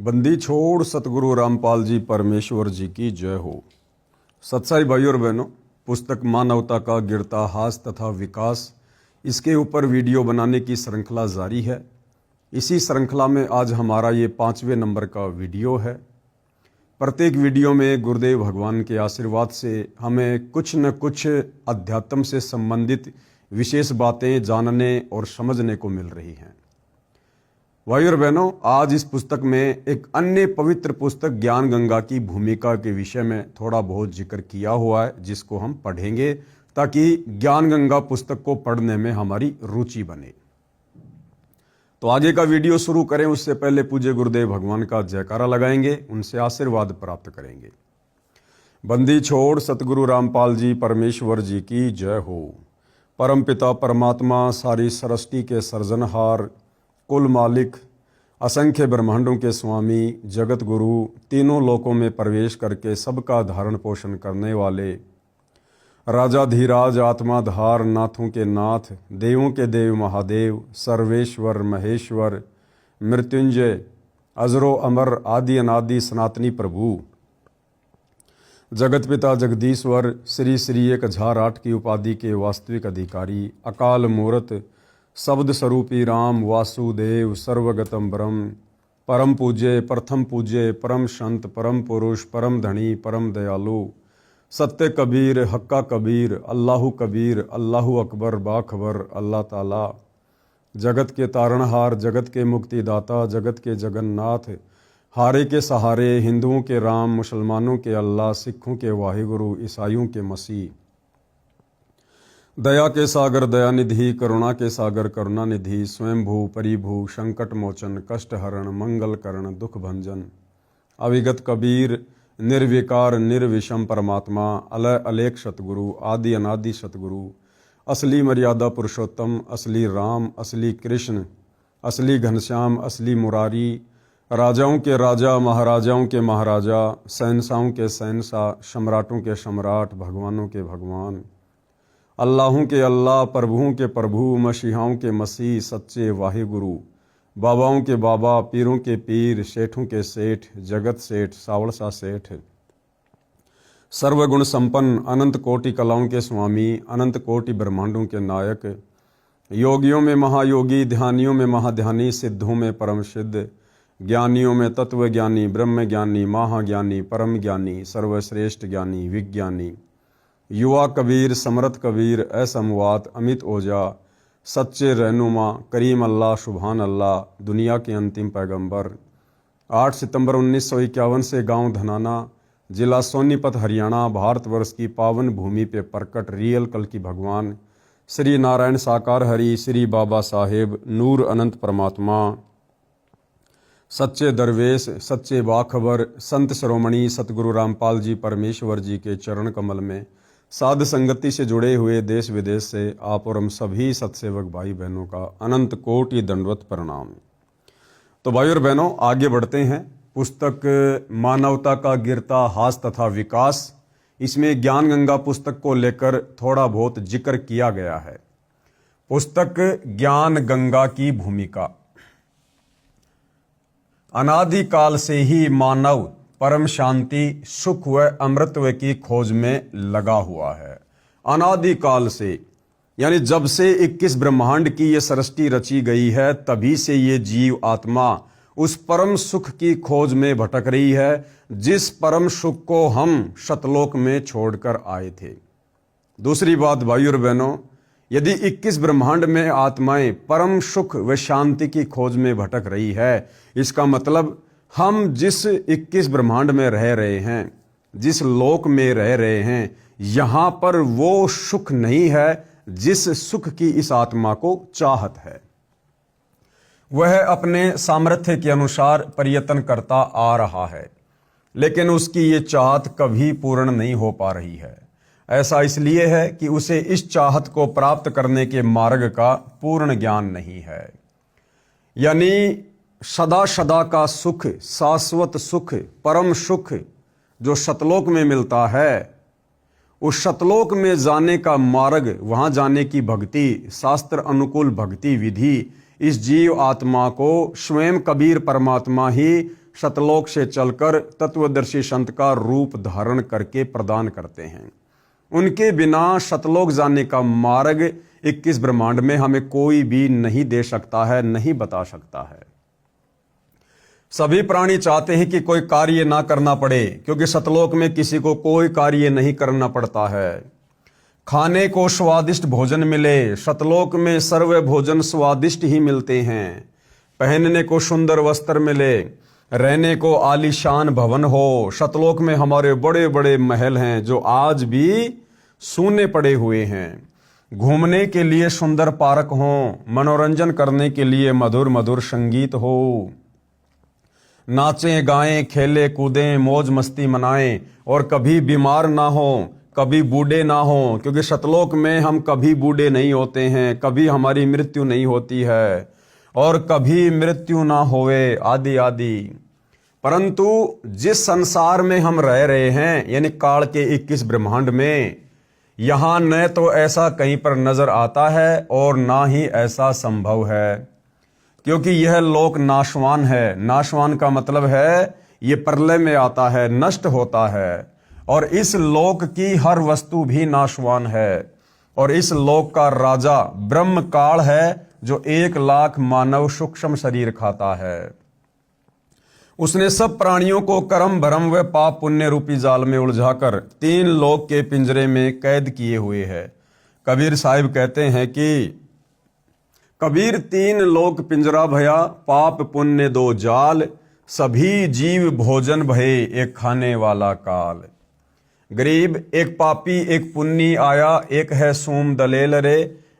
बंदी छोड़ सतगुरु रामपाल जी परमेश्वर जी की जय हो। सत्साई भाई और बहनों, पुस्तक मानवता का गिरता तथा विकास, इसके ऊपर वीडियो बनाने की श्रृंखला जारी है। इसी श्रृंखला में आज हमारा ये 5वें नंबर का वीडियो है। प्रत्येक वीडियो में गुरुदेव भगवान के आशीर्वाद से हमें कुछ न कुछ अध्यात्म से संबंधित विशेष बातें जानने और समझने को मिल रही हैं। भाई और बहनों, आज इस पुस्तक में एक अन्य पवित्र पुस्तक ज्ञान गंगा की भूमिका के विषय में थोड़ा बहुत जिक्र किया हुआ है, जिसको हम पढ़ेंगे ताकि ज्ञान गंगा पुस्तक को पढ़ने में हमारी रुचि बने। तो आगे का वीडियो शुरू करें उससे पहले पूज्य गुरुदेव भगवान का जयकारा लगाएंगे, उनसे आशीर्वाद प्राप्त करेंगे। बंदी छोड़ सतगुरु रामपाल जी परमेश्वर जी की जय हो। परमपिता परमात्मा, सारी सृष्टि के सर्जनहार, कुल मालिक, असंख्य ब्रह्मांडों के स्वामी, जगत गुरु, तीनों लोकों में प्रवेश करके सबका धारण पोषण करने वाले, राजाधीराज, आत्माधार, नाथों के नाथ, देवों के देव महादेव, सर्वेश्वर महेश्वर, मृत्युंजय, अजरो अमर, आदि अनादि सनातनी प्रभु, जगत पिता जगदीश्वर, श्री श्री 1008 की उपाधि के वास्तविक अधिकारी, अकाल मूर्त, शब्द स्वरूपी राम, वासुदेव, सर्वगतम ब्रह्म, परम पूज्य, प्रथम पूज्य, परम संत, परम पुरुष, परम धनी, परम दयालु, सत्य कबीर, हक्का कबीर, अल्लाहु कबीर, अल्लाहु अकबर, बाखबर, अल्लाह ताला, जगत के तारणहार, जगत के मुक्तिदाता, जगत के जगन्नाथ, हारे के सहारे, हिंदुओं के राम, मुसलमानों के अल्लाह, सिखों के वाहिगुरु, ईसाइयों के मसीह, दया के सागर दयानिधि, करुणा के सागर करुणानिधि, स्वयंभू परिभू, संकट मोचन, कष्ट हरण, मंगल करण, दुख भंजन, अविगत कबीर, निर्विकार निर्विषम परमात्मा, अलय अलेख सतगुरु, आदि अनादि सतगुरु, असली मर्यादा पुरुषोत्तम, असली राम, असली कृष्ण, असली घनश्याम, असली मुरारी, राजाओं के राजा, महाराजाओं के महाराजा, शहंशाहों के शहंशाह, सम्राटों के सम्राट, भगवानों के भगवान, अल्लाहों के अल्लाह, प्रभुओं के प्रभु, मसीहाओं के मसीह, सच्चे वाहिगुरु, बाबाओं के बाबा, पीरों के पीर, सेठों के सेठ, जगत सेठ, सावड़सा सेठ, सर्वगुण संपन्न, अनंत कोटि कलाओं के स्वामी, अनंत कोटि ब्रह्मांडों के नायक, योगियों में महायोगी, ध्यानियों में महाध्यानी, सिद्धों में परम सिद्ध, ज्ञानियों में तत्व ज्ञानी, ब्रह्म ज्ञानी, महाज्ञानी, परम ज्ञानी, सर्वश्रेष्ठ ज्ञानी, विज्ञानी, युवा कबीर, समरथ कबीर, असमवात, अमित ओझा, सच्चे रहनुमा, करीम अल्लाह, सुभान अल्लाह, दुनिया के अंतिम पैगंबर। 8 सितंबर 1951 से गांव धनाना, जिला सोनीपत, हरियाणा, भारतवर्ष की पावन भूमि पे प्रकट रियल कल की भगवान श्री नारायण साकार हरि, श्री बाबा साहेब, नूर अनंत परमात्मा, सच्चे दरवेश, सच्चे बाखबर, संत शिरोमणि सतगुरु रामपाल जी परमेश्वर जी के चरण कमल में साध संगति से जुड़े हुए देश विदेश से आप और हम सभी सत्सेवक भाई बहनों का अनंत कोटि दंडवत प्रणाम। तो भाई और बहनों, आगे बढ़ते हैं। पुस्तक मानवता का गिरता तथा विकास, इसमें ज्ञान गंगा पुस्तक को लेकर थोड़ा बहुत जिक्र किया गया है। पुस्तक ज्ञान गंगा की भूमिका। अनादिकाल से ही मानव परम शांति, सुख व अमृतत्व की खोज में लगा हुआ है। अनादिकाल से यानी जब से 21 ब्रह्मांड की ये सृष्टि रची गई है, तभी से ये जीव आत्मा उस परम सुख की खोज में भटक रही है, जिस परम सुख को हम शतलोक में छोड़कर आए थे। दूसरी बात भाई और बहनों, यदि 21 ब्रह्मांड में आत्माएं परम सुख व शांति की खोज में भटक रही है, इसका मतलब हम जिस 21 ब्रह्मांड में रह रहे हैं, जिस लोक में रह रहे हैं, यहां पर वो सुख नहीं है जिस सुख की इस आत्मा को चाहत है। वह अपने सामर्थ्य के अनुसार प्रयत्न करता आ रहा है, लेकिन उसकी ये चाहत कभी पूर्ण नहीं हो पा रही है। ऐसा इसलिए है कि उसे इस चाहत को प्राप्त करने के मार्ग का पूर्ण ज्ञान नहीं है। यानी सदा सदा का सुख, शाश्वत सुख, परम सुख जो सतलोक में मिलता है, उस सतलोक में जाने का मार्ग, वहां जाने की भक्ति, शास्त्र अनुकूल भक्ति विधि इस जीव आत्मा को स्वयं कबीर परमात्मा ही सतलोक से चलकर तत्वदर्शी संत का रूप धारण करके प्रदान करते हैं। उनके बिना सतलोक जाने का मार्ग 21 ब्रह्मांड में हमें कोई भी नहीं दे सकता है, नहीं बता सकता है। सभी प्राणी चाहते हैं कि कोई कार्य ना करना पड़े, क्योंकि सतलोक में किसी को कोई कार्य नहीं करना पड़ता है। खाने को स्वादिष्ट भोजन मिले, सतलोक में सर्व भोजन स्वादिष्ट ही मिलते हैं। पहनने को सुंदर वस्त्र मिले, रहने को आलीशान भवन हो। सतलोक में हमारे बड़े बड़े महल हैं जो आज भी सूने पड़े हुए हैं। घूमने के लिए सुंदर पार्क हो, मनोरंजन करने के लिए मधुर मधुर संगीत हो। नाचें गाएं, खेले कूदें, मौज मस्ती मनाएं और कभी बीमार ना हो, कभी बूढ़े ना हो, क्योंकि सतलोक में हम कभी बूढ़े नहीं होते हैं, कभी हमारी मृत्यु नहीं होती है और कभी मृत्यु ना होवे आदि आदि। परंतु जिस संसार में हम रह रहे हैं, यानी काल के 21 ब्रह्मांड में, यहां न तो ऐसा कहीं पर नजर आता है और ना ही ऐसा संभव है, क्योंकि यह लोक नाशवान है। नाशवान का मतलब है ये प्रलय में आता है, नष्ट होता है। और इस लोक की हर वस्तु भी नाशवान है। और इस लोक का राजा ब्रह्म काल है, जो 1 लाख मानव सूक्ष्म शरीर खाता है। उसने सब प्राणियों को कर्म भरम व पाप पुण्य रूपी जाल में उलझाकर 3 लोक के पिंजरे में कैद किए हुए है। कबीर साहिब कहते हैं कि कबीर 3 लोक पिंजरा भया, पाप पुण्य 2 जाल, सभी जीव भोजन भये एक खाने वाला काल। गरीब एक पापी एक पुन्नी आया, एक है सोम दलेल रे,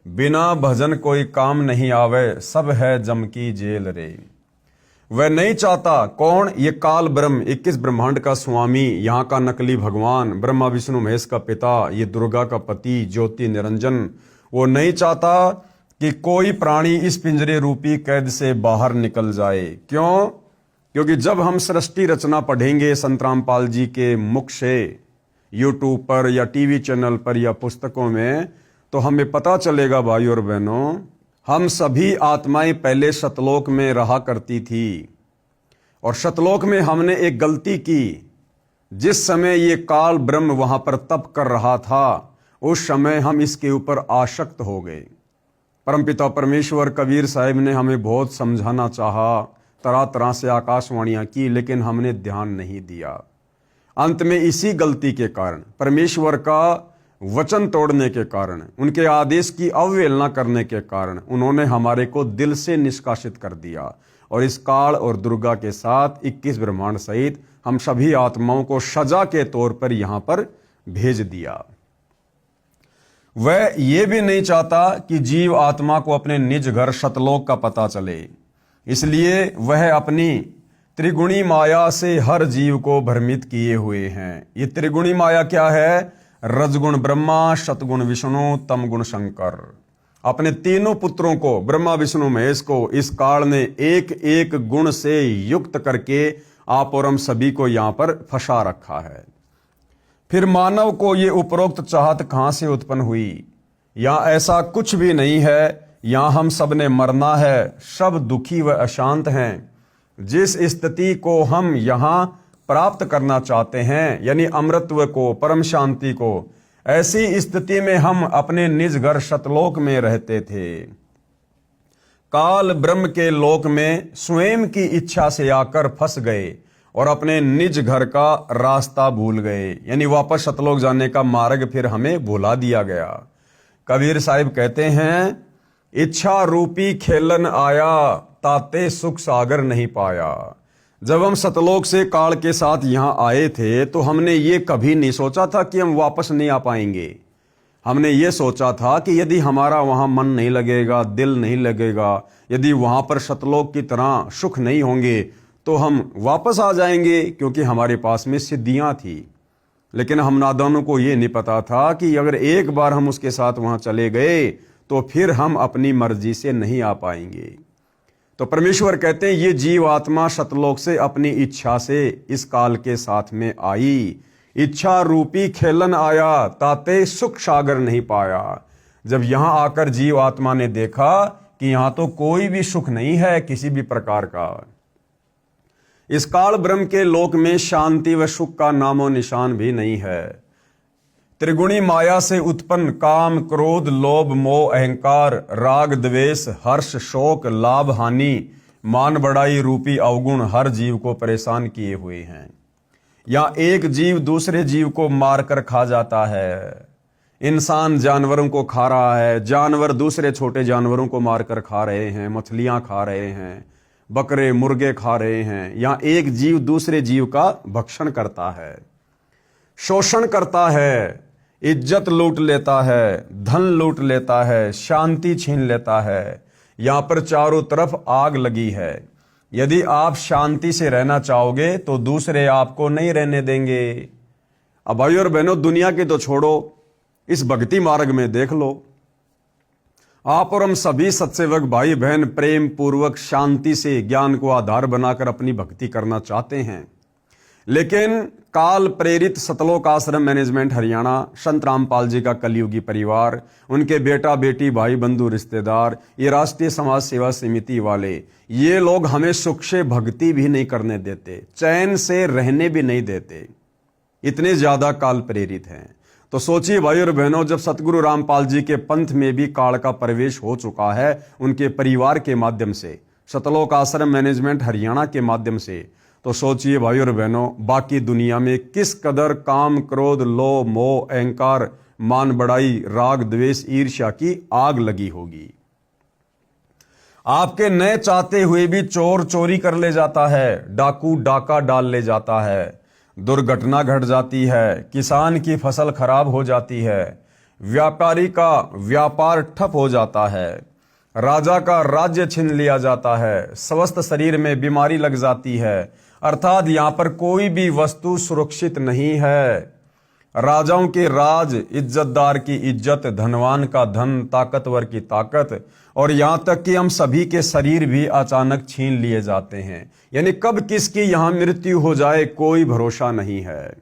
बिना भजन कोई काम नहीं आवे, सब है जम की जेल रे। वह नहीं चाहता, कौन? ये काल ब्रह्म 21 ब्रह्मांड का स्वामी, यहाँ का नकली भगवान, ब्रह्मा विष्णु महेश का पिता, ये दुर्गा का पति, ज्योति निरंजन, वो नहीं चाहता कि कोई प्राणी इस पिंजरे रूपी कैद से बाहर निकल जाए। क्यों? क्योंकि जब हम सृष्टि रचना पढ़ेंगे संत रामपाल जी के मुख से, यूट्यूब पर या टीवी चैनल पर या पुस्तकों में, तो हमें पता चलेगा भाई और बहनों, हम सभी आत्माएं पहले सतलोक में रहा करती थी और सतलोक में हमने एक गलती की। जिस समय ये काल ब्रह्म वहां पर तप कर रहा था, उस समय हम इसके ऊपर आसक्त हो गए। परमपिता परमेश्वर कबीर साहिब ने हमें बहुत समझाना चाहा, तरह तरह से आकाशवाणियां की, लेकिन हमने ध्यान नहीं दिया। अंत में इसी गलती के कारण, परमेश्वर का वचन तोड़ने के कारण, उनके आदेश की अवहेलना करने के कारण, उन्होंने हमारे को दिल से निष्कासित कर दिया और इस काल और दुर्गा के साथ 21 ब्रह्मांड सहित हम सभी आत्माओं को सजा के तौर पर यहां पर भेज दिया। वह ये भी नहीं चाहता कि जीव आत्मा को अपने निज घर सतलोक का पता चले, इसलिए वह अपनी त्रिगुणी माया से हर जीव को भ्रमित किए हुए हैं। ये त्रिगुणी माया क्या है? रजगुण ब्रह्मा, सतगुण विष्णु, तमगुण शंकर। अपने तीनों पुत्रों को, ब्रह्मा विष्णु महेश को, इस काल ने एक एक गुण से युक्त करके आप और हम सभी को यहां पर फंसा रखा है। फिर मानव को ये उपरोक्त चाहत कहां से उत्पन्न हुई? यहां ऐसा कुछ भी नहीं है। यहां हम सब ने मरना है, सब दुखी व अशांत हैं। जिस स्थिति को हम यहां प्राप्त करना चाहते हैं, यानी अमृतत्व को, परम शांति को, ऐसी स्थिति में हम अपने निज घर सतलोक में रहते थे। काल ब्रह्म के लोक में स्वयं की इच्छा से आकर फंस गए और अपने निज घर का रास्ता भूल गए, यानी वापस सतलोक जाने का मार्ग फिर हमें भुला दिया गया। कबीर साहिब कहते हैं, इच्छा रूपी खेलन आया, ताते सुख सागर नहीं पाया। जब हम सतलोक से काल के साथ यहां आए थे, तो हमने ये कभी नहीं सोचा था कि हम वापस नहीं आ पाएंगे। हमने ये सोचा था कि यदि हमारा वहां मन नहीं लगेगा, दिल नहीं लगेगा, यदि वहां पर सतलोक की तरह सुख नहीं होंगे, तो हम वापस आ जाएंगे, क्योंकि हमारे पास में सिद्धियां थी। लेकिन हम नादानों को ये नहीं पता था कि अगर एक बार हम उसके साथ वहां चले गए, तो फिर हम अपनी मर्जी से नहीं आ पाएंगे। तो परमेश्वर कहते हैं, ये जीव आत्मा सतलोक से अपनी इच्छा से इस काल के साथ में आई। इच्छा रूपी खेलन आया, ताते सुख सागर नहीं पाया। जब यहां आकर जीव आत्मा ने देखा कि यहां तो कोई भी सुख नहीं है किसी भी प्रकार का, इस काल ब्रह्म के लोक में शांति व सुख का नामो निशान भी नहीं है। त्रिगुणी माया से उत्पन्न काम, क्रोध, लोभ, मोह, अहंकार, राग, द्वेष, हर्ष, शोक, लाभ, हानि, मान बढ़ाई रूपी अवगुण हर जीव को परेशान किए हुए हैं। या एक जीव दूसरे जीव को मारकर खा जाता है। इंसान जानवरों को खा रहा है, जानवर दूसरे छोटे जानवरों को मारकर खा रहे हैं, मछलियां खा रहे हैं, बकरे मुर्गे खा रहे हैं। या एक जीव दूसरे जीव का भक्षण करता है, शोषण करता है, इज्जत लूट लेता है, धन लूट लेता है, शांति छीन लेता है। यहां पर चारों तरफ आग लगी है। यदि आप शांति से रहना चाहोगे तो दूसरे आपको नहीं रहने देंगे। अब भाई और बहनों, दुनिया की तो छोड़ो, इस भक्ति मार्ग में देख लो, आप और हम सभी सत्सेवक भाई बहन प्रेम पूर्वक शांति से ज्ञान को आधार बनाकर अपनी भक्ति करना चाहते हैं। लेकिन काल प्रेरित सतलोक आश्रम मैनेजमेंट हरियाणा, संत रामपाल जी का कलयुगी परिवार, उनके बेटा बेटी भाई बंधु रिश्तेदार, ये राष्ट्रीय समाज सेवा समिति वाले, ये लोग हमें सुख से भक्ति भी नहीं करने देते, चैन से रहने भी नहीं देते। इतने ज्यादा काल प्रेरित हैं। तो सोचिए भाई और बहनों, जब सतगुरु रामपाल जी के पंथ में भी काल का प्रवेश हो चुका है, उनके परिवार के माध्यम से, सतलोक आश्रम मैनेजमेंट हरियाणा के माध्यम से, तो सोचिए भाई और बहनों, बाकी दुनिया में किस कदर काम, क्रोध, लोभ, मोह, अहंकार, मान बढ़ाई, राग, द्वेष, ईर्ष्या की आग लगी होगी। आपके न चाहते हुए भी चोर चोरी कर ले जाता है, डाकू डाका डाल ले जाता है, दुर्घटना घट जाती है, किसान की फसल खराब हो जाती है, व्यापारी का व्यापार ठप हो जाता है, राजा का राज्य छीन लिया जाता है, स्वस्थ शरीर में बीमारी लग जाती है। अर्थात यहां पर कोई भी वस्तु सुरक्षित नहीं है। राजाओं के राज, इज्जतदार की इज्जत, धनवान का धन, ताकतवर की ताकत, और यहां तक कि हम सभी के शरीर भी अचानक छीन लिए जाते हैं। यानी कब किसकी यहां मृत्यु हो जाए कोई भरोसा नहीं है।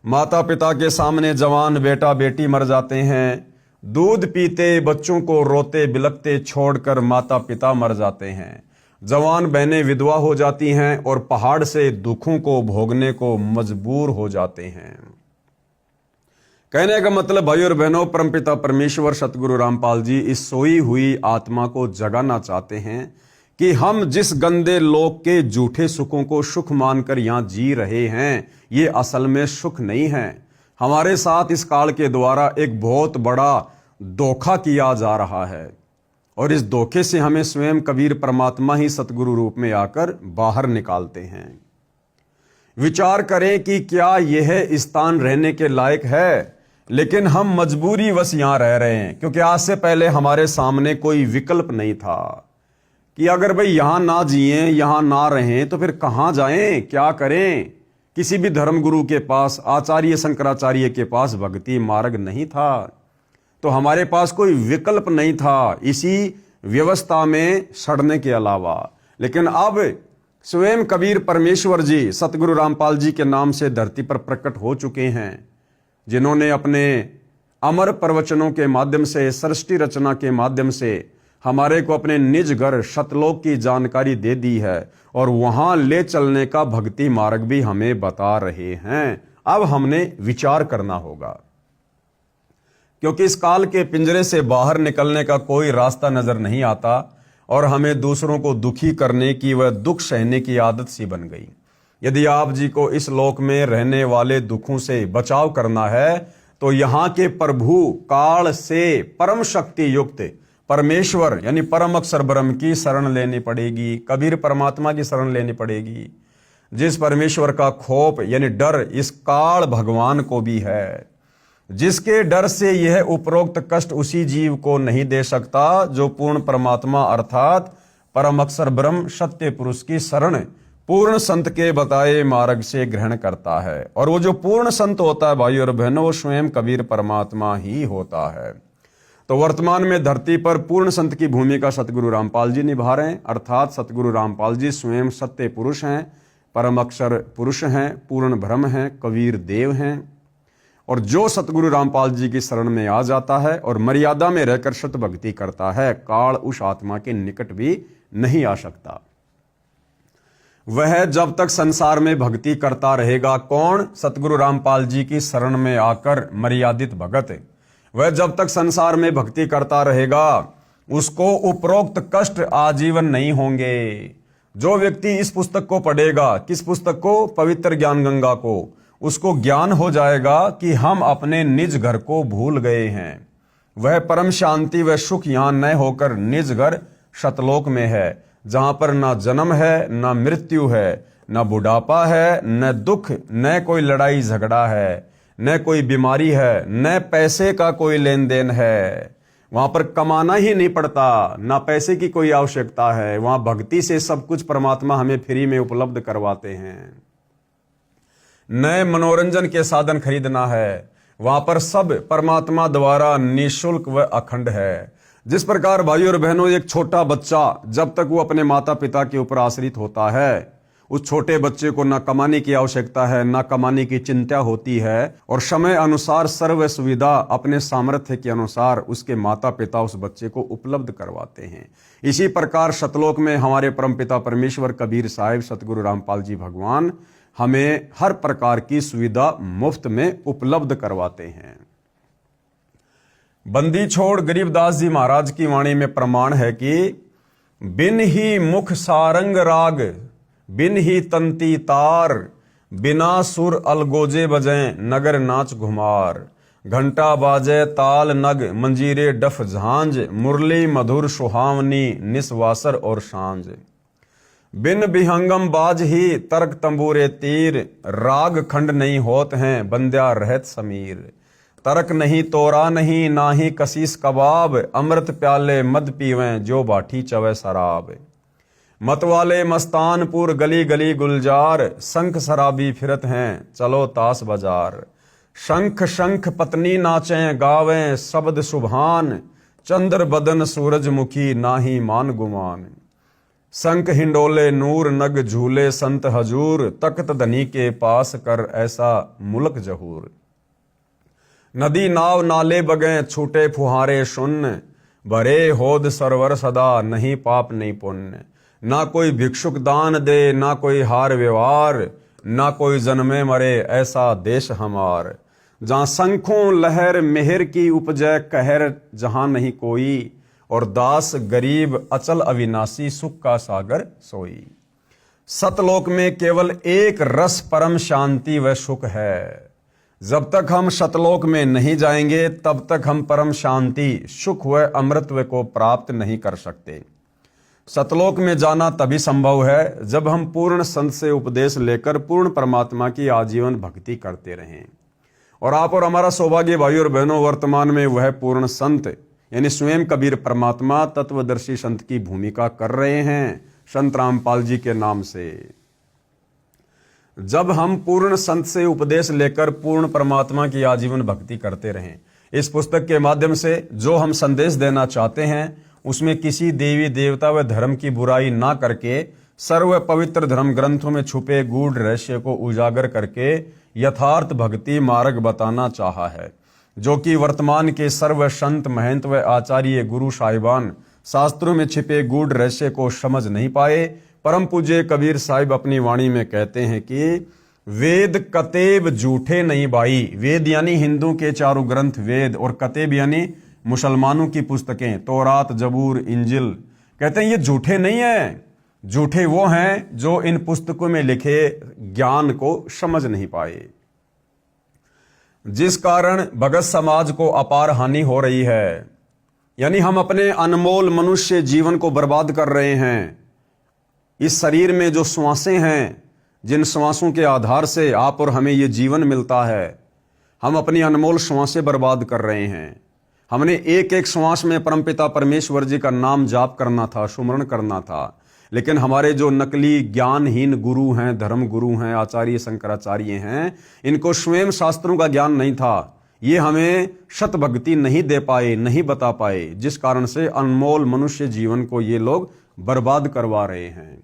माता पिता के सामने जवान बेटा बेटी मर जाते हैं, दूध पीते बच्चों को रोते बिलखते छोड़कर माता पिता मर जाते हैं, जवान बहनें विधवा हो जाती हैं और पहाड़ से दुखों को भोगने को मजबूर हो जाते हैं। कहने का मतलब भाई और बहनों, परमपिता परमेश्वर सतगुरु रामपाल जी इस सोई हुई आत्मा को जगाना चाहते हैं कि हम जिस गंदे लोक के झूठे सुखों को सुख मानकर यहां जी रहे हैं, ये असल में सुख नहीं है। हमारे साथ इस काल के द्वारा एक बहुत बड़ा धोखा किया जा रहा है, और इस धोखे से हमें स्वयं कबीर परमात्मा ही सतगुरु रूप में आकर बाहर निकालते हैं। विचार करें कि क्या यह स्थान रहने के लायक है, लेकिन हम मजबूरी वश यहां रह रहे हैं, क्योंकि आज से पहले हमारे सामने कोई विकल्प नहीं था कि अगर भाई यहां ना जिए, यहां ना रहें तो फिर कहां जाएं, क्या करें। किसी भी धर्मगुरु के पास, आचार्य शंकराचार्य के पास भक्ति मार्ग नहीं था, तो हमारे पास कोई विकल्प नहीं था इसी व्यवस्था में सड़ने के अलावा। लेकिन अब स्वयं कबीर परमेश्वर जी सतगुरु रामपाल जी के नाम से धरती पर प्रकट हो चुके हैं, जिन्होंने अपने अमर प्रवचनों के माध्यम से, सृष्टि रचना के माध्यम से हमारे को अपने निज घर सतलोक की जानकारी दे दी है, और वहां ले चलने का भक्ति मार्ग भी हमें बता रहे हैं। अब हमने विचार करना होगा, क्योंकि इस काल के पिंजरे से बाहर निकलने का कोई रास्ता नजर नहीं आता, और हमें दूसरों को दुखी करने की व दुख सहने की आदत सी बन गई। यदि आप जी को इस लोक में रहने वाले दुखों से बचाव करना है, तो यहाँ के प्रभु काल से परम शक्ति युक्त परमेश्वर यानी परम अक्षर ब्रह्म की शरण लेनी पड़ेगी, कबीर परमात्मा की शरण लेनी पड़ेगी, जिस परमेश्वर का खौफ यानी डर इस काल भगवान को भी है, जिसके डर से यह उपरोक्त कष्ट उसी जीव को नहीं दे सकता जो पूर्ण परमात्मा अर्थात परम अक्षर ब्रह्म सत्य पुरुष की शरण पूर्ण संत के बताए मार्ग से ग्रहण करता है। और वो जो पूर्ण संत होता है भाई और बहनों, वो स्वयं कबीर परमात्मा ही होता है। तो वर्तमान में धरती पर पूर्ण संत की भूमिका सतगुरु रामपाल जी निभा रहे हैं, अर्थात सतगुरु रामपाल जी स्वयं सत्य पुरुष हैं, परम अक्षर पुरुष हैं, पूर्ण ब्रह्म हैं, कबीर देव हैं। और जो सतगुरु रामपाल जी की शरण में आ जाता है और मर्यादा में रहकर सत भक्ति करता है, काल उस आत्मा के निकट भी नहीं आ सकता। वह जब तक संसार में भक्ति करता रहेगा। कौन? सतगुरु रामपाल जी की शरण में आकर मर्यादित भगत। वह जब तक संसार में भक्ति करता रहेगा उसको उपरोक्त कष्ट आजीवन नहीं होंगे। जो व्यक्ति इस पुस्तक को पढ़ेगा, किस पुस्तक को? पवित्र ज्ञान गंगा को, उसको ज्ञान हो जाएगा कि हम अपने निज घर को भूल गए हैं। वह परम शांति व सुख यहां न होकर निज घर शतलोक में है, जहां पर ना जन्म है, ना मृत्यु है, न बुढ़ापा है, न दुख, न कोई लड़ाई झगड़ा है, न कोई बीमारी है, न पैसे का कोई लेन देन है। वहां पर कमाना ही नहीं पड़ता, ना पैसे की कोई आवश्यकता है। वहां भक्ति से सब कुछ परमात्मा हमें फ्री में उपलब्ध करवाते हैं। नए मनोरंजन के साधन खरीदना है, वहां पर सब परमात्मा द्वारा निःशुल्क व अखंड है। जिस प्रकार भाइयों और बहनों, एक छोटा बच्चा जब तक वो अपने माता पिता के ऊपर आश्रित होता है, उस छोटे बच्चे को ना कमाने की आवश्यकता है, ना कमाने की चिंता होती है, और समय अनुसार सर्व सुविधा अपने सामर्थ्य के अनुसार उसके माता पिता उस बच्चे को उपलब्ध करवाते हैं। इसी प्रकार शतलोक में हमारे परमपिता परमेश्वर कबीर साहिब सतगुरु रामपाल जी भगवान हमें हर प्रकार की सुविधा मुफ्त में उपलब्ध करवाते हैं। बंदी छोड़ गरीबदास जी महाराज की वाणी में प्रमाण है कि बिन ही मुख सारंग राग, बिन ही तंती तार, बिना सुर अलगोजे बजें नगर नाच घुमार। घंटा बाजे ताल नग, मंजीरे डफ झांझ, मुरली मधुर सुहावनी निस्वासर और सांझ। बिन बिहंगम बाज ही तर्क तंबूरे तीर, राग खंड नहीं होत हैं बंद्या रहत समीर। तर्क नहीं तोरा नहीं, ना ही कसीस कबाब, अमृत प्याले मद पीवें जो बाठी चवे शराब। मतवाले मस्तानपुर गली गली गुलजार, शंख शराबी फिरत हैं चलो ताश बाजार। शंख शंख पत्नी नाचें गावें शब्द सुभान, चंद्र बदन सूरजमुखी नाही मान गुमान। शंख हिंडोले नूर नग झूले संत हजूर, तख्त धनी के पास कर ऐसा मुल्क जहूर। नदी नाव नाले बगें छूटे फुहारे शून्य, भरे होद सरवर सदा नहीं पाप नहीं पुण्य। ना कोई भिक्षुक दान दे, ना कोई हार व्यवहार, ना कोई जन्मे मरे ऐसा देश हमार। जहाँ शंखों लहर मेहर की उपजय कहर जहाँ नहीं कोई, और दास गरीब अचल अविनाशी सुख का सागर सोई। सतलोक में केवल एक रस परम शांति व सुख है। जब तक हम सतलोक में नहीं जाएंगे तब तक हम परम शांति सुख व अमृतत्व को प्राप्त नहीं कर सकते। सतलोक में जाना तभी संभव है जब हम पूर्ण संत से उपदेश लेकर पूर्ण परमात्मा की आजीवन भक्ति करते रहें। और आप और हमारा सौभाग्य भाइयों और बहनों, वर्तमान में वह पूर्ण संत यानी स्वयं कबीर परमात्मा तत्वदर्शी संत की भूमिका कर रहे हैं संत रामपाल जी के नाम से। जब हम पूर्ण संत से उपदेश लेकर पूर्ण परमात्मा की आजीवन भक्ति करते रहें, इस पुस्तक के माध्यम से जो हम संदेश देना चाहते हैं उसमें किसी देवी देवता व धर्म की बुराई ना करके सर्व पवित्र धर्म ग्रंथों में छुपे गूढ़ रहस्य को उजागर करके यथार्थ भक्ति मार्ग बताना चाहा है, जो कि वर्तमान के सर्व संत महंत व आचार्य गुरु साहिबान शास्त्रों में छिपे गूढ़ रहस्य को समझ नहीं पाए। परम पूज्य कबीर साहिब अपनी वाणी में कहते हैं कि वेद कतेब झूठे नहीं भाई। वेद यानी हिंदू के चारों ग्रंथ वेद, और कतेब यानी मुसलमानों की पुस्तकें तौरात जबूर इंजिल। कहते हैं ये झूठे नहीं है, झूठे वो हैं जो इन पुस्तकों में लिखे ज्ञान को समझ नहीं पाए, जिस कारण भगत समाज को अपार हानि हो रही है। यानी हम अपने अनमोल मनुष्य जीवन को बर्बाद कर रहे हैं। इस शरीर में जो श्वासें हैं, जिन श्वासों के आधार से आप और हमें ये जीवन मिलता है, हम अपनी अनमोल श्वासें बर्बाद कर रहे हैं। हमने एक एक श्वास में परमपिता परमेश्वर जी का नाम जाप करना था, सुमरण करना था, लेकिन हमारे जो नकली ज्ञानहीन गुरु हैं, धर्म गुरु हैं, आचार्य शंकराचार्य हैं, इनको स्वयं शास्त्रों का ज्ञान नहीं था। ये हमें शत भक्ति नहीं दे पाए, नहीं बता पाए, जिस कारण से अनमोल मनुष्य जीवन को ये लोग बर्बाद करवा रहे हैं,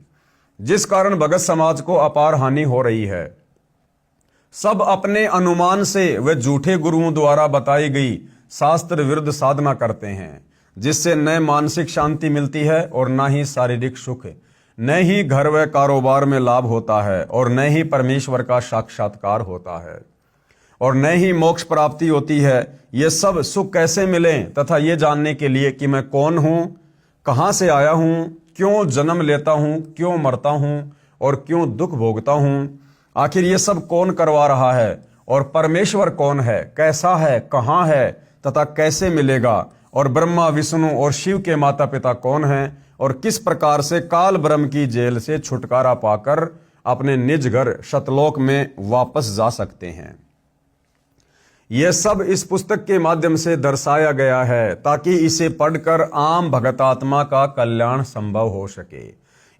जिस कारण भगत समाज को अपार हानि हो रही है। सब अपने अनुमान से वे झूठे गुरुओं द्वारा बताई गई शास्त्र विरुद्ध साधना करते हैं, जिससे न मानसिक शांति मिलती है और ना ही शारीरिक सुख। न ही घर व कारोबार में लाभ होता है और न ही परमेश्वर का साक्षात्कार होता है और न ही मोक्ष प्राप्ति होती है। ये सब सुख कैसे मिलें तथा ये जानने के लिए कि मैं कौन हूं, कहां से आया हूं, क्यों जन्म लेता हूं, क्यों मरता हूं और क्यों दुख भोगता हूं। आखिर ये सब कौन करवा रहा है और परमेश्वर कौन है, कैसा है, कहां है तथा कैसे मिलेगा, और ब्रह्मा विष्णु और शिव के माता पिता कौन हैं और किस प्रकार से काल ब्रह्म की जेल से छुटकारा पाकर अपने निज घर सतलोक में वापस जा सकते हैं। यह सब इस पुस्तक के माध्यम से दर्शाया गया है ताकि इसे पढ़कर आम भगतात्मा का कल्याण संभव हो सके।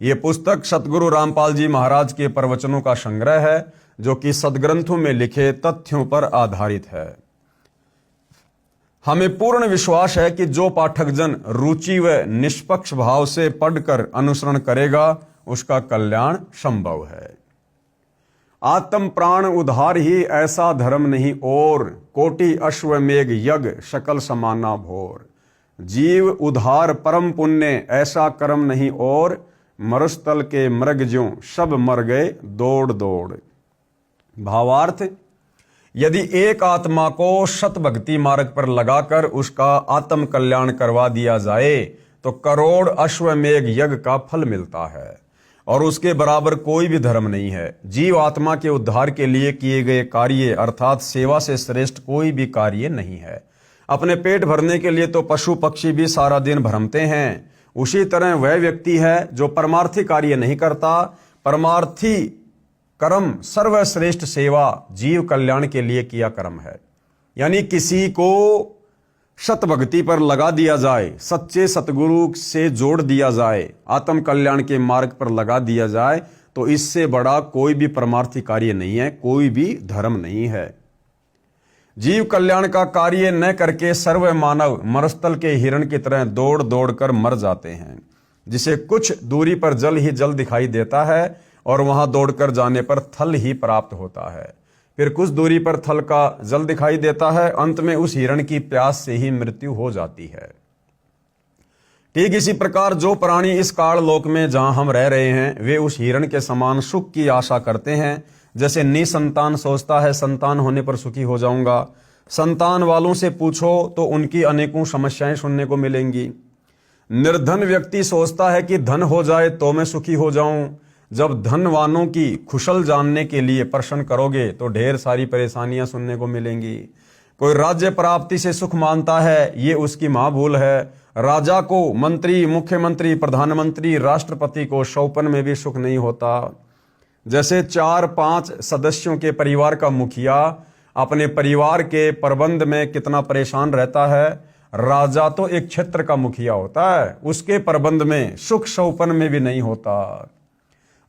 ये पुस्तक सतगुरु रामपाल जी महाराज के प्रवचनों का संग्रह है जो कि सदग्रंथों में लिखे तथ्यों पर आधारित है। हमें पूर्ण विश्वास है कि जो पाठक जन रुचि व निष्पक्ष भाव से पढ़कर अनुसरण करेगा उसका कल्याण संभव है। आत्म प्राण उद्धार ही ऐसा धर्म नहीं और, कोटि अश्वमेघ यज्ञ सकल समाना भोर। जीव उद्धार परम पुण्य ऐसा कर्म नहीं और, मरुस्थल के मृग ज्यों सब मर गए दौड़ दौड़। भावार्थ, यदि एक आत्मा को सत भक्ति मार्ग पर लगाकर उसका आत्म कल्याण करवा दिया जाए तो करोड़ अश्वमेघ यज्ञ का फल मिलता है और उसके बराबर कोई भी धर्म नहीं है। जीव आत्मा के उद्धार के लिए किए गए कार्य अर्थात सेवा से श्रेष्ठ कोई भी कार्य नहीं है। अपने पेट भरने के लिए तो पशु पक्षी भी सारा दिन भ्रमते हैं, उसी तरह वह व्यक्ति है जो परमार्थी कार्य नहीं करता। परमार्थी कर्म सर्वश्रेष्ठ सेवा जीव कल्याण के लिए किया कर्म है। यानी किसी को सत भक्ति पर लगा दिया जाए, सच्चे सतगुरु से जोड़ दिया जाए, आत्म कल्याण के मार्ग पर लगा दिया जाए तो इससे बड़ा कोई भी परमार्थी कार्य नहीं है, कोई भी धर्म नहीं है। जीव कल्याण का कार्य न करके सर्व मानव मरुस्थल के हिरण की तरह दौड़ दौड़ कर मर जाते हैं, जिसे कुछ दूरी पर जल ही जल दिखाई देता है और वहां दौड़कर जाने पर थल ही प्राप्त होता है। फिर कुछ दूरी पर थल का जल दिखाई देता है, अंत में उस हिरण की प्यास से ही मृत्यु हो जाती है। ठीक इसी प्रकार जो प्राणी इस काल लोक में जहां हम रह रहे हैं वे उस हिरण के समान सुख की आशा करते हैं। जैसे निसंतान सोचता है संतान होने पर सुखी हो जाऊंगा। संतान वालों से पूछो तो उनकी अनेकों समस्याएं सुनने को मिलेंगी। निर्धन व्यक्ति सोचता है कि धन हो जाए तो मैं सुखी हो जाऊं। जब धनवानों की खुशल जानने के लिए प्रश्न करोगे तो ढेर सारी परेशानियां सुनने को मिलेंगी। कोई राज्य प्राप्ति से सुख मानता है, ये उसकी महाभूल है। राजा को मंत्री, मुख्यमंत्री, प्रधानमंत्री, राष्ट्रपति को शौपन में भी सुख नहीं होता। जैसे 4-5 सदस्यों के परिवार का मुखिया अपने परिवार के प्रबंध में कितना परेशान रहता है, राजा तो एक क्षेत्र का मुखिया होता है, उसके प्रबंध में सुख शौपन में भी नहीं होता।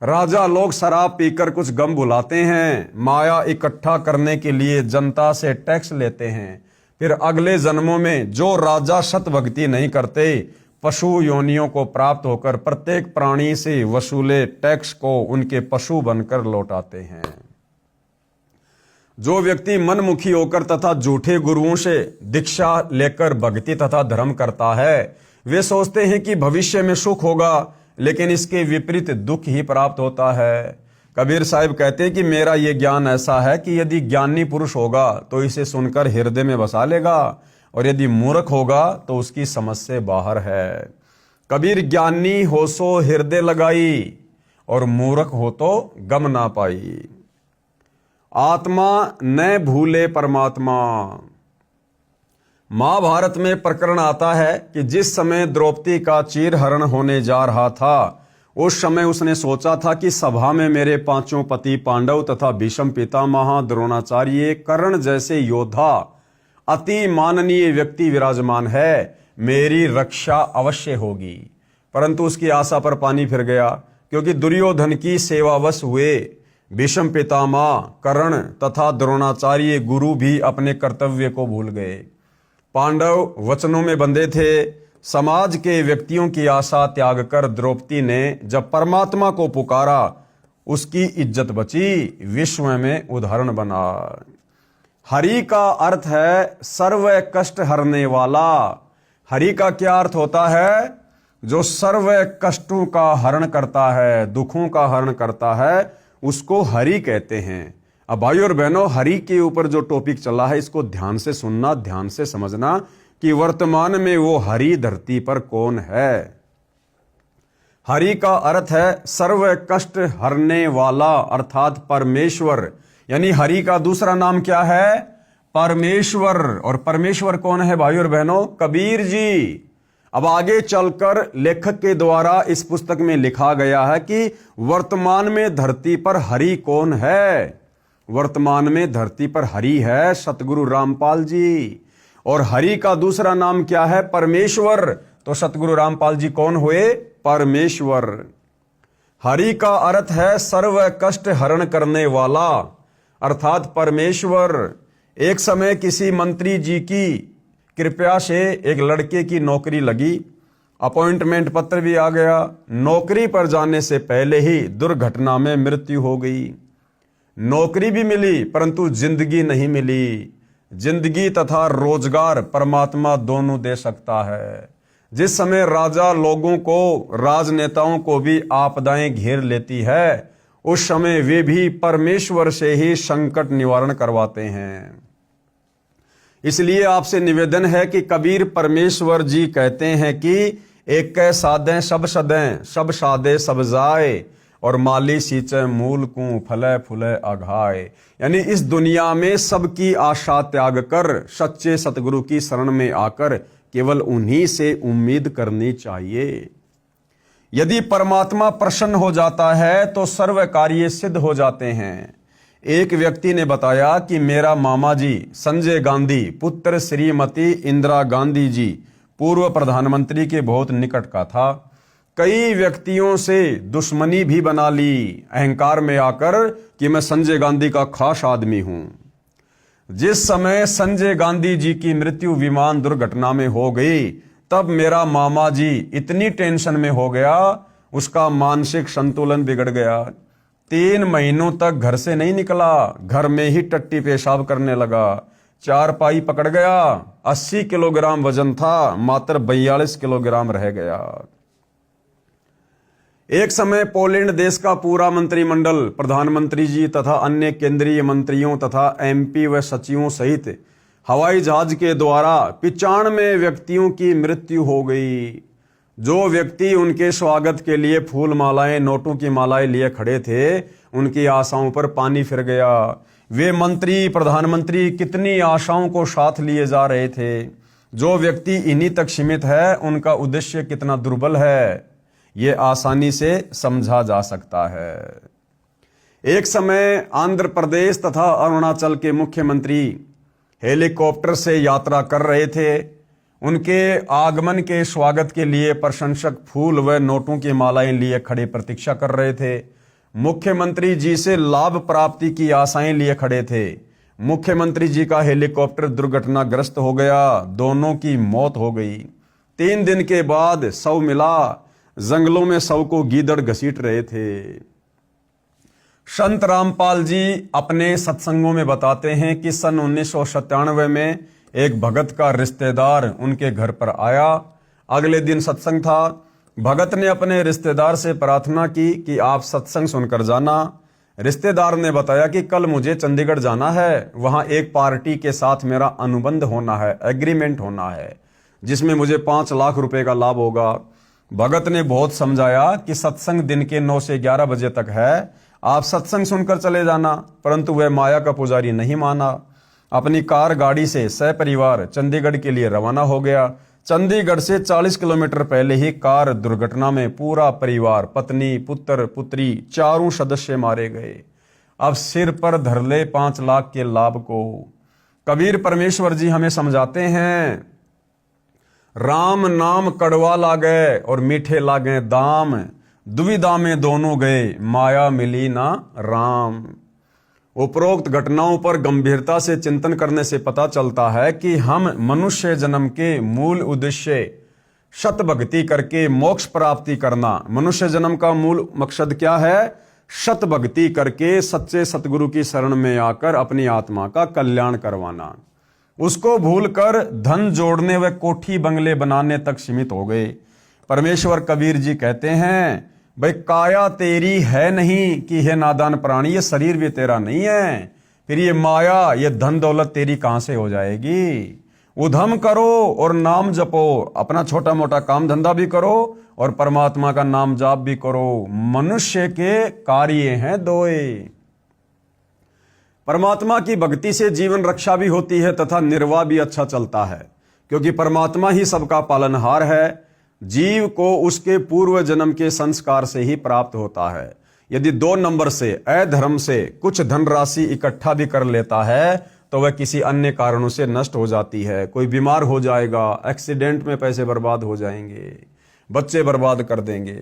राजा लोग शराब पीकर कुछ गम भुलाते हैं, माया इकट्ठा करने के लिए जनता से टैक्स लेते हैं। फिर अगले जन्मों में जो राजा सत भक्ति नहीं करते पशु योनियों को प्राप्त होकर प्रत्येक प्राणी से वसूले टैक्स को उनके पशु बनकर लौटाते हैं। जो व्यक्ति मनमुखी होकर तथा झूठे गुरुओं से दीक्षा लेकर भक्ति तथा धर्म करता है वे सोचते हैं कि भविष्य में सुख होगा, लेकिन इसके विपरीत दुख ही प्राप्त होता है। कबीर साहिब कहते हैं कि मेरा ये ज्ञान ऐसा है कि यदि ज्ञानी पुरुष होगा तो इसे सुनकर हृदय में बसा लेगा और यदि मूर्ख होगा तो उसकी समझ से बाहर है। कबीर ज्ञानी हो सो हृदय लगाई और मूर्ख हो तो गम ना पाई। आत्मा न भूले परमात्मा। महाभारत में प्रकरण आता है कि जिस समय द्रौपदी का चीरहरण होने जा रहा था उस समय उसने सोचा था कि सभा में मेरे 5 पति पांडव तथा भीष्म पितामह, द्रोणाचार्य, कर्ण जैसे योद्धा अति माननीय व्यक्ति विराजमान है, मेरी रक्षा अवश्य होगी। परंतु उसकी आशा पर पानी फिर गया, क्योंकि दुर्योधन की सेवावश हुए भीष्म पितामह, कर्ण तथा द्रोणाचार्य गुरु भी अपने कर्तव्य को भूल गए। पांडव वचनों में बंधे थे। समाज के व्यक्तियों की आशा त्याग कर द्रौपदी ने जब परमात्मा को पुकारा उसकी इज्जत बची, विश्व में उदाहरण बना। हरि का अर्थ है सर्व कष्ट हरने वाला। हरि का क्या अर्थ होता है? जो सर्व कष्टों का हरण करता है, दुखों का हरण करता है, उसको हरि कहते हैं। अब भाई और बहनों, हरि के ऊपर जो टॉपिक चला है इसको ध्यान से सुनना, ध्यान से समझना कि वर्तमान में वो हरि धरती पर कौन है। हरि का अर्थ है सर्व कष्ट हरने वाला, अर्थात परमेश्वर। यानी हरि का दूसरा नाम क्या है? परमेश्वर। और परमेश्वर कौन है भाई और बहनों? कबीर जी। अब आगे चलकर लेखक के द्वारा इस पुस्तक में लिखा गया है कि वर्तमान में धरती पर हरि कौन है। वर्तमान में धरती पर हरि है सतगुरु रामपाल जी। और हरि का दूसरा नाम क्या है? परमेश्वर। तो सतगुरु रामपाल जी कौन हुए? परमेश्वर। हरि का अर्थ है सर्व कष्ट हरण करने वाला, अर्थात परमेश्वर। एक समय किसी मंत्री जी की कृपया से एक लड़के की नौकरी लगी, अपॉइंटमेंट पत्र भी आ गया। नौकरी पर जाने से पहले ही दुर्घटना में मृत्यु हो गई। नौकरी भी मिली परंतु जिंदगी नहीं मिली। जिंदगी तथा रोजगार परमात्मा दोनों दे सकता है। जिस समय राजा लोगों को, राजनेताओं को भी आपदाएं घेर लेती है, उस समय वे भी परमेश्वर से ही संकट निवारण करवाते हैं। इसलिए आपसे निवेदन है कि कबीर परमेश्वर जी कहते हैं कि एक साधे सब सदें, सब साधे सब जाए, और माली सींचे मूल को फले फुले अघाए। यानी इस दुनिया में सबकी आशा त्याग कर सच्चे सतगुरु की शरण में आकर केवल उन्हीं से उम्मीद करनी चाहिए। यदि परमात्मा प्रसन्न हो जाता है तो सर्व कार्य सिद्ध हो जाते हैं। एक व्यक्ति ने बताया कि मेरा मामा जी संजय गांधी पुत्र श्रीमती इंदिरा गांधी जी पूर्व प्रधानमंत्री के बहुत निकट का था। कई व्यक्तियों से दुश्मनी भी बना ली, अहंकार में आकर कि मैं संजय गांधी का खास आदमी हूं। जिस समय संजय गांधी जी की मृत्यु विमान दुर्घटना में हो गई, तब मेरा मामा जी इतनी टेंशन में हो गया, उसका मानसिक संतुलन बिगड़ गया। 3 महीनों तक घर से नहीं निकला, घर में ही टट्टी पेशाब करने लगा। चारपाई पकड़ गया। 80 किलोग्राम वजन था, मात्र 42 किलोग्राम रह गया। एक समय पोलैंड देश का पूरा मंत्रिमंडल, प्रधानमंत्री जी तथा अन्य केंद्रीय मंत्रियों तथा एमपी व सचिवों सहित हवाई जहाज के द्वारा 95 व्यक्तियों की मृत्यु हो गई। जो व्यक्ति उनके स्वागत के लिए फूल मालाएं, नोटों की मालाएं लिए खड़े थे, उनकी आशाओं पर पानी फिर गया। वे मंत्री, प्रधानमंत्री कितनी आशाओं को साथ लिए जा रहे थे। जो व्यक्ति इन्हीं तक सीमित है, उनका उद्देश्य कितना दुर्बल है, ये आसानी से समझा जा सकता है। एक समय आंध्र प्रदेश तथा अरुणाचल के मुख्यमंत्री हेलीकॉप्टर से यात्रा कर रहे थे। उनके आगमन के स्वागत के लिए प्रशंसक फूल व नोटों की मालाएं लिए खड़े प्रतीक्षा कर रहे थे। मुख्यमंत्री जी से लाभ प्राप्ति की आशाएं लिए खड़े थे। मुख्यमंत्री जी का हेलीकॉप्टर दुर्घटनाग्रस्त हो गया, दोनों की मौत हो गई। 3 दिन के बाद शव मिला। जंगलों में शव को गीदड़ घसीट रहे थे। संत रामपाल जी अपने सत्संगों में बताते हैं कि सन 1997 में एक भगत का रिश्तेदार उनके घर पर आया। अगले दिन सत्संग था। भगत ने अपने रिश्तेदार से प्रार्थना की कि आप सत्संग सुनकर जाना। रिश्तेदार ने बताया कि कल मुझे चंडीगढ़ जाना है, वहां एक पार्टी के साथ मेरा अनुबंध होना है, एग्रीमेंट होना है, जिसमें मुझे 5 लाख रुपए का लाभ होगा। भगत ने बहुत समझाया कि सत्संग दिन के 9 से 11 बजे तक है, आप सत्संग सुनकर चले जाना, परंतु वह माया का पुजारी नहीं माना। अपनी कार गाड़ी से सपरिवार चंडीगढ़ के लिए रवाना हो गया। चंडीगढ़ से 40 किलोमीटर पहले ही कार दुर्घटना में पूरा परिवार, पत्नी, पुत्र, पुत्री, चारों सदस्य मारे गए। अब सिर पर धर ले 5 लाख के लाभ को। कबीर परमेश्वर जी हमें समझाते हैं, राम नाम कड़वा लागे और मीठे लागे दाम, दुविधा में दोनों गए, माया मिली ना राम। उपरोक्त घटनाओं पर गंभीरता से चिंतन करने से पता चलता है कि हम मनुष्य जन्म के मूल उद्देश्य सत भक्ति करके मोक्ष प्राप्ति करना। मनुष्य जन्म का मूल मकसद क्या है? सत भक्ति करके सच्चे सतगुरु की शरण में आकर अपनी आत्मा का कल्याण करवाना। उसको भूलकर धन जोड़ने व कोठी बंगले बनाने तक सीमित हो गए। परमेश्वर कबीर जी कहते हैं, भाई काया तेरी है नहीं कि हे नादान प्राणी, ये शरीर भी तेरा नहीं है, फिर ये माया, ये धन दौलत तेरी कहां से हो जाएगी। उधम करो और नाम जपो, अपना छोटा मोटा काम धंधा भी करो और परमात्मा का नाम जाप भी करो। मनुष्य के कार्य हैं दोए। परमात्मा की भक्ति से जीवन रक्षा भी होती है तथा निर्वाह भी अच्छा चलता है, क्योंकि परमात्मा ही सबका पालनहार है। जीव को उसके पूर्व जन्म के संस्कार से ही प्राप्त होता है। यदि 2 नंबर से अधर्म से कुछ धनराशि इकट्ठा भी कर लेता है तो वह किसी अन्य कारणों से नष्ट हो जाती है। कोई बीमार हो जाएगा, एक्सीडेंट में पैसे बर्बाद हो जाएंगे, बच्चे बर्बाद कर देंगे।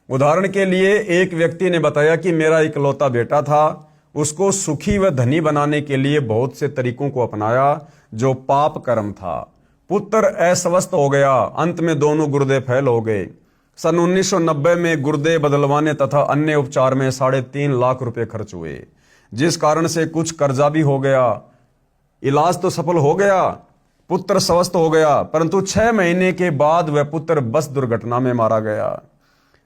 उदाहरण के लिए एक व्यक्ति ने बताया कि मेरा इकलौता बेटा था, उसको सुखी व धनी बनाने के लिए बहुत से तरीकों को अपनाया जो पाप कर्म था। पुत्र अस्वस्थ हो गया, अंत में दोनों गुर्दे फैल हो गए। सन 1990 में गुर्दे बदलवाने तथा अन्य उपचार में 3.5 लाख रुपए खर्च हुए, जिस कारण से कुछ कर्जा भी हो गया। इलाज तो सफल हो गया, पुत्र स्वस्थ हो गया, परंतु 6 महीने के बाद वह पुत्र बस दुर्घटना में मारा गया।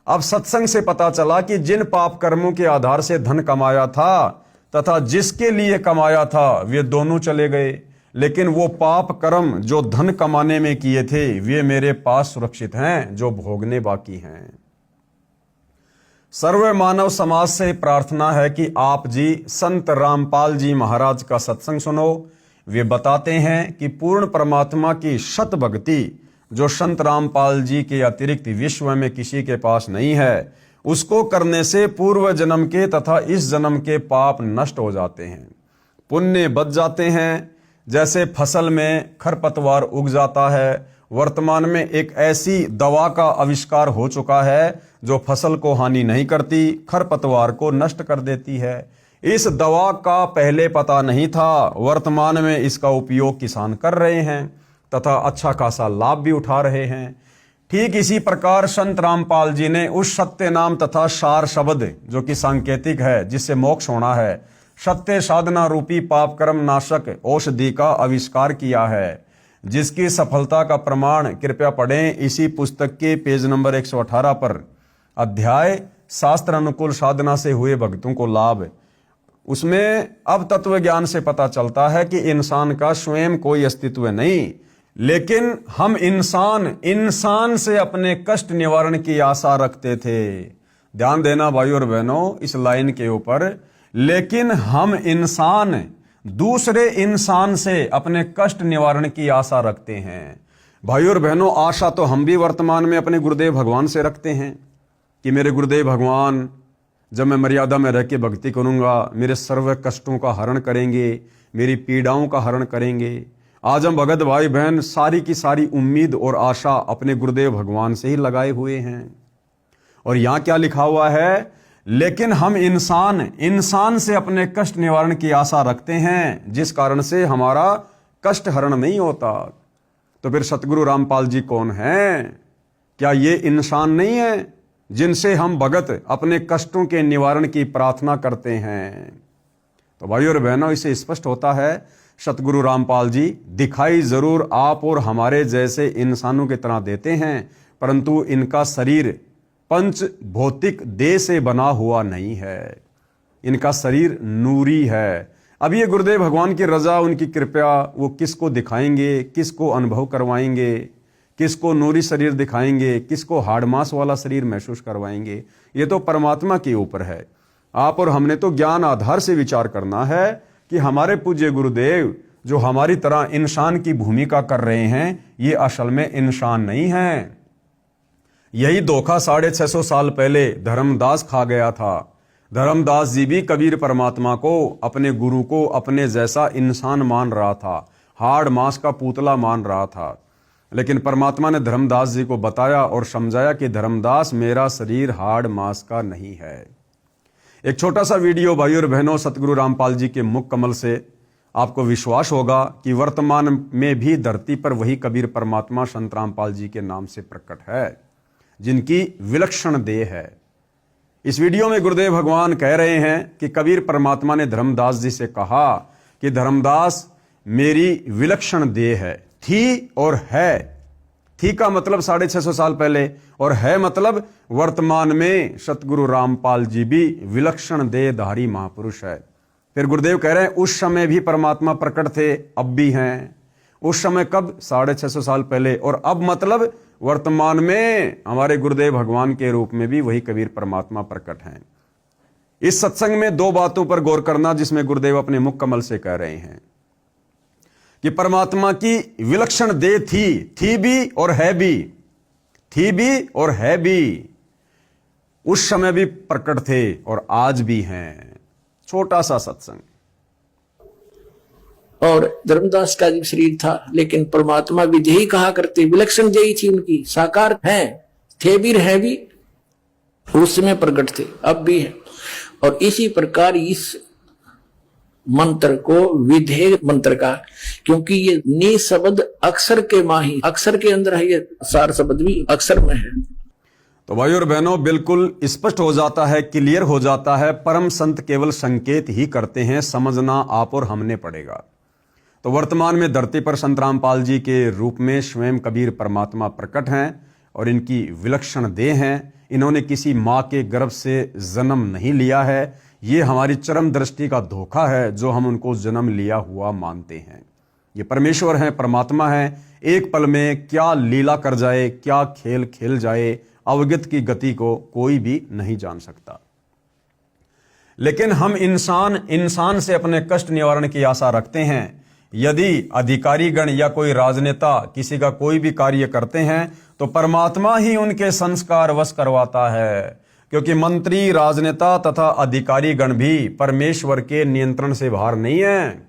अब सत्संग से पता चला कि जिन पाप कर्मों के आधार से धन कमाया था तथा जिसके लिए कमाया था वे दोनों चले गए, लेकिन वो पाप कर्म जो धन कमाने में किए थे वे मेरे पास सुरक्षित हैं, जो भोगने बाकी हैं। सर्व मानव समाज से प्रार्थना है कि आप जी संत रामपाल जी महाराज का सत्संग सुनो। वे बताते हैं कि पूर्ण परमात्मा की शत भक्ति जो संत रामपाल जी के अतिरिक्त विश्व में किसी के पास नहीं है, उसको करने से पूर्व जन्म के तथा इस जन्म के पाप नष्ट हो जाते हैं, पुण्य बच जाते हैं। जैसे फसल में खरपतवार उग जाता है, वर्तमान में एक ऐसी दवा का आविष्कार हो चुका है जो फसल को हानि नहीं करती, खरपतवार को नष्ट कर देती है। इस दवा का पहले पता नहीं था, वर्तमान में इसका उपयोग किसान कर रहे हैं तथा अच्छा खासा लाभ भी उठा रहे हैं। ठीक इसी प्रकार संत रामपाल जी ने उस सत्य नाम तथा सार शब्द जो कि सांकेतिक है, जिससे मोक्ष होना है, सत्य साधना रूपी पाप कर्म नाशक औषधि का आविष्कार किया है, जिसकी सफलता का प्रमाण कृपया पढ़ें इसी पुस्तक के पेज नंबर 118 पर, अध्याय शास्त्र अनुकूल साधना से हुए भक्तों को लाभ। उसमें अब तत्व ज्ञान से पता चलता है कि इंसान का स्वयं कोई अस्तित्व नहीं, लेकिन हम इंसान से अपने कष्ट निवारण की आशा रखते थे। ध्यान देना भाइयों और बहनों इस लाइन के ऊपर, लेकिन हम इंसान दूसरे इंसान से अपने कष्ट निवारण की आशा रखते हैं। भाइयों और बहनों, आशा तो हम भी वर्तमान में अपने गुरुदेव भगवान से रखते हैं कि मेरे गुरुदेव भगवान जब मैं मर्यादा में रह के भक्ति करूंगा, मेरे सर्व कष्टों का हरण करेंगे, मेरी पीड़ाओं का हरण करेंगे। आज हम भगत भाई बहन सारी की सारी उम्मीद और आशा अपने गुरुदेव भगवान से ही लगाए हुए हैं। और यहां क्या लिखा हुआ है, लेकिन हम इंसान से अपने कष्ट निवारण की आशा रखते हैं, जिस कारण से हमारा कष्ट हरण नहीं होता। तो फिर सतगुरु रामपाल जी कौन हैं? क्या ये इंसान नहीं है जिनसे हम भगत अपने कष्टों के निवारण की प्रार्थना करते हैं? तो भाइयों और बहनों, इसे स्पष्ट होता है सतगुरु रामपाल जी दिखाई जरूर आप और हमारे जैसे इंसानों की तरह देते हैं, परंतु इनका शरीर पंच भौतिक देह से बना हुआ नहीं है, इनका शरीर नूरी है। अब ये गुरुदेव भगवान की रजा, उनकी कृपा, वो किसको दिखाएंगे, किसको अनुभव करवाएंगे, किसको नूरी शरीर दिखाएंगे, किसको हाड़ मांस वाला शरीर महसूस करवाएंगे, ये तो परमात्मा के ऊपर है। आप और हमने तो ज्ञान आधार से विचार करना है कि हमारे पूज्य गुरुदेव जो हमारी तरह इंसान की भूमिका कर रहे हैं, ये असल में इंसान नहीं है। यही धोखा 650 साल पहले धर्मदास खा गया था। धर्मदास जी भी कबीर परमात्मा को, अपने गुरु को अपने जैसा इंसान मान रहा था, हाड़ मांस का पुतला मान रहा था। लेकिन परमात्मा ने धर्मदास जी को बताया और समझाया कि धर्मदास, मेरा शरीर हाड़ मांस का नहीं है। एक छोटा सा वीडियो भाइयों और बहनों, सतगुरु रामपाल जी के मुख कमल से आपको विश्वास होगा कि वर्तमान में भी धरती पर वही कबीर परमात्मा संत रामपाल जी के नाम से प्रकट है, जिनकी विलक्षण देह है। इस वीडियो में गुरुदेव भगवान कह रहे हैं कि कबीर परमात्मा ने धर्मदास जी से कहा कि धर्मदास, मेरी विलक्षण देह है, थी और है, थी का मतलब 650 साल पहले, और है मतलब वर्तमान में सतगुरु रामपाल जी भी विलक्षण देहधारी महापुरुष है। फिर गुरुदेव कह रहे हैं उस समय भी परमात्मा प्रकट थे, अब भी हैं। उस समय कब? 650 साल पहले। और अब मतलब वर्तमान में हमारे गुरुदेव भगवान के रूप में भी वही कबीर परमात्मा प्रकट हैं। इस सत्संग में दो बातों पर गौर करना जिसमें गुरुदेव अपने मुख कमल से कह रहे हैं कि परमात्मा की विलक्षण देह थी भी और है भी, थी भी और है भी, उस समय भी प्रकट थे और आज भी हैं। छोटा सा सत्संग। और धर्मदास का भी शरीर था, लेकिन परमात्मा भी यही कहा करते, विलक्षण जयी थी उनकी, साकार हैं, थे भी है भी, उस समय प्रकट थे, अब भी है। और इसी प्रकार इस मंत्र को विधेय मंत्र का, क्योंकि ये नी शब्द अक्षर के माही, अक्षर के अंदर है, ये सार शब्द भी अक्षर में है। तो भाई और बहनों बिल्कुल स्पष्ट हो जाता है, क्लियर हो जाता है, परम संत केवल संकेत ही करते हैं, समझना आप और हमने पड़ेगा। तो वर्तमान में धरती पर संत रामपाल जी के रूप में स्वयं कबीर परमात्मा प्रकट हैं और इनकी विलक्षण देह हैं। इन्होंने किसी माँ के गर्भ से जन्म नहीं लिया है। ये हमारी चरम दृष्टि का धोखा है जो हम उनको जन्म लिया हुआ मानते हैं। ये परमेश्वर हैं, परमात्मा हैं। एक पल में क्या लीला कर जाए, क्या खेल खेल जाए, अवगत की गति को कोई भी नहीं जान सकता। लेकिन हम इंसान से अपने कष्ट निवारण की आशा रखते हैं। यदि अधिकारीगण या कोई राजनेता किसी का कोई भी कार्य करते हैं तो परमात्मा ही उनके संस्कार वश करवाता है, क्योंकि मंत्री, राजनेता तथा अधिकारीगण भी परमेश्वर के नियंत्रण से बाहर नहीं है।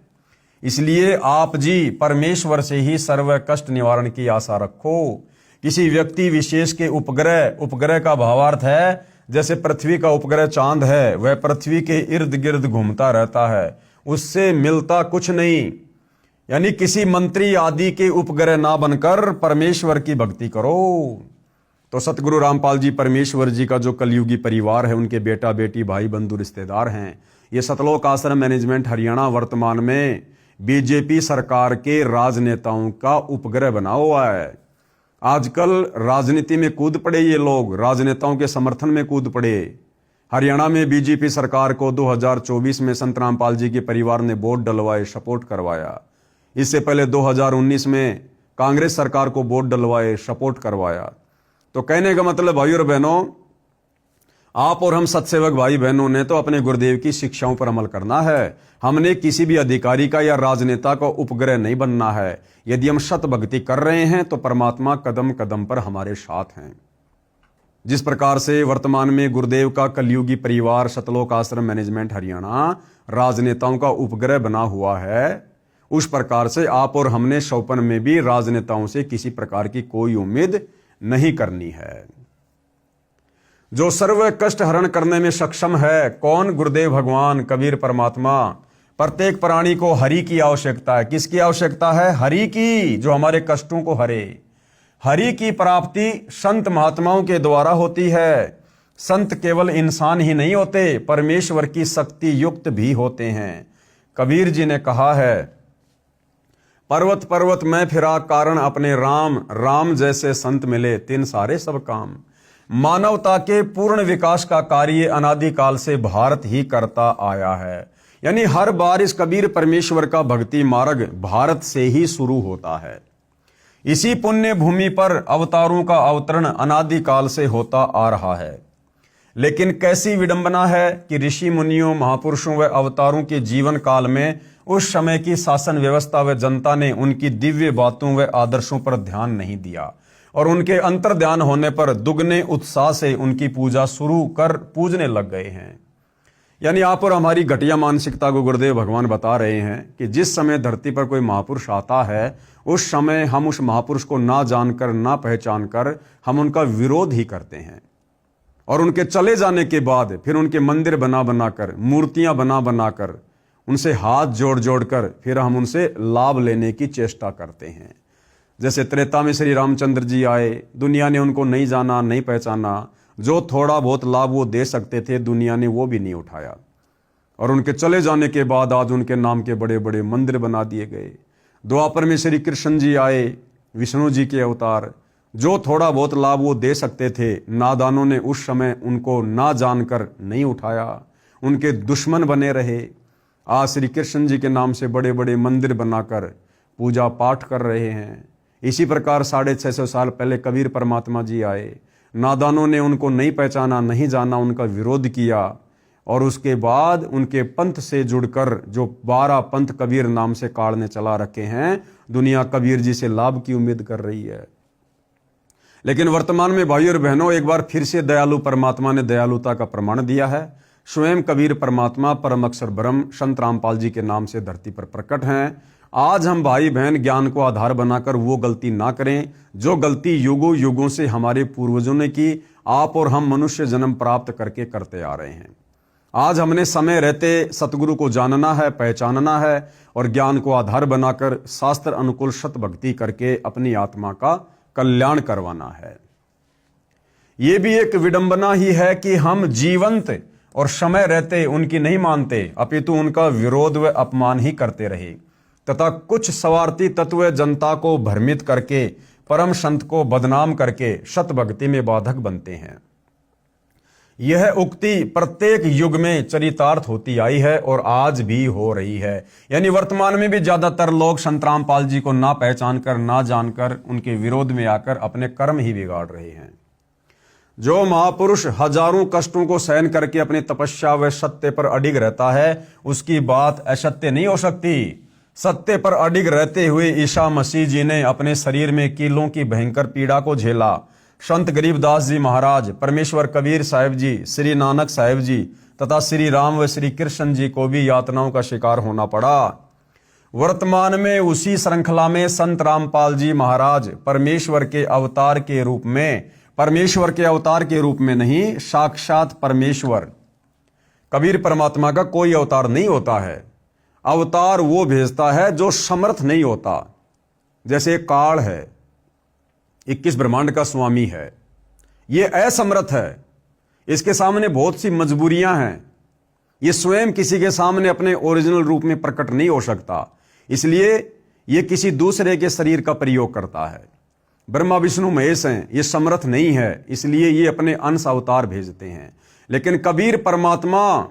इसलिए आप जी परमेश्वर से ही सर्व कष्ट निवारण की आशा रखो। किसी व्यक्ति विशेष के उपग्रह का भावार्थ है जैसे पृथ्वी का उपग्रह चांद है, वह पृथ्वी के इर्द गिर्द घूमता रहता है, उससे मिलता कुछ नहीं। यानी किसी मंत्री आदि के उपग्रह ना बनकर परमेश्वर की भक्ति करो। तो सतगुरु रामपाल जी परमेश्वर जी का जो कलयुगी परिवार है, उनके बेटा बेटी, भाई बंधु, रिश्तेदार हैं। ये सतलोक आश्रम मैनेजमेंट हरियाणा वर्तमान में बीजेपी सरकार के राजनेताओं का उपग्रह बना हुआ है। आजकल राजनीति में कूद पड़े ये लोग, राजनेताओं के समर्थन में कूद पड़े। हरियाणा में बीजेपी सरकार को 2024 में संत रामपाल जी के परिवार ने वोट डलवाए, सपोर्ट करवाया। इससे पहले 2019 में कांग्रेस सरकार को वोट डलवाए, सपोर्ट करवाया। तो कहने का मतलब भाई और बहनों, आप और हम सत्सेवक भाई बहनों ने तो अपने गुरुदेव की शिक्षाओं पर अमल करना है। हमने किसी भी अधिकारी का या राजनेता का उपग्रह नहीं बनना है। यदि हम सत भक्ति कर रहे हैं तो परमात्मा कदम कदम पर हमारे साथ हैं। जिस प्रकार से वर्तमान में गुरुदेव का कलयुगी परिवार सतलोक आश्रम मैनेजमेंट हरियाणा राजनेताओं का उपग्रह बना हुआ है, उस प्रकार से आप और हमने शौपन में भी राजनेताओं से किसी प्रकार की कोई उम्मीद नहीं करनी है। जो सर्व कष्ट हरण करने में सक्षम है कौन? गुरुदेव भगवान, कबीर परमात्मा। प्रत्येक प्राणी को हरि की आवश्यकता है। किसकी आवश्यकता है? हरि की, जो हमारे कष्टों को हरे। हरि की प्राप्ति संत महात्माओं के द्वारा होती है। संत केवल इंसान ही नहीं होते, परमेश्वर की शक्ति युक्त भी होते हैं। कबीर जी ने कहा है, पर्वत पर्वत में फिरा कारण अपने राम, राम जैसे संत मिले तिन सारे सब काम। मानवता के पूर्ण विकास का कार्य अनादिकाल से भारत ही करता आया है। यानी हर बार इस कबीर परमेश्वर का भक्ति मार्ग भारत से ही शुरू होता है। इसी पुण्य भूमि पर अवतारों का अवतरण अनादिकाल से होता आ रहा है। लेकिन कैसी विडंबना है कि ऋषि मुनियों, महापुरुषों व अवतारों के जीवन काल में उस समय की शासन व्यवस्था व जनता ने उनकी दिव्य बातों व आदर्शों पर ध्यान नहीं दिया और उनके अंतर ध्यान होने पर दुगने उत्साह से उनकी पूजा शुरू कर पूजने लग गए हैं। यानी आप और हमारी घटिया मानसिकता को गुरुदेव भगवान बता रहे हैं कि जिस समय धरती पर कोई महापुरुष आता है उस समय हम उस महापुरुष को ना जानकर, ना पहचान कर हम उनका विरोध ही करते हैं। और उनके चले जाने के बाद फिर उनके मंदिर बना बनाकर, मूर्तियां बना बनाकर, उनसे हाथ जोड़ जोड़ कर फिर हम उनसे लाभ लेने की चेष्टा करते हैं। जैसे त्रेता में श्री रामचंद्र जी आए, दुनिया ने उनको नहीं जाना, नहीं पहचाना। जो थोड़ा बहुत लाभ वो दे सकते थे दुनिया ने वो भी नहीं उठाया। और उनके चले जाने के बाद आज उनके नाम के बड़े बड़े मंदिर बना दिए गए। द्वापर में श्री कृष्ण जी आए, विष्णु जी के अवतार, जो थोड़ा बहुत लाभ वो दे सकते थे, नादानों ने उस समय उनको ना जानकर नहीं उठाया, उनके दुश्मन बने रहे। आज श्री कृष्ण जी के नाम से बड़े बड़े मंदिर बनाकर पूजा पाठ कर रहे हैं। इसी प्रकार 650 साल पहले कबीर परमात्मा जी आए, नादानों ने उनको नहीं पहचाना, नहीं जाना, उनका विरोध किया, और उसके बाद उनके पंथ से जुड़कर जो 12 पंथ कबीर नाम से काल ने चला रखे हैं, दुनिया कबीर जी से लाभ की उम्मीद कर रही है। लेकिन वर्तमान में भाइयों और बहनों, एक बार फिर से दयालु परमात्मा ने दयालुता का प्रमाण दिया है। स्वयं कबीर परमात्मा परम अक्षर ब्रह्म संत रामपाल जी के नाम से धरती पर प्रकट हैं। आज हम भाई बहन ज्ञान को आधार बनाकर वो गलती ना करें जो गलती युगों युगों से हमारे पूर्वजों ने की, आप और हम मनुष्य जन्म प्राप्त करके करते आ रहे हैं। आज हमने समय रहते सतगुरु को जानना है, पहचानना है, और ज्ञान को आधार बनाकर शास्त्र अनुकूल सत भक्ति करके अपनी आत्मा का कल्याण करवाना है। ये भी एक विडंबना ही है कि हम जीवंत और समय रहते उनकी नहीं मानते, अपितु उनका विरोध व अपमान ही करते रहे, तथा कुछ स्वार्थी तत्व जनता को भ्रमित करके परम संत को बदनाम करके सत भक्ति में बाधक बनते हैं। यह उक्ति प्रत्येक युग में चरितार्थ होती आई है और आज भी हो रही है। यानी वर्तमान में भी ज्यादातर लोग संत रामपाल जी को ना पहचान कर, ना जानकर उनके विरोध में आकर अपने कर्म ही बिगाड़ रहे हैं। जो महापुरुष हजारों कष्टों को सहन करके अपनी तपस्या व सत्य पर अडिग रहता है, उसकी बात असत्य नहीं हो सकती। सत्य पर अडिग रहते हुए ईसा मसीह जी ने अपने शरीर में कीलों की भयंकर पीड़ा को झेला। संत गरीबदास जी महाराज, परमेश्वर कबीर साहिब जी, श्री नानक साहिब जी तथा श्री राम व श्री कृष्ण जी को भी यातनाओं का शिकार होना पड़ा। वर्तमान में उसी श्रृंखला में संत रामपाल जी महाराज परमेश्वर के अवतार के रूप में, परमेश्वर के अवतार के रूप में नहीं, साक्षात परमेश्वर। कबीर परमात्मा का कोई अवतार नहीं होता है। अवतार वो भेजता है जो समर्थ नहीं होता। जैसे काल है, 21 ब्रह्मांड का स्वामी है, ये असमर्थ है, इसके सामने बहुत सी मजबूरियां हैं, ये स्वयं किसी के सामने अपने ओरिजिनल रूप में प्रकट नहीं हो सकता, इसलिए ये किसी दूसरे के शरीर का प्रयोग करता है। ब्रह्मा विष्णु महेश हैं, ये समर्थ नहीं है, इसलिए ये अपने अंश अवतार भेजते हैं। लेकिन कबीर परमात्मा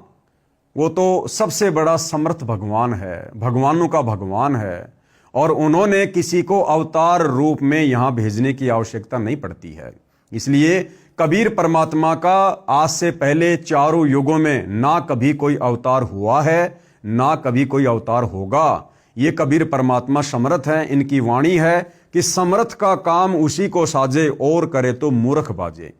वो तो सबसे बड़ा समर्थ भगवान है, भगवानों का भगवान है, और उन्होंने किसी को अवतार रूप में यहां भेजने की आवश्यकता नहीं पड़ती है। इसलिए कबीर परमात्मा का आज से पहले चारों युगों में ना कभी कोई अवतार हुआ है, ना कभी कोई अवतार होगा। ये कबीर परमात्मा समर्थ है। इनकी वाणी है कि समर्थ का काम उसी को साजे और करे तो मूर्ख बाजे।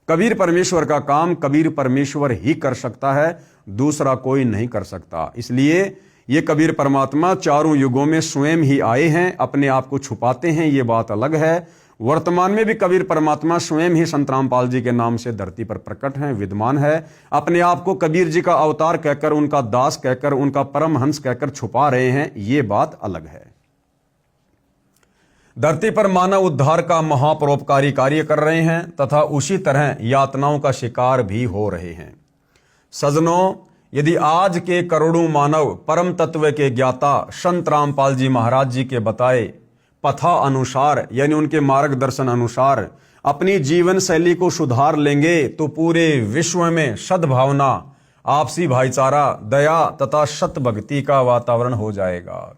कबीर परमेश्वर का काम कबीर परमेश्वर ही कर सकता है, दूसरा कोई नहीं कर सकता। इसलिए ये कबीर परमात्मा चारों युगों में स्वयं ही आए हैं, अपने आप को छुपाते हैं, ये बात अलग है। वर्तमान में भी कबीर परमात्मा स्वयं ही संत रामपाल जी के नाम से धरती पर प्रकट हैं, विद्यमान है। अपने आप को कबीर जी का अवतार कहकर, उनका दास कहकर, उनका परमहंस कहकर छुपा रहे हैं, ये बात अलग है। धरती पर मानव उद्धार का महापरोपकारी कार्य कर रहे हैं तथा उसी तरह यातनाओं का शिकार भी हो रहे हैं। सजनों, यदि आज के करोड़ों मानव परम तत्व के ज्ञाता संत रामपाल जी महाराज जी के बताए पथा अनुसार, यानी उनके मार्गदर्शन अनुसार अपनी जीवन शैली को सुधार लेंगे तो पूरे विश्व में सद्भावना, आपसी भाईचारा, दया तथा सत भक्ति का वातावरण हो जाएगा।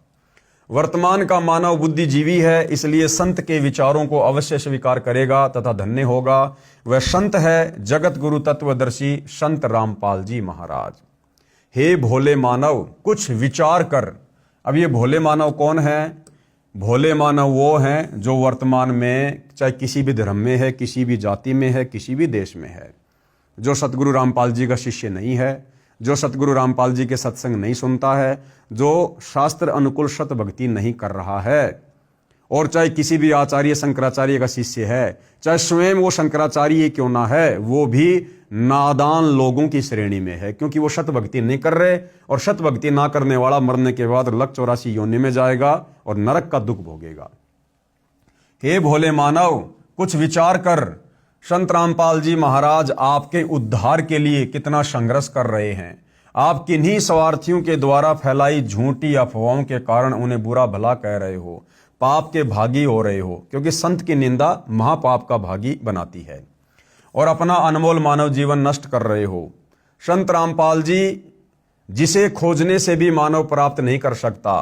वर्तमान का मानव बुद्धिजीवी है, इसलिए संत के विचारों को अवश्य स्वीकार करेगा तथा धन्य होगा। वह संत है जगत गुरु तत्वदर्शी संत रामपाल जी महाराज। हे भोले मानव, कुछ विचार कर। अब ये भोले मानव कौन है? भोले मानव वो हैं जो वर्तमान में चाहे किसी भी धर्म में है, किसी भी जाति में है, किसी भी देश में है, जो सतगुरु रामपाल जी का शिष्य नहीं है, जो सतगुरु रामपाल जी के सत्संग नहीं सुनता है, जो शास्त्र अनुकूल सत भक्ति नहीं कर रहा है, और चाहे किसी भी आचार्य शंकराचार्य का शिष्य है, चाहे स्वयं वो शंकराचार्य क्यों ना है, वो भी नादान लोगों की श्रेणी में है, क्योंकि वो सत भक्ति नहीं कर रहे, और सत भक्ति ना करने वाला मरने के बाद लक 84 योनि में जाएगा और नरक का दुख भोगेगा। हे भोले मानव, कुछ विचार कर। संत रामपाल जी महाराज आपके उद्धार के लिए कितना संघर्ष कर रहे हैं। आप किन्हीं स्वार्थियों के द्वारा फैलाई झूठी अफवाहों के कारण उन्हें बुरा भला कह रहे हो, पाप के भागी हो रहे हो, क्योंकि संत की निंदा महापाप का भागी बनाती है, और अपना अनमोल मानव जीवन नष्ट कर रहे हो। संत रामपाल जी, जिसे खोजने से भी मानव प्राप्त नहीं कर सकता,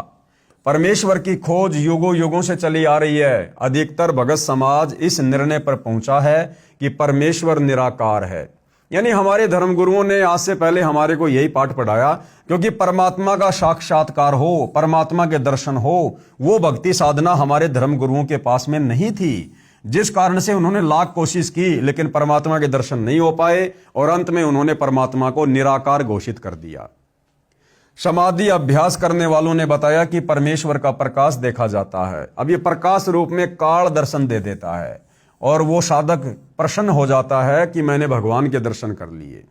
परमेश्वर की खोज युगों युगों से चली आ रही है। अधिकतर भगत समाज इस निर्णय पर पहुंचा है कि परमेश्वर निराकार है। यानी हमारे धर्मगुरुओं ने आज से पहले हमारे को यही पाठ पढ़ाया, क्योंकि परमात्मा का साक्षात्कार हो, परमात्मा के दर्शन हो, वो भक्ति साधना हमारे धर्मगुरुओं के पास में नहीं थी, जिस कारण से उन्होंने लाख कोशिश की लेकिन परमात्मा के दर्शन नहीं हो पाए, और अंत में उन्होंने परमात्मा को निराकार घोषित कर दिया। समाधि अभ्यास करने वालों ने बताया कि परमेश्वर का प्रकाश देखा जाता है। अब ये प्रकाश रूप में काल दर्शन दे देता है, और वो साधक प्रसन्न हो जाता है कि मैंने भगवान के दर्शन कर लिए।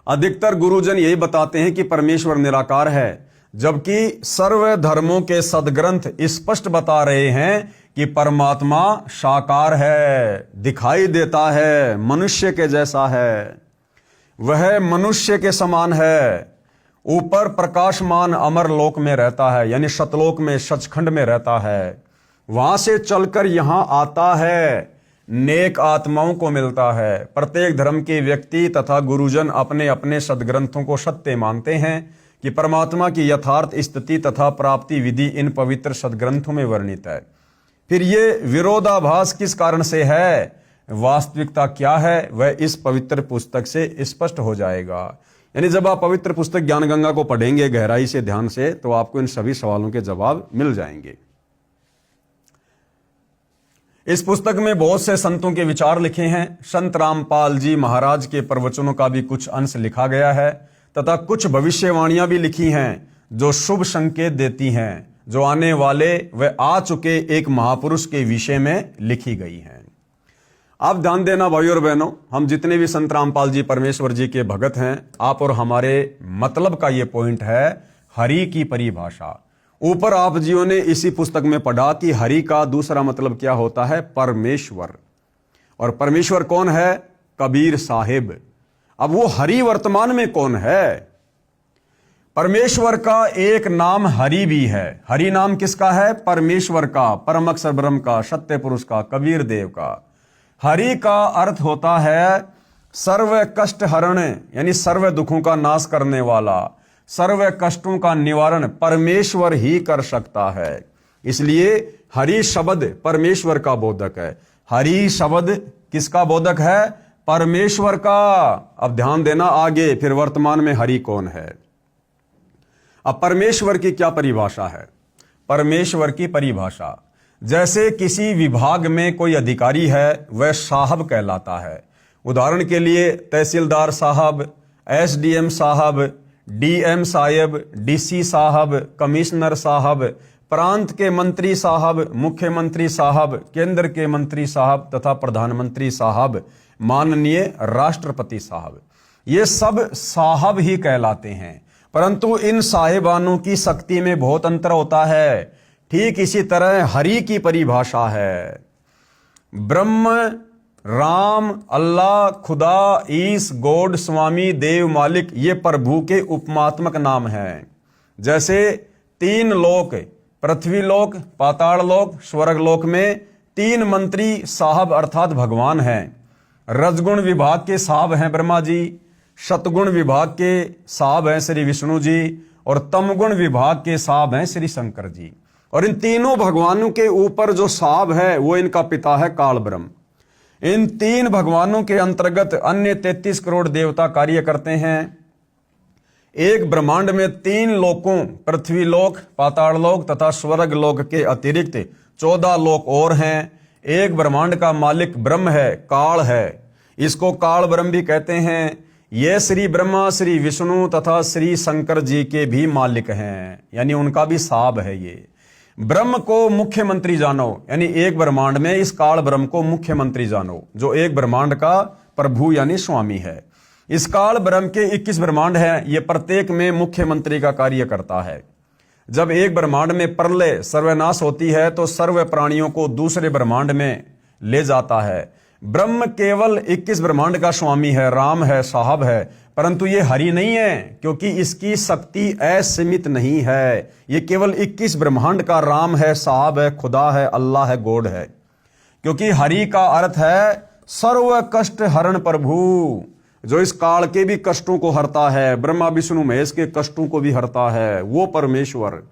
अधिकतर गुरुजन यही बताते हैं कि परमेश्वर निराकार है, जबकि सर्व धर्मों के सदग्रंथ स्पष्ट बता रहे हैं कि परमात्मा साकार है, दिखाई देता है, मनुष्य के जैसा है, वह मनुष्य के समान है, ऊपर प्रकाशमान अमर लोक में रहता है, यानी सतलोक में, सचखंड में रहता है, वहां से चलकर यहां आता है, नेक आत्माओं को मिलता है। प्रत्येक धर्म के व्यक्ति तथा गुरुजन अपने अपने सदग्रंथों को सत्य मानते हैं कि परमात्मा की यथार्थ स्थिति तथा प्राप्ति विधि इन पवित्र सदग्रंथों में वर्णित है। फिर ये विरोधाभास किस कारण से है, वास्तविकता क्या है, वह इस पवित्र पुस्तक से स्पष्ट हो जाएगा। यानी जब आप पवित्र पुस्तक ज्ञान गंगा को पढ़ेंगे गहराई से, ध्यान से, तो आपको इन सभी सवालों के जवाब मिल जाएंगे। इस पुस्तक में बहुत से संतों के विचार लिखे हैं। संत रामपाल जी महाराज के प्रवचनों का भी कुछ अंश लिखा गया है, तथा कुछ भविष्यवाणियां भी लिखी हैं जो शुभ संकेत देती हैं, जो आने वाले व आ चुके एक महापुरुष के विषय में लिखी गई हैं। आप ध्यान देना भाई और बहनों, हम जितने भी संत रामपाल जी परमेश्वर जी के भगत हैं, आप और हमारे मतलब का ये पॉइंट है हरि की परिभाषा। ऊपर आप जियों ने इसी पुस्तक में पढ़ा कि हरि का दूसरा मतलब क्या होता है, परमेश्वर। और परमेश्वर कौन है, कबीर साहिब। अब वो हरि वर्तमान में कौन है? परमेश्वर का एक नाम हरि भी है। हरि नाम किसका है? परमेश्वर का, परम अक्षर ब्रह्म का, सत्य पुरुष का, कबीर देव का। हरि का अर्थ होता है सर्व कष्ट हरण, यानी सर्व दुखों का नाश करने वाला, सर्व कष्टों का निवारण परमेश्वर ही कर सकता है। इसलिए हरि शब्द परमेश्वर का बोधक है। हरि शब्द किसका बोधक है? परमेश्वर का। अब ध्यान देना आगे, फिर वर्तमान में हरि कौन है। अब परमेश्वर की क्या परिभाषा है? परमेश्वर की परिभाषा, जैसे किसी विभाग में कोई अधिकारी है वह साहब कहलाता है। उदाहरण के लिए तहसीलदार साहब, एसडीएम साहब, डीएम साहब, डीसी साहब, कमिश्नर साहब, प्रांत के मंत्री साहब, मुख्यमंत्री साहब, केंद्र के मंत्री साहब तथा प्रधानमंत्री साहब, माननीय राष्ट्रपति साहब, ये सब साहब ही कहलाते हैं। परंतु इन साहिबानों की शक्ति में बहुत अंतर होता है। ठीक इसी तरह हरि की परिभाषा है ब्रह्म, राम, अल्लाह, खुदा, ईश, गॉड, स्वामी, देव, मालिक, ये प्रभु के उपमात्मक नाम हैं। जैसे तीन लोक, पृथ्वी लोक, पाताल लोक, स्वर्ग लोक में तीन मंत्री साहब अर्थात भगवान हैं। रजगुण विभाग के साहब हैं ब्रह्मा जी, सतगुण विभाग के साहब हैं श्री विष्णु जी, और तमगुण विभाग के साहब हैं श्री शंकर जी। और इन तीनों भगवानों के ऊपर जो साहब है वो इनका पिता है काल ब्रह्म। इन तीन भगवानों के अंतर्गत अन्य 33 करोड़ देवता कार्य करते हैं। एक ब्रह्मांड में तीन लोकों, पृथ्वी लोक, पाताल लोक तथा स्वर्ग लोक के अतिरिक्त 14 लोक और हैं। एक ब्रह्मांड का मालिक ब्रह्म है, काल है, इसको काल ब्रह्म भी कहते हैं। ये श्री ब्रह्मा, श्री विष्णु तथा श्री शंकर जी के भी मालिक हैं, यानी उनका भी साहब है। ये ब्रह्म को मुख्यमंत्री जानो, यानी एक ब्रह्मांड में इस काल ब्रह्म को मुख्यमंत्री जानो, जो एक ब्रह्मांड का प्रभु यानी स्वामी है। इस काल ब्रह्म के 21 ब्रह्मांड हैं, ये प्रत्येक में मुख्यमंत्री का कार्य करता है। जब एक ब्रह्मांड में प्रलय सर्वनाश होती है तो सर्व प्राणियों को दूसरे ब्रह्मांड में ले जाता है। ब्रह्म केवल 21 ब्रह्मांड का स्वामी है, राम है, साहब है, परंतु ये हरि नहीं है, क्योंकि इसकी शक्ति असीमित नहीं है। ये केवल 21 ब्रह्मांड का राम है, साहब है, खुदा है, अल्लाह है, गॉड है। क्योंकि हरि का अर्थ है सर्व कष्ट हरण प्रभु, जो इस काल के भी कष्टों को हरता है, ब्रह्मा विष्णु महेश के कष्टों को भी हरता है, वो परमेश्वर।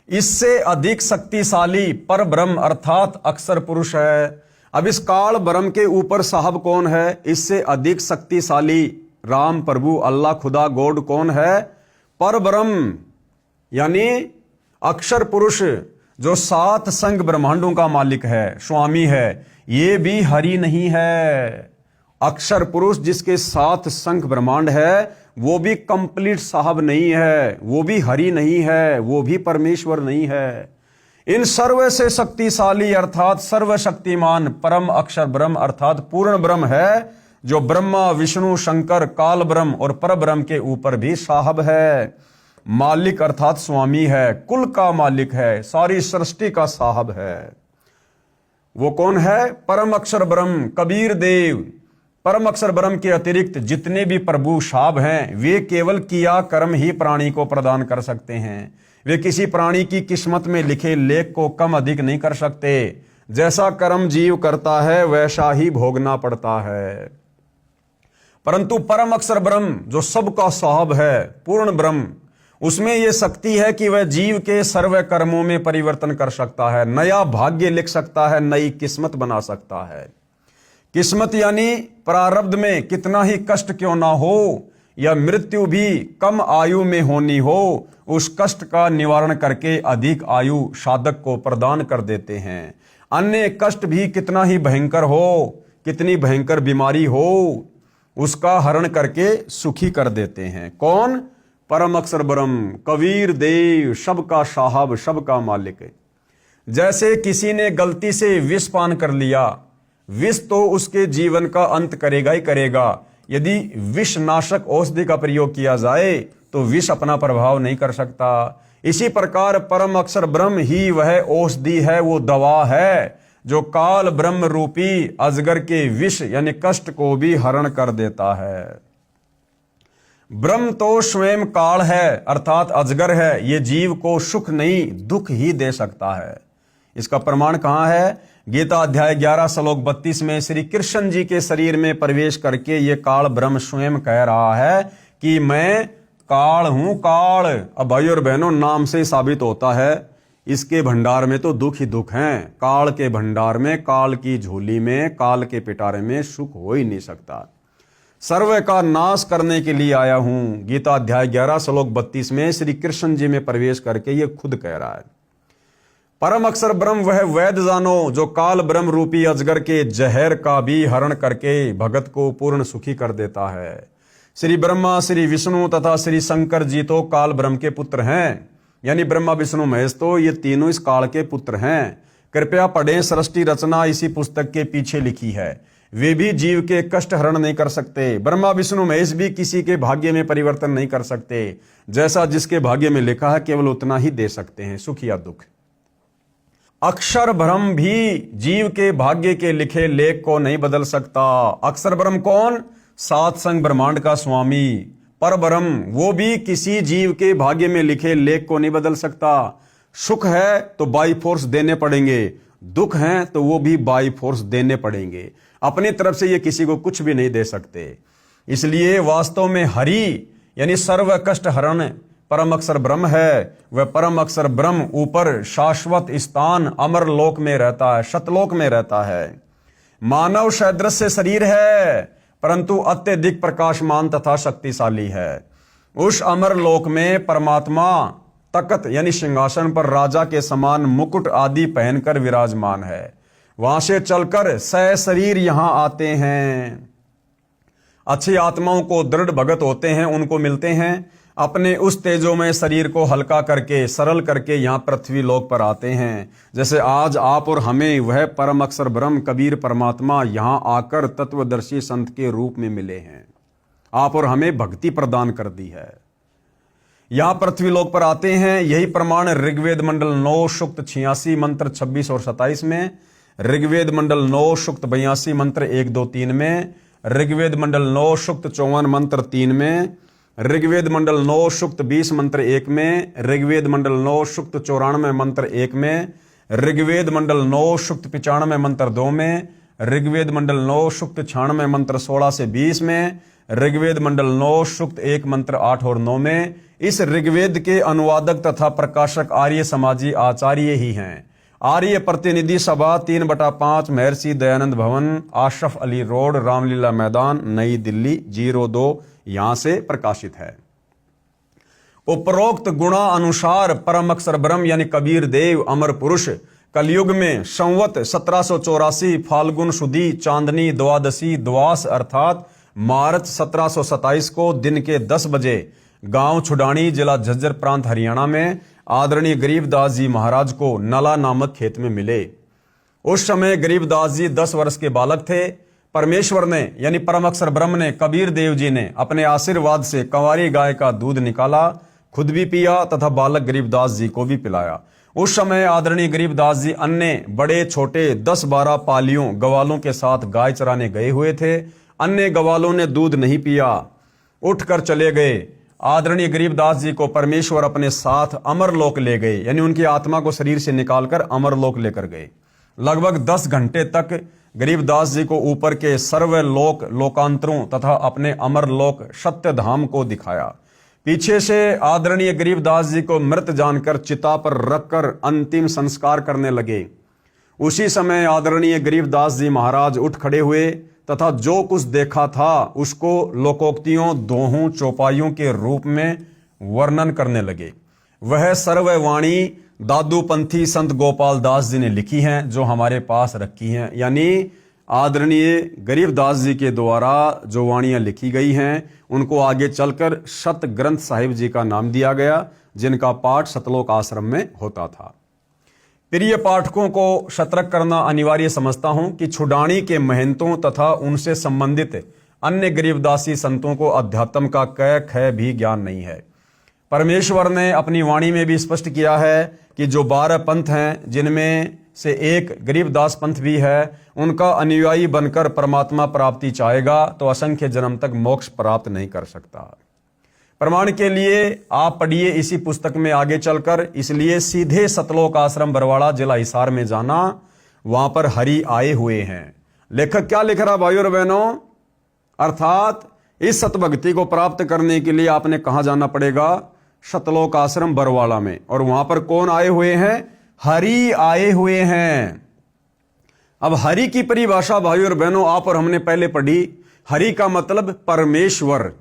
इससे अधिक शक्तिशाली पर ब्रह्म अर्थात अक्षर पुरुष है। अब इस काल ब्रह्म के ऊपर साहब कौन है? इससे अधिक शक्तिशाली राम प्रभु अल्लाह खुदा गॉड कौन है? पर ब्रह्म यानी अक्षर पुरुष, जो 7 संग ब्रह्मांडों का मालिक है, स्वामी है, ये भी हरि नहीं है। अक्षर पुरुष जिसके 7 संख ब्रह्मांड है, वो भी कंप्लीट साहब नहीं है, वो भी हरि नहीं है, वो भी परमेश्वर नहीं है। इन सर्व से शक्तिशाली अर्थात सर्वशक्तिमान परम अक्षर ब्रह्म अर्थात पूर्ण ब्रह्म है, जो ब्रह्मा विष्णु शंकर काल ब्रह्म और पर ब्रह्म के ऊपर भी साहब है। मालिक अर्थात स्वामी है, कुल का मालिक है, सारी सृष्टि का साहब है। वो कौन है? परम अक्षर ब्रह्म कबीर देव। परम अक्षर ब्रह्म के अतिरिक्त जितने भी प्रभु साहब हैं, वे केवल किया कर्म ही प्राणी को प्रदान कर सकते हैं। वे किसी प्राणी की किस्मत में लिखे लेख को कम अधिक नहीं कर सकते। जैसा कर्म जीव करता है वैसा ही भोगना पड़ता है। परंतु परम अक्षर ब्रह्म जो सबका साहब है, पूर्ण ब्रह्म, उसमें यह शक्ति है कि वह जीव के सर्व कर्मों में परिवर्तन कर सकता है, नया भाग्य लिख सकता है, नई किस्मत बना सकता है। किस्मत यानी प्रारब्ध में कितना ही कष्ट क्यों ना हो, या मृत्यु भी कम आयु में होनी हो, उस कष्ट का निवारण करके अधिक आयु साधक को प्रदान कर देते हैं। अन्य कष्ट भी कितना ही भयंकर हो, कितनी भयंकर बीमारी हो, उसका हरण करके सुखी कर देते हैं। कौन? परम अक्षर ब्रह्म कबीर देव, सबका साहब, सबका मालिक है। जैसे किसी ने गलती से विष पान कर लिया, विष तो उसके जीवन का अंत करेगा ही करेगा। यदि विष नाशक औषधि का प्रयोग किया जाए तो विष अपना प्रभाव नहीं कर सकता। इसी प्रकार परम अक्षर ब्रह्म ही वह औषधि है, वो दवा है, जो काल ब्रह्म रूपी अजगर के विष यानी कष्ट को भी हरण कर देता है। ब्रह्म तो स्वयं काल है अर्थात अजगर है, ये जीव को सुख नहीं दुख ही दे सकता है। इसका प्रमाण कहां है? गीता अध्याय 11 श्लोक 32 में श्री कृष्ण जी के शरीर में प्रवेश करके ये काल ब्रह्म स्वयं कह रहा है कि मैं काल हूं, काल। अब भाई और बहनों, नाम से साबित होता है इसके भंडार में तो दुख ही दुख हैं। काल के भंडार में, काल की झोली में, काल के पिटारे में सुख हो ही नहीं सकता। सर्व का नाश करने के लिए आया हूं, गीता अध्याय 11 श्लोक 32 में श्री कृष्ण जी में प्रवेश करके ये खुद कह रहा है। परम अक्षर ब्रह्म वह वैद जानो, जो काल ब्रह्म रूपी अजगर के जहर का भी हरण करके भगत को पूर्ण सुखी कर देता है। श्री ब्रह्मा, श्री विष्णु तथा श्री शंकर जी तो काल ब्रह्म के पुत्र हैं, यानी ब्रह्मा विष्णु महेश तो ये तीनों इस काल के पुत्र हैं। कृपया पढ़ें, सृष्टि रचना इसी पुस्तक के पीछे लिखी है। वे भी जीव के कष्ट हरण नहीं कर सकते। ब्रह्मा विष्णु महेश भी किसी के भाग्य में परिवर्तन नहीं कर सकते। जैसा जिसके भाग्य में लिखा है केवल उतना ही दे सकते हैं, सुख या दुख। अक्षर ब्रह्म भी जीव के भाग्य के लिखे लेख को नहीं बदल सकता। अक्षर ब्रह्म कौन? 7 संग ब्रह्मांड का स्वामी पर ब्रह्म, वो भी किसी जीव के भाग्य में लिखे लेख को नहीं बदल सकता। सुख है तो बाई फोर्स देने पड़ेंगे, दुख है तो वो भी बाई फोर्स देने पड़ेंगे। अपनी तरफ से ये किसी को कुछ भी नहीं दे सकते। इसलिए वास्तव में हरि यानी सर्व कष्ट हरण परम अक्षर ब्रह्म है। वह परम अक्षर ब्रह्म ऊपर शाश्वत स्थान अमर लोक में रहता है, सतलोक में रहता है। मानव सदृश्य शरीर है परंतु अत्यधिक प्रकाशमान तथा शक्तिशाली है। उस अमर लोक में परमात्मा तकत यानी सिंहासन पर राजा के समान मुकुट आदि पहनकर विराजमान है। वहां से चलकर शरीर यहां आते हैं। अच्छी आत्माओं को दृढ़ भगत होते हैं, उनको मिलते हैं, अपने उस तेजोमय शरीर को हल्का करके सरल करके यहाँ पृथ्वी लोक पर आते हैं। जैसे आज आप और हमें वह परम अक्षर ब्रह्म कबीर परमात्मा यहाँ आकर तत्वदर्शी संत के रूप में मिले हैं। आप और हमें भक्ति प्रदान कर दी है। यहाँ पृथ्वी लोक पर आते हैं। यही प्रमाण ऋग्वेद मंडल 9 सूक्त 86 मंत्र 26 और 27 में, ऋग्वेद मंडल 9 सूक्त 82 मंत्र 1, 2, 3 में, ऋग्वेद मंडल 9 सूक्त 54 मंत्र 3 में, ऋग्वेद मंडल 9 सूक्त 20 मंत्र 1 में, ऋग्वेद मंडल 9 सूक्त 94 मंत्र 1 में, ऋग्वेद मंडल 9 सूक्त 95 मंत्र 2 में, ऋग्वेद मंडल 9 सूक्त 96 मंत्र 16 से 20 में, ऋग्वेद मंडल 9 सूक्त 1 मंत्र 8 और 9 में। इस ऋग्वेद के अनुवादक तथा प्रकाशक आर्य समाजी आचार्य ही हैं। आर्य प्रतिनिधि सभा 3/5 महर्षि दयानंद भवन, आशरफ अली रोड, रामलीला मैदान, नई दिल्ली 02 यहां से प्रकाशित है। उपरोक्त गुणा अनुसार परम अक्षर ब्रह्म यानी कबीर देव अमर पुरुष कलयुग में संवत 1784 फाल्गुन शुदी चांदनी द्वादशी द्वास अर्थात मार्च 1727 को दिन के 10 बजे गांव छुडानी जिला झज्जर प्रांत हरियाणा में आदरणीय गरीबदास जी महाराज को नला नामक खेत में मिले। उस समय गरीबदास जी 10 वर्ष के बालक थे। परमेश्वर ने यानी परम अक्षर ब्रह्म ने कबीर देव जी ने अपने आशीर्वाद से कंवारी गाय का दूध निकाला, खुद भी पिया तथा बालक गरीबदास जी को भी पिलाया। उस समय आदरणीय गरीबदास जी अन्य बड़े छोटे 10-12 पालियों गवालों के साथ गाय चराने गए हुए थे। अन्य गवालों ने दूध नहीं पिया, उठकर चले गए। आदरणीय गरीबदास जी को परमेश्वर अपने साथ अमरलोक ले गए, यानी उनकी आत्मा को शरीर से निकालकर अमरलोक लेकर गए। लगभग 10 घंटे तक गरीबदास जी को ऊपर के सर्वलोक लोकांतरों तथा अपने अमरलोक सत्य धाम को दिखाया। पीछे से आदरणीय गरीबदास जी को मृत जानकर चिता पर रखकर अंतिम संस्कार करने लगे। उसी समय आदरणीय गरीबदास जी महाराज उठ खड़े हुए तथा जो कुछ देखा था उसको लोकोक्तियों दोहों चौपाइयों के रूप में वर्णन करने लगे। वह सर्ववाणी दादूपंथी संत गोपाल दास जी ने लिखी हैं, जो हमारे पास रखी हैं। यानी आदरणीय गरीबदास जी के द्वारा जो वाणियां लिखी गई हैं उनको आगे चलकर सत ग्रंथ साहिब जी का नाम दिया गया, जिनका पाठ सतलोक आश्रम में होता था। प्रिय पाठकों को सतर्क करना अनिवार्य समझता हूं कि छुडानी के महंतों तथा उनसे संबंधित अन्य गरीबदासी संतों को अध्यात्म का क ख भी ज्ञान नहीं है। परमेश्वर ने अपनी वाणी में भी स्पष्ट किया है कि जो 12 पंथ हैं, जिनमें से एक गरीबदास पंथ भी है, उनका अनुयायी बनकर परमात्मा प्राप्ति चाहेगा तो असंख्य जन्म तक मोक्ष प्राप्त नहीं कर सकता। प्रमाण के लिए आप पढ़िए इसी पुस्तक में आगे चलकर। इसलिए सीधे सतलोक आश्रम बरवाड़ा जिला हिसार में जाना, वहां पर हरि आए हुए हैं। लेखक क्या लिख रहा भाइयों और बहनों? अर्थात इस सतभक्ति को प्राप्त करने के लिए आपने कहां जाना पड़ेगा? सतलोक आश्रम बरवाड़ा में। और वहां पर कौन आए हुए हैं? हरि आए हुए हैं। अब हरि की परिभाषा भाइयों और बहनों आप और हमने पहले पढ़ी। हरि का मतलब परमेश्वर।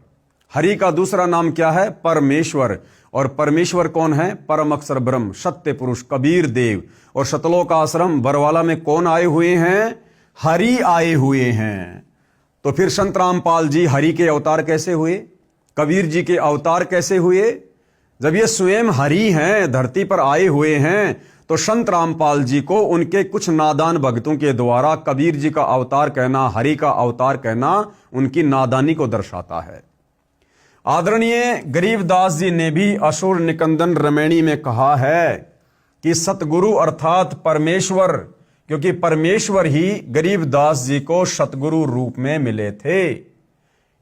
हरि का दूसरा नाम क्या है? परमेश्वर। और परमेश्वर कौन है? परम अक्षर ब्रह्म सत्य पुरुष कबीर देव। और सतलोक आश्रम बरवाला में कौन आए हुए हैं? हरि आए हुए हैं। तो फिर संत रामपाल जी हरि के अवतार कैसे हुए? कबीर जी के अवतार कैसे हुए? जब ये स्वयं हरि हैं, धरती पर आए हुए हैं, तो संत रामपाल जी को उनके कुछ नादान भक्तों के द्वारा कबीर जी का अवतार कहना, हरि का अवतार कहना उनकी नादानी को दर्शाता है। आदरणीय गरीबदास जी ने भी असुर निकंदन रमैणी में कहा है कि सतगुरु अर्थात परमेश्वर, क्योंकि परमेश्वर ही गरीबदास जी को सतगुरु रूप में मिले थे।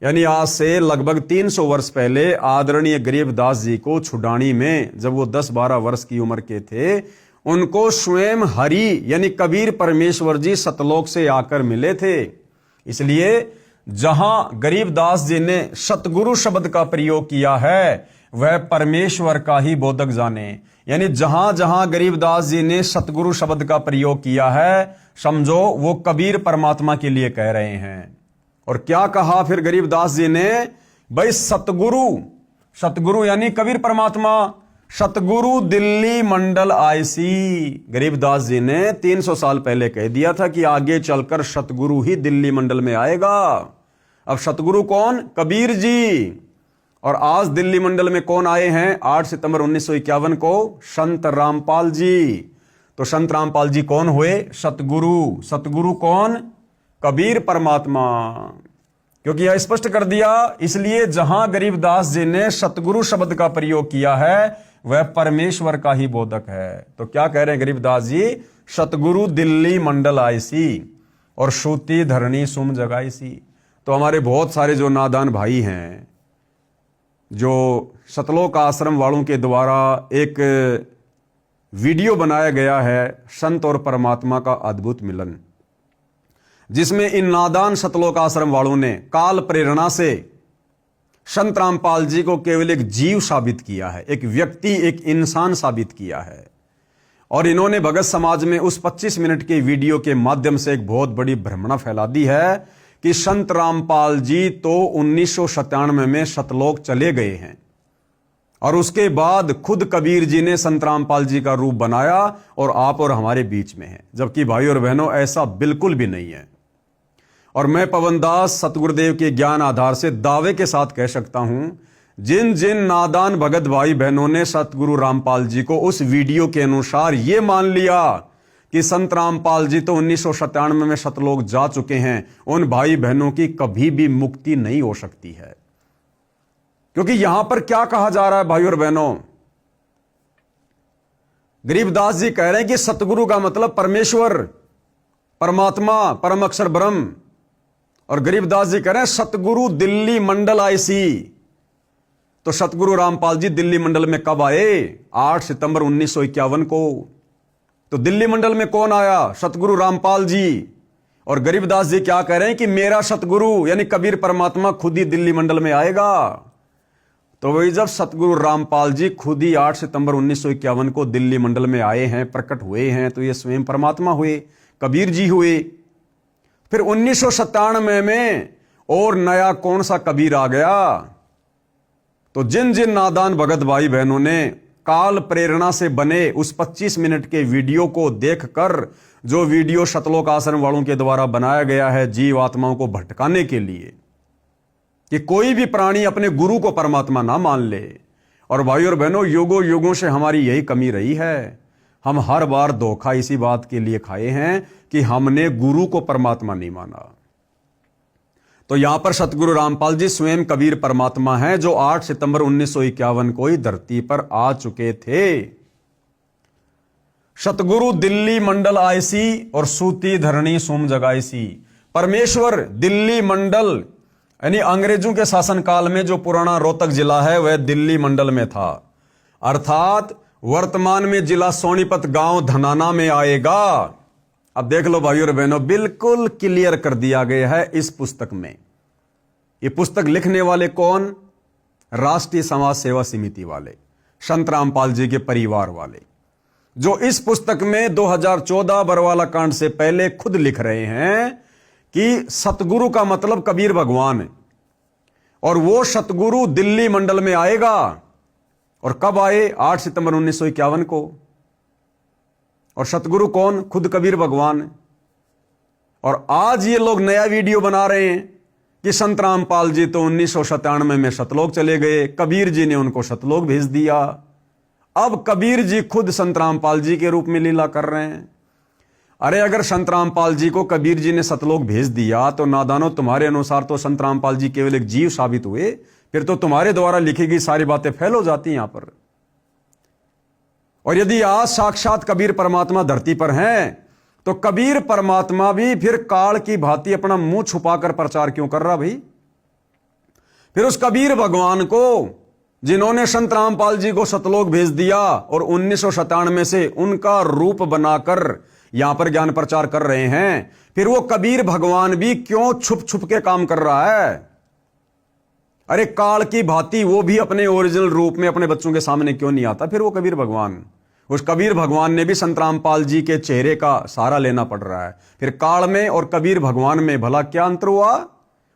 यानी आज से लगभग 300 वर्ष पहले आदरणीय गरीबदास जी को छुडानी में जब वो 10-12 वर्ष की उम्र के थे, उनको स्वयं हरि यानी कबीर परमेश्वर जी सतलोक से आकर मिले थे। इसलिए जहां गरीबदास जी ने सतगुरु शब्द का प्रयोग किया है वह परमेश्वर का ही बोधक जाने। यानी जहां जहां गरीबदास जी ने सतगुरु शब्द का प्रयोग किया है, समझो वो कबीर परमात्मा के लिए कह रहे हैं। और क्या कहा फिर गरीबदास जी ने? भाई सतगुरु यानी कबीर परमात्मा, सतगुरु दिल्ली मंडल आईसी। गरीबदास जी ने 300 साल पहले कह दिया था कि आगे चलकर सतगुरु ही दिल्ली मंडल में आएगा। अब सतगुरु कौन? कबीर जी। और आज दिल्ली मंडल में कौन आए हैं? 8 सितंबर 1951 को संत रामपाल जी। तो संत रामपाल जी कौन हुए? सतगुरु। सतगुरु कौन? कबीर परमात्मा। क्योंकि यह स्पष्ट कर दिया, इसलिए जहां गरीबदास जी ने सतगुरु शब्द का प्रयोग किया है वह परमेश्वर का ही बोधक है। तो क्या कह रहे हैं गरीबदास जी? सतगुरु दिल्ली मंडल आईसी और सूती धरणी सुम जगाईसी। तो हमारे बहुत सारे जो नादान भाई हैं, जो सतलोक आश्रम वालों के द्वारा एक वीडियो बनाया गया है संत और परमात्मा का अद्भुत मिलन, जिसमें इन नादान सतलोक आश्रम वालों ने काल प्रेरणा से संत रामपाल जी को केवल एक जीव साबित किया है, एक व्यक्ति, एक इंसान साबित किया है। और इन्होंने भगत समाज में उस 25 मिनट के वीडियो के माध्यम से एक बहुत बड़ी भ्रमणा फैला दी है कि संत रामपाल जी तो 1997 में सतलोक चले गए हैं और उसके बाद खुद कबीर जी ने संत रामपाल जी का रूप बनाया और आप और हमारे बीच में है। जबकि भाई और बहनों, ऐसा बिल्कुल भी नहीं है। और मैं पवनदास सतगुरुदेव के ज्ञान आधार से दावे के साथ कह सकता हूं, जिन जिन नादान भगत भाई बहनों ने सतगुरु रामपाल जी को उस वीडियो के अनुसार यह मान लिया कि संत रामपाल जी तो 1997 में सतलोक जा चुके हैं, उन भाई बहनों की कभी भी मुक्ति नहीं हो सकती है। क्योंकि यहां पर क्या कहा जा रहा है भाई और बहनों, गरीबदास जी कह रहे हैं कि सतगुरु का मतलब परमेश्वर, परमात्मा, परम अक्षर ब्रह्म। और गरीबदास जी कह रहे हैं सतगुरु दिल्ली मंडल आईसी। तो सतगुरु रामपाल जी दिल्ली मंडल में कब आए? 8 सितंबर 1951 को। तो दिल्ली मंडल में कौन आया? सतगुरु रामपाल जी। और गरीबदास जी क्या कह रहे हैं कि मेरा सतगुरु यानी कबीर परमात्मा खुद ही दिल्ली मंडल में आएगा। तो वही जब सतगुरु रामपाल जी खुद ही 8 सितंबर 1951 को दिल्ली मंडल में आए हैं, प्रकट हुए हैं, तो ये स्वयं परमात्मा हुए, कबीर जी हुए। फिर 1997 में और नया कौन सा कबीर आ गया? तो जिन जिन नादान भगत भाई बहनों ने काल प्रेरणा से बने उस 25 मिनट के वीडियो को देखकर, जो वीडियो सतलोक आश्रम वालों के द्वारा बनाया गया है जीव आत्माओं को भटकाने के लिए कि कोई भी प्राणी अपने गुरु को परमात्मा ना मान ले। और भाई और बहनों, युगों युगों से हमारी यही कमी रही है। हम हर बार धोखा इसी बात के लिए खाए हैं कि हमने गुरु को परमात्मा नहीं माना। तो यहां पर सतगुरु रामपाल जी स्वयं कबीर परमात्मा हैं, जो 8 सितंबर 1951 को ही धरती पर आ चुके थे। सतगुरु दिल्ली मंडल आईसी और सूती धरणी सोम जगाईसी। परमेश्वर दिल्ली मंडल यानी अंग्रेजों के शासनकाल में जो पुराना रोहतक जिला है वह दिल्ली मंडल में था, अर्थात वर्तमान में जिला सोनीपत गांव धनाना में आएगा। अब देख लो भाइयों और बहनों, बिल्कुल क्लियर कर दिया गया है इस पुस्तक में। ये पुस्तक लिखने वाले कौन? राष्ट्रीय समाज सेवा समिति वाले, संत रामपाल जी के परिवार वाले, जो इस पुस्तक में 2014 बरवाला कांड से पहले खुद लिख रहे हैं कि सतगुरु का मतलब कबीर भगवान, और वो सतगुरु दिल्ली मंडल में आएगा। और कब आए? 8 सितंबर 1951 को। और सतगुरु कौन? खुद कबीर भगवान। और आज ये लोग नया वीडियो बना रहे हैं कि संत रामपाल जी तो 1997 में सतलोक चले गए, कबीर जी ने उनको सतलोक भेज दिया। अब कबीर जी खुद संत रामपाल जी के रूप में लीला कर रहे हैं। अरे अगर संत रामपाल जी को कबीर जी ने सतलोक भेज दिया तो नादानो, तुम्हारे अनुसार तो संत रामपाल जी केवल एक जीव साबित हुए, फिर तो तुम्हारे द्वारा लिखी गई सारी बातें फेल हो जाती यहां पर। और यदि आज साक्षात कबीर परमात्मा धरती पर हैं, तो कबीर परमात्मा भी फिर काल की भांति अपना मुंह छुपाकर प्रचार क्यों कर रहा भाई? फिर उस कबीर भगवान को जिन्होंने संत रामपाल जी को सतलोक भेज दिया और 1997 से उनका रूप बनाकर यहां पर ज्ञान प्रचार कर रहे हैं, फिर वो कबीर भगवान भी क्यों छुप छुप के काम कर रहा है? अरे काल की भांति वो भी अपने ओरिजिनल रूप में अपने बच्चों के सामने क्यों नहीं आता? फिर वो कबीर भगवान, उस कबीर भगवान ने भी संत रामपाल जी के चेहरे का सहारा लेना पड़ रहा है। फिर काल में और कबीर भगवान में भला क्या अंतर हुआ?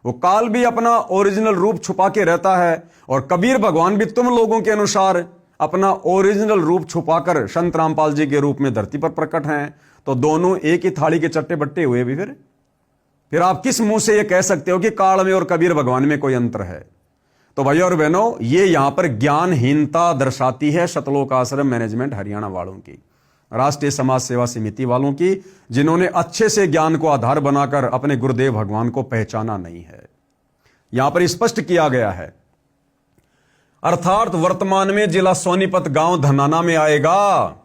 वो काल भी अपना ओरिजिनल रूप छुपा के रहता है और कबीर भगवान भी तुम लोगों के अनुसार अपना ओरिजिनल रूप छुपाकर संत रामपाल जी के रूप में धरती पर प्रकट हैं। तो दोनों एक ही थाली के चट्टे बट्टे हुए भी। फिर आप किस मुंह से यह कह सकते हो कि काल में और कबीर भगवान में कोई अंतर है? तो भाइयों और बहनों, ये यहां पर ज्ञानहीनता दर्शाती है सतलोक आश्रम मैनेजमेंट हरियाणा वालों की, राष्ट्रीय समाज सेवा समिति वालों की, जिन्होंने अच्छे से ज्ञान को आधार बनाकर अपने गुरुदेव भगवान को पहचाना नहीं है। यहां पर स्पष्ट किया गया है, अर्थात वर्तमान में जिला सोनीपत गांव धनाना में आएगा।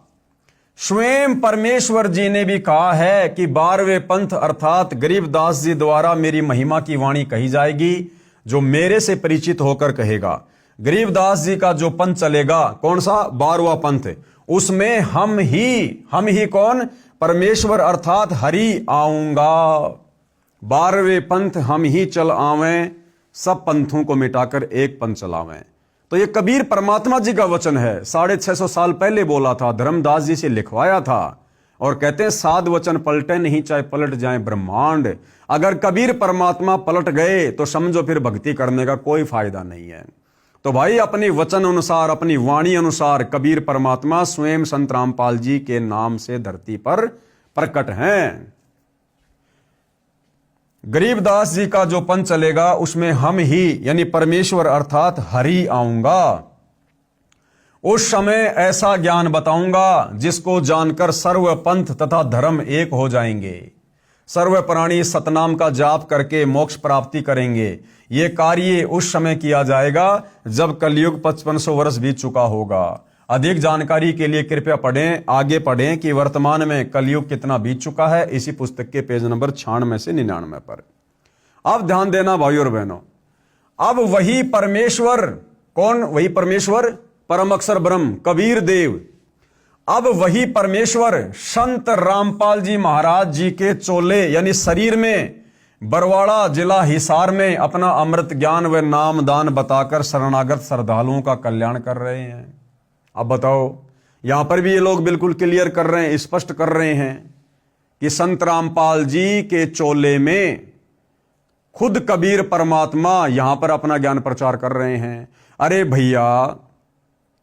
स्वयं परमेश्वर जी ने भी कहा है कि 12वें पंथ अर्थात गरीबदास जी द्वारा मेरी महिमा की वाणी कही जाएगी, जो मेरे से परिचित होकर कहेगा। गरीबदास जी का जो पंथ चलेगा, कौन सा? 12वां पंथ। उसमें हम ही कौन? परमेश्वर अर्थात हरि आऊंगा। 12वें पंथ हम ही चल आवें, सब पंथों को मिटाकर एक पंथ चलावें। तो ये कबीर परमात्मा जी का वचन है, 650 साल पहले बोला था, धर्मदास जी से लिखवाया था। और कहते हैं साध वचन पलटे नहीं, चाहे पलट जाए ब्रह्मांड। अगर कबीर परमात्मा पलट गए तो समझो फिर भक्ति करने का कोई फायदा नहीं है। तो भाई अपनी वचन अनुसार, अपनी वाणी अनुसार कबीर परमात्मा स्वयं संत रामपाल जी के नाम से धरती पर प्रकट हैं। गरीबदास जी का जो पंथ चलेगा उसमें हम ही यानी परमेश्वर अर्थात हरि आऊंगा। उस समय ऐसा ज्ञान बताऊंगा जिसको जानकर सर्व पंथ तथा धर्म एक हो जाएंगे। सर्व प्राणी सतनाम का जाप करके मोक्ष प्राप्ति करेंगे। ये कार्य उस समय किया जाएगा जब कलयुग 5500 वर्ष बीत चुका होगा। अधिक जानकारी के लिए कृपया पढ़ें, आगे पढ़ें कि वर्तमान में कलयुग कितना बीत चुका है, इसी पुस्तक के पेज नंबर 96 से 99 पर। अब ध्यान देना भाइयों और बहनों, अब वही परमेश्वर, कौन? वही परमेश्वर परम अक्षर ब्रह्म कबीर देव, अब वही परमेश्वर संत रामपाल जी महाराज जी के चोले यानी शरीर में बरवाड़ा जिला हिसार में अपना अमृत ज्ञान व नाम दान बताकर शरणागत श्रद्धालुओं का कल्याण कर रहे हैं। अब बताओ, यहां पर भी ये लोग बिल्कुल क्लियर कर रहे हैं, स्पष्ट कर रहे हैं कि संत रामपाल जी के चोले में खुद कबीर परमात्मा यहां पर अपना ज्ञान प्रचार कर रहे हैं। अरे भैया,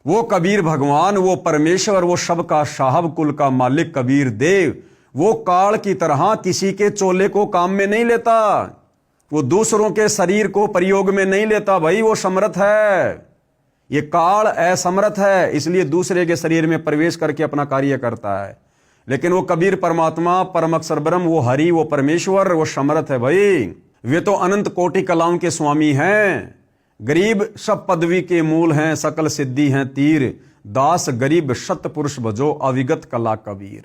वो कबीर भगवान, वो परमेश्वर, वो सबका साहब कुल का मालिक कबीर देव, वो काल की तरह किसी के चोले को काम में नहीं लेता, वो दूसरों के शरीर को प्रयोग में नहीं लेता। भाई वो समर्थ है, ये काल असमर्थ है, इसलिए दूसरे के शरीर में प्रवेश करके अपना कार्य करता है। लेकिन वो कबीर परमात्मा परम अक्षर ब्रह्म, वो हरि, वो परमेश्वर, वो समर्थ है। भाई वे तो अनंत कोटि कलाओं के स्वामी हैं। गरीब सब पदवी के मूल हैं, सकल सिद्धि हैं तीर, दास गरीब सत पुरुष भजो अविगत कला कबीर।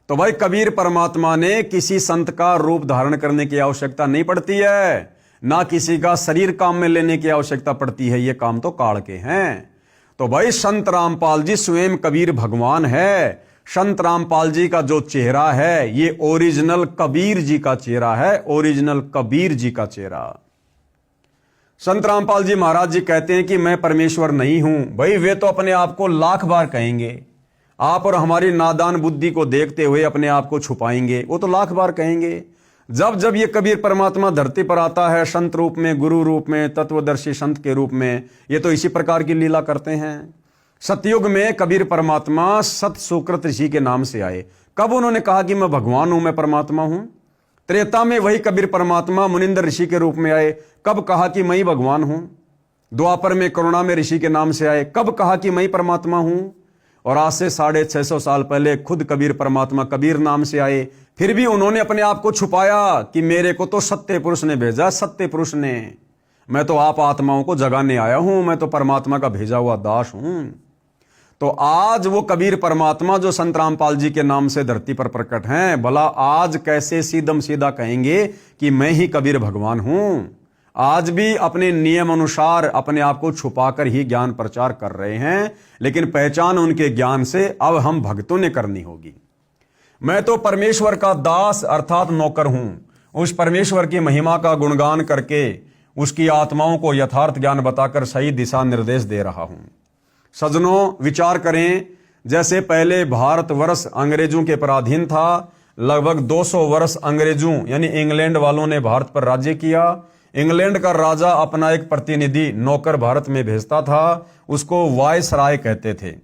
तो भाई कबीर परमात्मा ने किसी संत का रूप धारण करने की आवश्यकता नहीं पड़ती है, ना किसी का शरीर काम में लेने की आवश्यकता पड़ती है, ये काम तो काल के हैं। तो भाई संत रामपाल जी स्वयं कबीर भगवान है। संत रामपाल जी का जो चेहरा है ये ओरिजिनल कबीर जी का चेहरा है, ओरिजिनल कबीर जी का चेहरा। संत रामपाल जी महाराज जी कहते हैं कि मैं परमेश्वर नहीं हूं। भाई वे तो अपने आप को लाख बार कहेंगे, आप और हमारी नादान बुद्धि को देखते हुए अपने आप को छुपाएंगे, वो तो लाख बार कहेंगे। जब जब ये कबीर परमात्मा धरती पर आता है संत रूप में, गुरु रूप में, तत्वदर्शी संत के रूप में, ये तो इसी प्रकार की लीला करते हैं। सतयुग में कबीर परमात्मा सत सुकृत ऋषि के नाम से आए। कब उन्होंने कहा कि मैं भगवान हूं, मैं परमात्मा हूं? त्रेता में वही कबीर परमात्मा मुनिंदर ऋषि के रूप में आए। कब कहा कि मैं ही भगवान हूं? द्वापर में करुणा में ऋषि के नाम से आए। कब कहा कि मैं ही परमात्मा हूं? और आज से 650 साल पहले खुद कबीर परमात्मा कबीर नाम से आए। फिर भी उन्होंने अपने आप को छुपाया कि मेरे को तो सत्य पुरुष ने भेजा, सत्य पुरुष ने, मैं तो आप आत्माओं को जगाने आया हूं, मैं तो परमात्मा का भेजा हुआ दास हूं। तो आज वो कबीर परमात्मा जो संत रामपाल जी के नाम से धरती पर प्रकट हैं, भला आज कैसे सीधम सीधा कहेंगे कि मैं ही कबीर भगवान हूं? आज भी अपने नियम अनुसार अपने आप को छुपाकर ही ज्ञान प्रचार कर रहे हैं, लेकिन पहचान उनके ज्ञान से अब हम भक्तों ने करनी होगी। मैं तो परमेश्वर का दास अर्थात नौकर हूं। उस परमेश्वर की महिमा का गुणगान करके उसकी आत्माओं को यथार्थ ज्ञान बताकर सही दिशा निर्देश दे रहा हूं। सज्जनों, विचार करें, जैसे पहले भारतवर्ष अंग्रेजों के पराधीन था, लगभग 200 वर्ष अंग्रेजों यानी इंग्लैंड वालों ने भारत पर राज्य किया। इंग्लैंड का राजा अपना एक प्रतिनिधि नौकर भारत में भेजता था, उसको वायसराय कहते थे।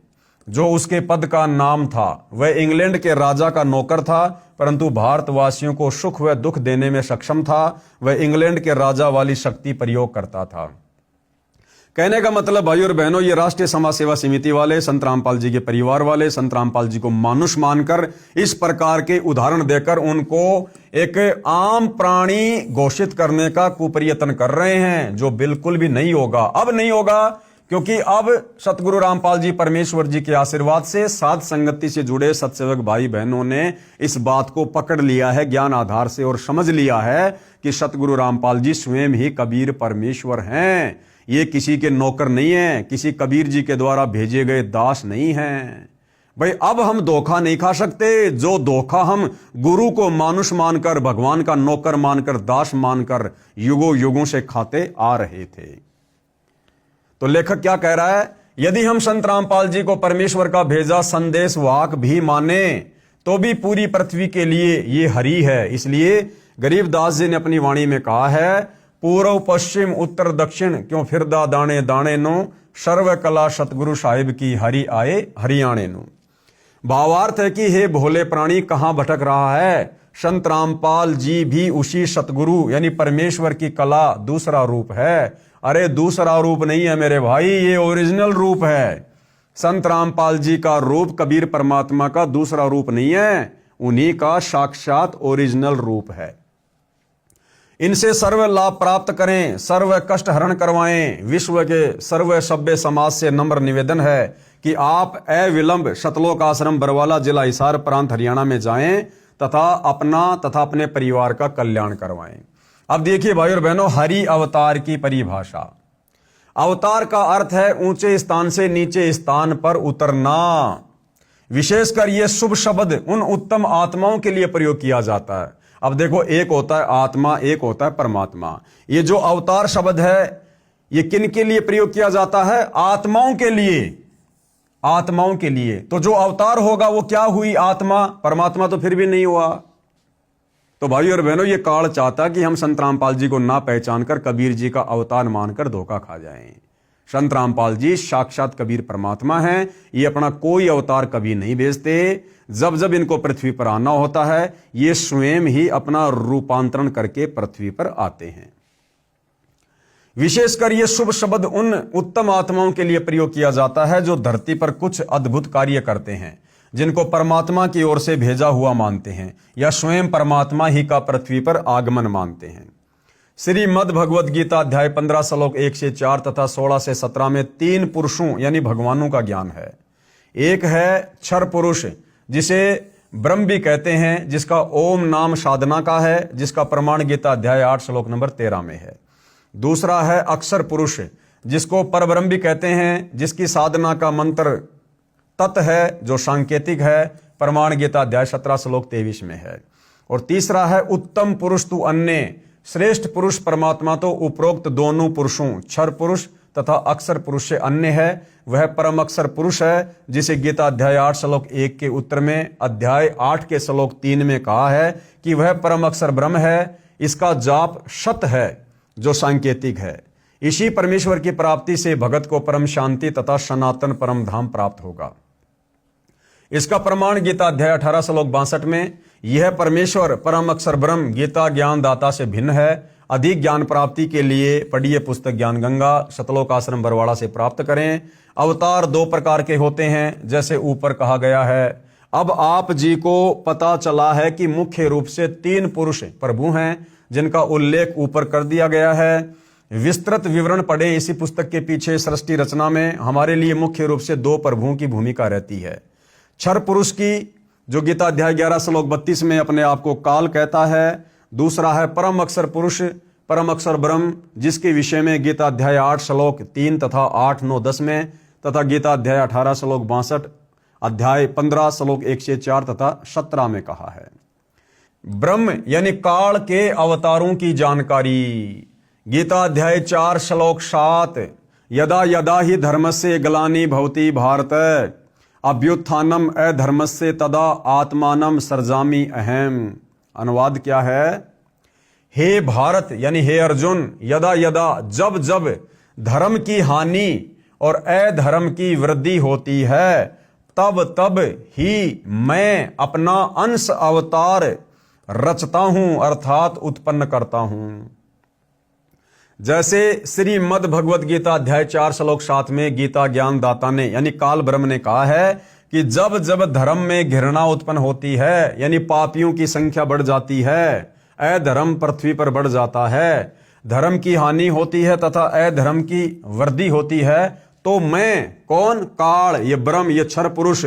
जो उसके पद का नाम था वह इंग्लैंड के राजा का नौकर था, परंतु भारतवासियों को सुख व दुख देने में सक्षम था। वह इंग्लैंड के राजा वाली शक्ति प्रयोग करता था। कहने का मतलब भाई और बहनों, ये राष्ट्रीय समाज सेवा समिति वाले, संत रामपाल जी के परिवार वाले, संत रामपाल जी को मानुष मानकर इस प्रकार के उदाहरण देकर उनको एक आम प्राणी घोषित करने का कुप्रयत्न कर रहे हैं, जो बिल्कुल भी नहीं होगा। अब नहीं होगा क्योंकि अब सतगुरु रामपाल जी परमेश्वर जी के आशीर्वाद से साध संगति से जुड़े सत्सेवक भाई बहनों ने इस बात को पकड़ लिया है ज्ञान आधार से और समझ लिया है कि सतगुरु रामपाल जी स्वयं ही कबीर परमेश्वर हैं। ये किसी के नौकर नहीं है, किसी कबीर जी के द्वारा भेजे गए दास नहीं हैं। भाई अब हम धोखा नहीं खा सकते, जो धोखा हम गुरु को मानुष मानकर, भगवान का नौकर मानकर, दास मानकर युगों युगों से खाते आ रहे थे। तो लेखक क्या कह रहा है, यदि हम संत रामपाल जी को परमेश्वर का भेजा संदेश वाहक भी माने तो भी पूरी पृथ्वी के लिए ये हरि है। इसलिए गरीबदास जी ने अपनी वाणी में कहा है, पूर्व पश्चिम उत्तर दक्षिण क्यों फिरदा दाने दाने नो, सर्व कला सतगुरु साहिब की हरि आए हरियाणे नो। भावार्थ है कि हे भोले प्राणी कहां भटक रहा है, संत रामपाल जी भी उसी सतगुरु यानी परमेश्वर की कला दूसरा रूप है। अरे दूसरा रूप नहीं है मेरे भाई, ये ओरिजिनल रूप है। संत रामपाल जी का रूप कबीर परमात्मा का दूसरा रूप नहीं है, उन्हीं का साक्षात ओरिजिनल रूप है। इनसे सर्व लाभ प्राप्त करें, सर्व कष्ट हरण करवाएं। विश्व के सर्व सभ्य समाज से नम्र निवेदन है कि आप अविलंब सतलोक आश्रम बरवाला जिला हिसार प्रांत हरियाणा में जाएं तथा अपना तथा अपने परिवार का कल्याण करवाएं। अब देखिए भाई और बहनों, हरि अवतार की परिभाषा। अवतार का अर्थ है ऊंचे स्थान से नीचे स्थान पर उतरना। विशेषकर यह शुभ शब्द उन उत्तम आत्माओं के लिए प्रयोग किया जाता है। अब देखो, एक होता है आत्मा, एक होता है परमात्मा। ये जो अवतार शब्द है ये किन के लिए प्रयोग किया जाता है? आत्माओं के लिए, आत्माओं के लिए। तो जो अवतार होगा वो क्या हुई? आत्मा। परमात्मा तो फिर भी नहीं हुआ। तो भाई और बहनों, ये काल चाहता कि हम संत रामपाल जी को ना पहचान कर कबीर जी का अवतार मानकर धोखा खा जाएं। संत रामपाल जी साक्षात कबीर परमात्मा हैं। ये अपना कोई अवतार कभी नहीं भेजते। जब जब इनको पृथ्वी पर आना होता है ये स्वयं ही अपना रूपांतरण करके पृथ्वी पर आते हैं। विशेषकर ये शुभ शब्द उन उत्तम आत्माओं के लिए प्रयोग किया जाता है जो धरती पर कुछ अद्भुत कार्य करते हैं, जिनको परमात्मा की ओर से भेजा हुआ मानते हैं या स्वयं परमात्मा ही का पृथ्वी पर आगमन मानते हैं। श्रीमद् भगवद गीता अध्याय 15 श्लोक 1 से 4 तथा 16 से 17 में 3 पुरुषों यानी भगवानों का ज्ञान है। एक है क्षर पुरुष जिसे ब्रह्म भी कहते हैं, जिसका ओम नाम साधना का है, जिसका प्रमाण गीता अध्याय 8 श्लोक नंबर 13 में है। दूसरा है अक्षर पुरुष जिसको परब्रह्म भी कहते हैं, जिसकी साधना का मंत्र तत् है जो सांकेतिक है, प्रमाण गीता अध्याय 17 श्लोक 23 में है। और तीसरा है उत्तम पुरुष तू अन्य, श्रेष्ठ पुरुष परमात्मा तो उपरोक्त दोनों पुरुषों क्षर पुरुष तथा अक्षर पुरुष से अन्य है। वह परम अक्षर पुरुष है जिसे गीता अध्याय 8 श्लोक 1 के उत्तर में अध्याय 8 के श्लोक 3 में कहा है कि वह परम अक्षर ब्रह्म है। इसका जाप सत है जो सांकेतिक है। इसी परमेश्वर की प्राप्ति से भगत को परम शांति तथा सनातन परम धाम प्राप्त होगा। इसका प्रमाण गीता अध्याय 18 श्लोक 62 में यह परमेश्वर परम अक्षर ब्रह्म गीता ज्ञान दाता से भिन्न है। अधिक ज्ञान प्राप्ति के लिए पढ़िए पुस्तक ज्ञान गंगा, सतलोक आश्रम बरवाड़ा से प्राप्त करें। अवतार 2 प्रकार के होते हैं जैसे ऊपर कहा गया है। अब आप जी को पता चला है कि मुख्य रूप से 3 पुरुष प्रभु हैं जिनका उल्लेख ऊपर कर दिया गया है। विस्तृत विवरण पढ़े इसी पुस्तक के पीछे सृष्टि रचना में। हमारे लिए मुख्य रूप से 2 प्रभुओं की भूमिका रहती है। क्षर पुरुष की जो गीता अध्याय 11 श्लोक 32 में अपने आप को काल कहता है। दूसरा है परम अक्षर पुरुष, परम अक्षर ब्रह्म, जिसके विषय में गीता अध्याय 8 श्लोक 3 तथा 8, 9, 10 में तथा गीता अध्याय 18 श्लोक 62, अध्याय 15 श्लोक 1 से 4 तथा 17 में कहा है। ब्रह्म यानी काल के अवतारों की जानकारी। गीता अध्याय 4 श्लोक 7, यदा यदा ही धर्मस्य ग्लानि भवति भारत अभ्युत्थानम अधर्मस्य तदा आत्मानम सर्जामि अहम। अनुवाद क्या है? हे भारत यानी हे अर्जुन, यदा यदा जब जब धर्म की हानि और अधर्म की वृद्धि होती है तब तब ही मैं अपना अंश अवतार रचता हूं अर्थात उत्पन्न करता हूं। जैसे श्रीमद् भगवद गीता अध्याय 4 श्लोक 7 में गीता ज्ञान दाता ने यानी काल ब्रह्म ने कहा है कि जब जब धर्म में घृणा उत्पन्न होती है यानी पापियों की संख्या बढ़ जाती है, अधर्म पृथ्वी पर बढ़ जाता है, धर्म की हानि होती है तथा अधर्म की वृद्धि होती है, तो मैं कौन, काल, ये ब्रह्म, ये क्षर पुरुष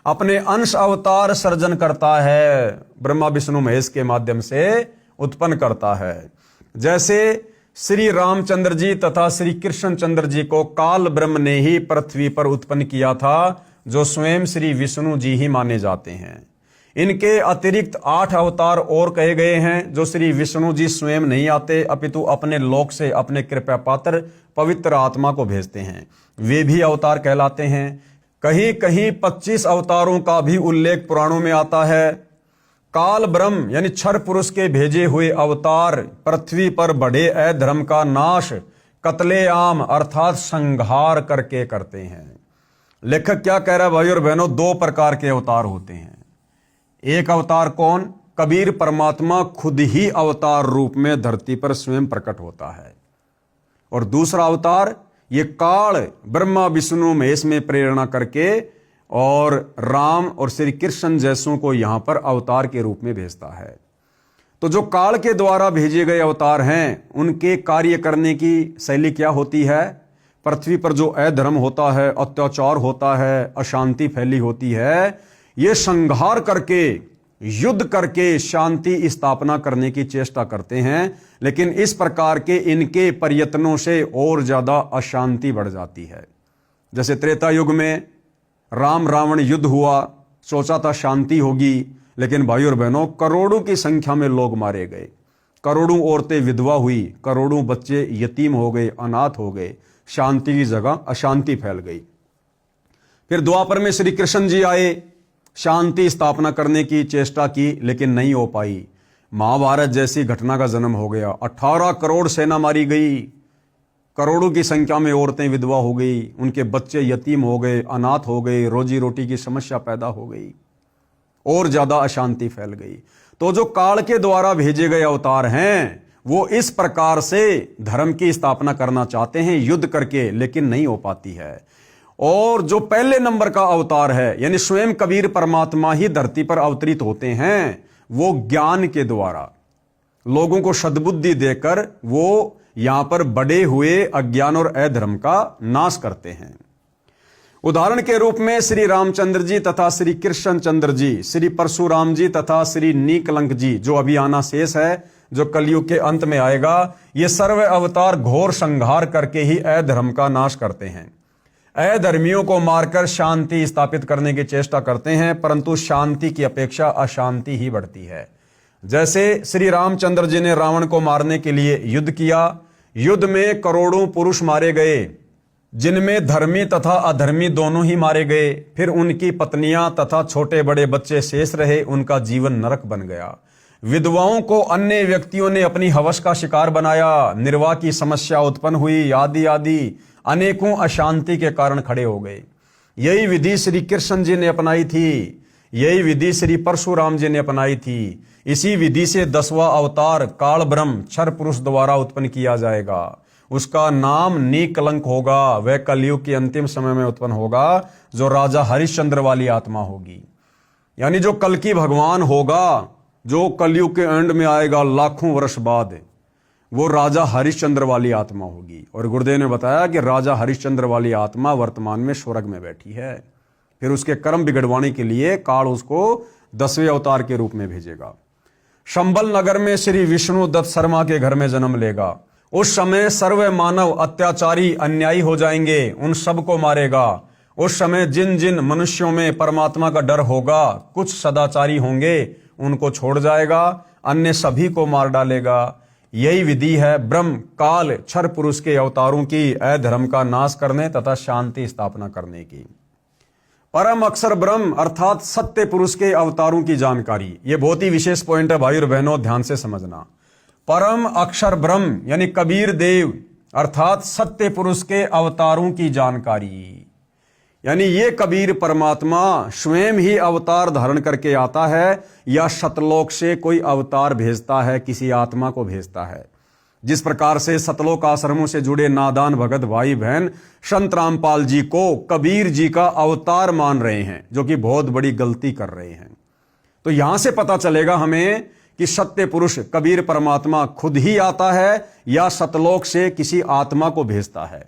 अपने अंश अवतार सर्जन करता है, ब्रह्मा विष्णु महेश के माध्यम से उत्पन्न करता है। जैसे श्री रामचंद्र जी तथा श्री कृष्णचंद्र जी को काल ब्रह्म ने ही पृथ्वी पर उत्पन्न किया था, जो स्वयं श्री विष्णु जी ही माने जाते हैं। इनके अतिरिक्त 8 अवतार और कहे गए हैं, जो श्री विष्णु जी स्वयं नहीं आते, अपितु अपने लोक से अपने कृपा पात्र पवित्र आत्मा को भेजते हैं, वे भी अवतार कहलाते हैं। कहीं कहीं 25 अवतारों का भी उल्लेख पुराणों में आता है। काल ब्रह्म यानी क्षर पुरुष के भेजे हुए अवतार पृथ्वी पर बढ़े अधर्म का नाश कत्लेआम अर्थात संहार करके करते हैं। लेखक क्या कह रहा है भाई और बहनों, 2 प्रकार के अवतार होते हैं। एक अवतार कौन, कबीर परमात्मा खुद ही अवतार रूप में धरती पर स्वयं प्रकट होता है, और दूसरा अवतार ये काल ब्रह्मा विष्णु महेश में प्रेरणा करके और राम और श्री कृष्ण जैसों को यहां पर अवतार के रूप में भेजता है। तो जो काल के द्वारा भेजे गए अवतार हैं, उनके कार्य करने की शैली क्या होती है? पृथ्वी पर जो अधर्म होता है, अत्याचार होता है, अशांति फैली होती है, ये संहार करके, युद्ध करके शांति स्थापना करने की चेष्टा करते हैं। लेकिन इस प्रकार के इनके प्रयत्नों से और ज्यादा अशांति बढ़ जाती है। जैसे त्रेता युग में राम रावण युद्ध हुआ, सोचा था शांति होगी, लेकिन भाई और बहनों करोड़ों की संख्या में लोग मारे गए, करोड़ों औरतें विधवा हुई, करोड़ों बच्चे यतीम हो गए, अनाथ हो गए, शांति की जगह अशांति फैल गई। फिर द्वापर में श्री कृष्ण जी आए, शांति स्थापना करने की चेष्टा की, लेकिन नहीं हो पाई। महाभारत जैसी घटना का जन्म हो गया, 18 करोड़ सेना मारी गई, करोड़ों की संख्या में औरतें विधवा हो गई, उनके बच्चे यतीम हो गए, अनाथ हो गए, रोजी रोटी की समस्या पैदा हो गई, और ज्यादा अशांति फैल गई। तो जो काल के द्वारा भेजे गए अवतार हैं, वो इस प्रकार से धर्म की स्थापना करना चाहते हैं युद्ध करके, लेकिन नहीं हो पाती है। और जो पहले नंबर का अवतार है, यानी स्वयं कबीर परमात्मा ही धरती पर अवतरित होते हैं, वो ज्ञान के द्वारा लोगों को सद्बुद्धि देकर वो यहां पर बढ़े हुए अज्ञान और अधर्म का नाश करते हैं। उदाहरण के रूप में श्री रामचंद्र जी तथा श्री कृष्णचंद्र जी, श्री परशुराम जी तथा श्री नीकलंक जी, जो अभी आना शेष है, जो कलयुग के अंत में आएगा, ये सर्व अवतार घोर संहार करके ही अधर्म का नाश करते हैं। अधर्मियों को मारकर शांति स्थापित करने की चेष्टा करते हैं, परंतु शांति की अपेक्षा अशांति ही बढ़ती है। जैसे श्री रामचंद्र जी ने रावण को मारने के लिए युद्ध किया, युद्ध में करोड़ों पुरुष मारे गए, जिनमें धर्मी तथा अधर्मी दोनों ही मारे गए। फिर उनकी पत्नियां तथा छोटे बड़े बच्चे शेष रहे, उनका जीवन नरक बन गया। विधवाओं को अन्य व्यक्तियों ने अपनी हवस का शिकार बनाया, निर्वाह की समस्या उत्पन्न हुई, आदि आदि अनेकों अशांति के कारण खड़े हो गए। यही विधि श्री कृष्ण जी ने अपनाई थी, यही विधि श्री परशुराम जी ने अपनाई थी। इसी विधि से 10वां अवतार काल ब्रह्म क्षर पुरुष द्वारा उत्पन्न किया जाएगा। उसका नाम नीकलंक होगा। वह कलयुग के अंतिम समय में उत्पन्न होगा, जो राजा हरिश्चंद्र वाली आत्मा होगी। यानी जो कल की भगवान होगा, जो कलयुग के एंड में आएगा लाखों वर्ष बाद, वो राजा हरिश्चंद्र वाली आत्मा होगी। और गुरुदेव ने बताया कि राजा हरिश्चंद्र वाली आत्मा वर्तमान में स्वर्ग में बैठी है। फिर उसके कर्म बिगड़वाने के लिए काल उसको 10वें अवतार के रूप में भेजेगा। शंबल नगर में श्री विष्णु दत्त शर्मा के घर में जन्म लेगा। उस समय सर्व मानव अत्याचारी अन्यायी हो जाएंगे, उन सबको मारेगा। उस समय जिन जिन मनुष्यों में परमात्मा का डर होगा, कुछ सदाचारी होंगे, उनको छोड़ जाएगा, अन्य सभी को मार डालेगा। यही विधि है ब्रह्म काल क्षर पुरुष के अवतारों की अधर्म का नाश करने तथा शांति स्थापना करने की। परम अक्षर ब्रह्म अर्थात सत्य पुरुष के अवतारों की जानकारी, ये बहुत ही विशेष पॉइंट है भाई और बहनों, ध्यान से समझना। परम अक्षर ब्रह्म यानी कबीर देव अर्थात सत्य पुरुष के अवतारों की जानकारी, यानी ये कबीर परमात्मा स्वयं ही अवतार धारण करके आता है, या सतलोक से कोई अवतार भेजता है, किसी आत्मा को भेजता है। जिस प्रकार से सतलोक आश्रमों से जुड़े नादान भगत भाई बहन संत रामपाल जी को कबीर जी का अवतार मान रहे हैं, जो कि बहुत बड़ी गलती कर रहे हैं। तो यहां से पता चलेगा हमें कि सत्य पुरुष कबीर परमात्मा खुद ही आता है, या सतलोक से किसी आत्मा को भेजता है।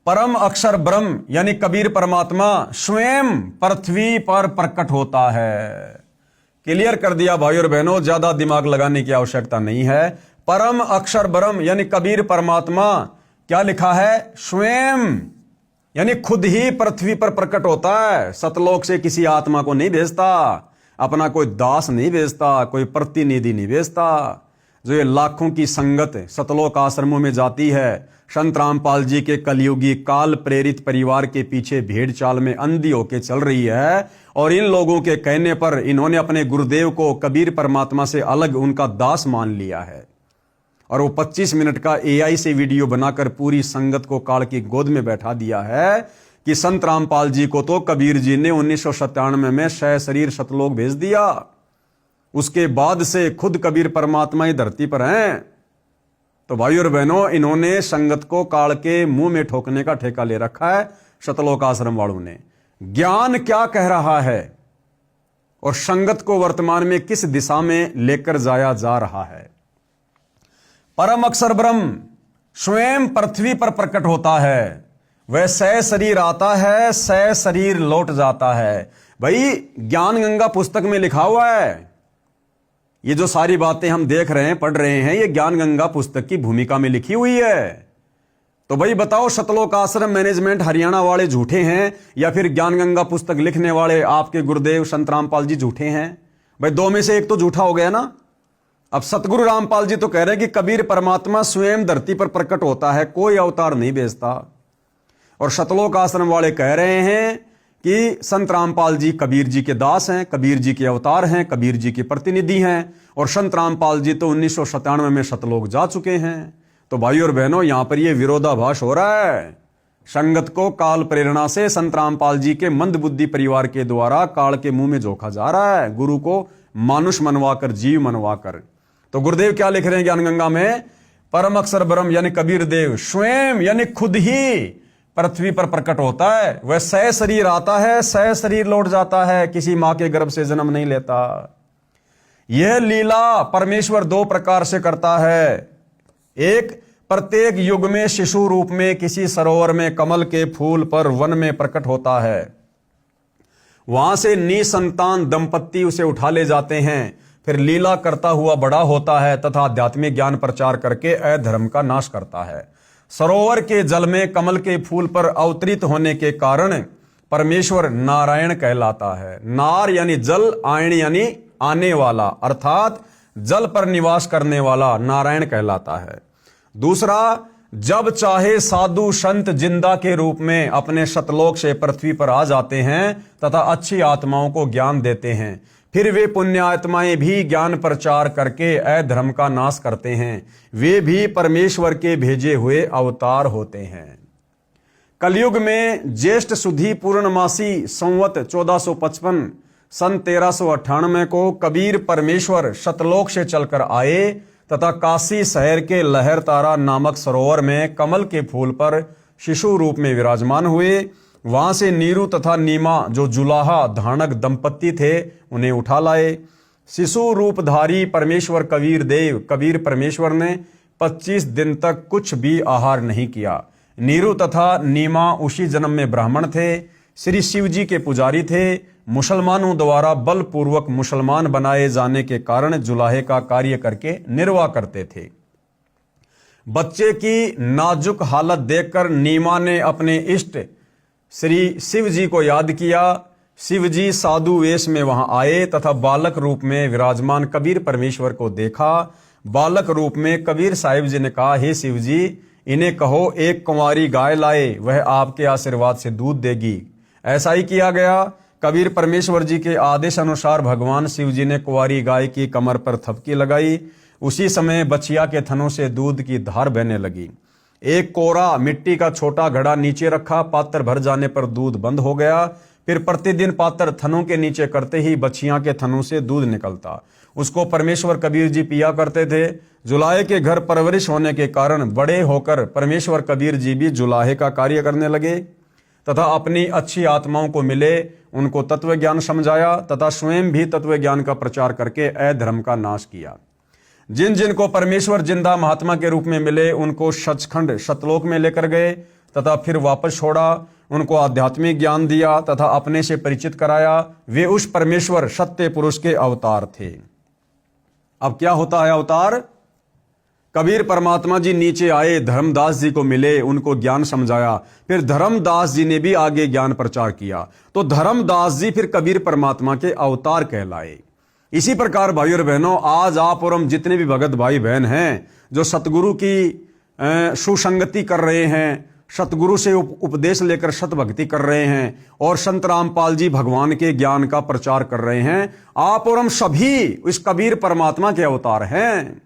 परम अक्षर ब्रह्म यानी कबीर परमात्मा स्वयं पृथ्वी पर प्रकट होता है। क्लियर कर दिया भाई और बहनों, ज्यादा दिमाग लगाने की आवश्यकता नहीं है। परम अक्षर ब्रह्म यानी कबीर परमात्मा क्या लिखा है, स्वयं यानी खुद ही पृथ्वी पर प्रकट होता है। सतलोक से किसी आत्मा को नहीं भेजता, अपना कोई दास नहीं भेजता, कोई प्रतिनिधि नहीं भेजता। जो ये लाखों की संगत सतलोक आश्रमों में जाती है, संत रामपाल जी के कलयुगी काल प्रेरित परिवार के पीछे भेड़ चाल में अंधी होके चल रही है, और इन लोगों के कहने पर इन्होंने अपने गुरुदेव को कबीर परमात्मा से अलग उनका दास मान लिया है। और वो 25 मिनट का AI से वीडियो बनाकर पूरी संगत को काल की गोद में बैठा दिया है कि संत रामपाल जी को तो कबीर जी ने 1997 में शह शरीर सतलोक भेज दिया। उसके बाद से खुद कबीर परमात्मा ही धरती पर हैं। तो भाई और बहनों, इन्होंने संगत को काल के मुंह में ठोकने का ठेका ले रखा है सतलोक आश्रम वालों ने। ज्ञान क्या कह रहा है और संगत को वर्तमान में किस दिशा में लेकर जाया जा रहा है। परम अक्षर ब्रह्म स्वयं पृथ्वी पर प्रकट होता है, वह सह शरीर आता है, सह शरीर लौट जाता है। भाई ज्ञान गंगा पुस्तक में लिखा हुआ है। ये जो सारी बातें हम देख रहे हैं, पढ़ रहे हैं, ये ज्ञान गंगा पुस्तक की भूमिका में लिखी हुई है। तो भाई बताओ, सतलोक आश्रम मैनेजमेंट हरियाणा वाले झूठे हैं या फिर ज्ञान गंगा पुस्तक लिखने वाले आपके गुरुदेव संत रामपाल जी झूठे हैं? भाई दो में से एक तो झूठा हो गया ना। अब सतगुरु रामपाल जी तो कह रहे हैं कि कबीर परमात्मा स्वयं धरती पर प्रकट होता है, कोई अवतार नहीं भेजता। और सतलोक आश्रम वाले कह रहे हैं कि संत रामपाल जी कबीर जी के दास हैं, कबीर जी के अवतार हैं, कबीर जी के प्रतिनिधि हैं। और संत रामपाल जी तो 1997 में सतलोक जा चुके हैं। तो भाई और बहनों, यहां पर यह विरोधाभास हो रहा है। संगत को काल प्रेरणा से संत रामपाल जी के मंद बुद्धि परिवार के द्वारा काल के मुंह में झोंका जा रहा है, गुरु को मानुष मनवाकर, जीव मनवाकर। तो गुरुदेव क्या लिख रहे हैं ज्ञान गंगा में, परम अक्षर ब्रह्म यानी कबीर देव स्वयं यानी खुद ही पृथ्वी पर प्रकट होता है। वह सह शरीर आता है, सह शरीर लौट जाता है, किसी मां के गर्भ से जन्म नहीं लेता। यह लीला परमेश्वर दो प्रकार से करता है। एक, प्रत्येक युग में शिशु रूप में किसी सरोवर में कमल के फूल पर वन में प्रकट होता है। वहां से निसंतान दंपत्ति उसे उठा ले जाते हैं, फिर लीला करता हुआ बड़ा होता है तथा आध्यात्मिक ज्ञान प्रचार करके अधर्म का नाश करता है। सरोवर के जल में कमल के फूल पर अवतरित होने के कारण परमेश्वर नारायण कहलाता है। नार यानी जल, आयण यानी आने वाला, अर्थात जल पर निवास करने वाला नारायण कहलाता है। दूसरा, जब चाहे साधु संत जिंदा के रूप में अपने सतलोक से पृथ्वी पर आ जाते हैं तथा अच्छी आत्माओं को ज्ञान देते हैं। फिर वे पुण्य आत्माएं भी ज्ञान प्रचार करके अधर्म का नाश करते हैं। वे भी परमेश्वर के भेजे हुए अवतार होते हैं। कलयुग में ज्येष्ठ सुधी पूर्णमासी संवत 1455 सन 1398 को कबीर परमेश्वर सतलोक से चलकर आए तथा काशी शहर के लहर तारा नामक सरोवर में कमल के फूल पर शिशु रूप में विराजमान हुए। वहां से नीरू तथा नीमा जो जुलाहा धानक दंपत्ति थे उन्हें उठा लाए। शिशु रूपधारी परमेश्वर कबीर परमेश्वर ने 25 दिन तक कुछ भी आहार नहीं किया। नीरू तथा नीमा उसी जन्म में ब्राह्मण थे, श्री शिव जी के पुजारी थे। मुसलमानों द्वारा बलपूर्वक मुसलमान बनाए जाने के कारण जुलाहे का कार्य करके निर्वाह करते थे। बच्चे की नाजुक हालत देखकर नीमा ने अपने इष्ट श्री शिव जी को याद किया। शिव जी साधु वेश में वहां आए तथा बालक रूप में विराजमान कबीर परमेश्वर को देखा। बालक रूप में कबीर साहिब जी ने कहा, हे शिव जी, इन्हें कहो एक कुंवारी गाय लाए, वह आपके आशीर्वाद से दूध देगी। ऐसा ही किया गया। कबीर परमेश्वर जी के आदेश अनुसार भगवान शिव जी ने कुंवारी गाय की कमर पर थपकी लगाई। उसी समय बछिया के थनों से दूध की धार बहने लगी। एक कोरा मिट्टी का छोटा घड़ा नीचे रखा, पात्र भर जाने पर दूध बंद हो गया। फिर प्रतिदिन पात्र थनों के नीचे करते ही बछिया के थनों से दूध निकलता। उसको परमेश्वर कबीर जी पिया करते थे। जुलाहे के घर परवरिश होने के कारण बड़े होकर परमेश्वर कबीर जी भी जुलाहे का कार्य करने लगे तथा अपनी अच्छी आत्माओं को मिले, उनको तत्व ज्ञान समझाया तथा स्वयं भी तत्व ज्ञान का प्रचार करके अधर्म का नाश किया। जिन जिन को परमेश्वर जिंदा महात्मा के रूप में मिले उनको सचखंड सतलोक में लेकर गए तथा फिर वापस छोड़ा, उनको आध्यात्मिक ज्ञान दिया तथा अपने से परिचित कराया। वे उस परमेश्वर सत्य पुरुष के अवतार थे। अब क्या होता है अवतार? कबीर परमात्मा जी नीचे आए, धर्मदास जी को मिले, उनको ज्ञान समझाया, फिर धर्मदास जी ने भी आगे ज्ञान प्रचार किया, तो धर्मदास जी फिर कबीर परमात्मा के अवतार कहलाए। इसी प्रकार भाई और बहनों, आज आप और हम जितने भी भगत भाई बहन हैं जो सतगुरु की सुसंगति कर रहे हैं, सतगुरु से उपदेश लेकर सतभक्ति कर रहे हैं और संत रामपाल जी भगवान के ज्ञान का प्रचार कर रहे हैं, आप और हम सभी इस कबीर परमात्मा के अवतार हैं।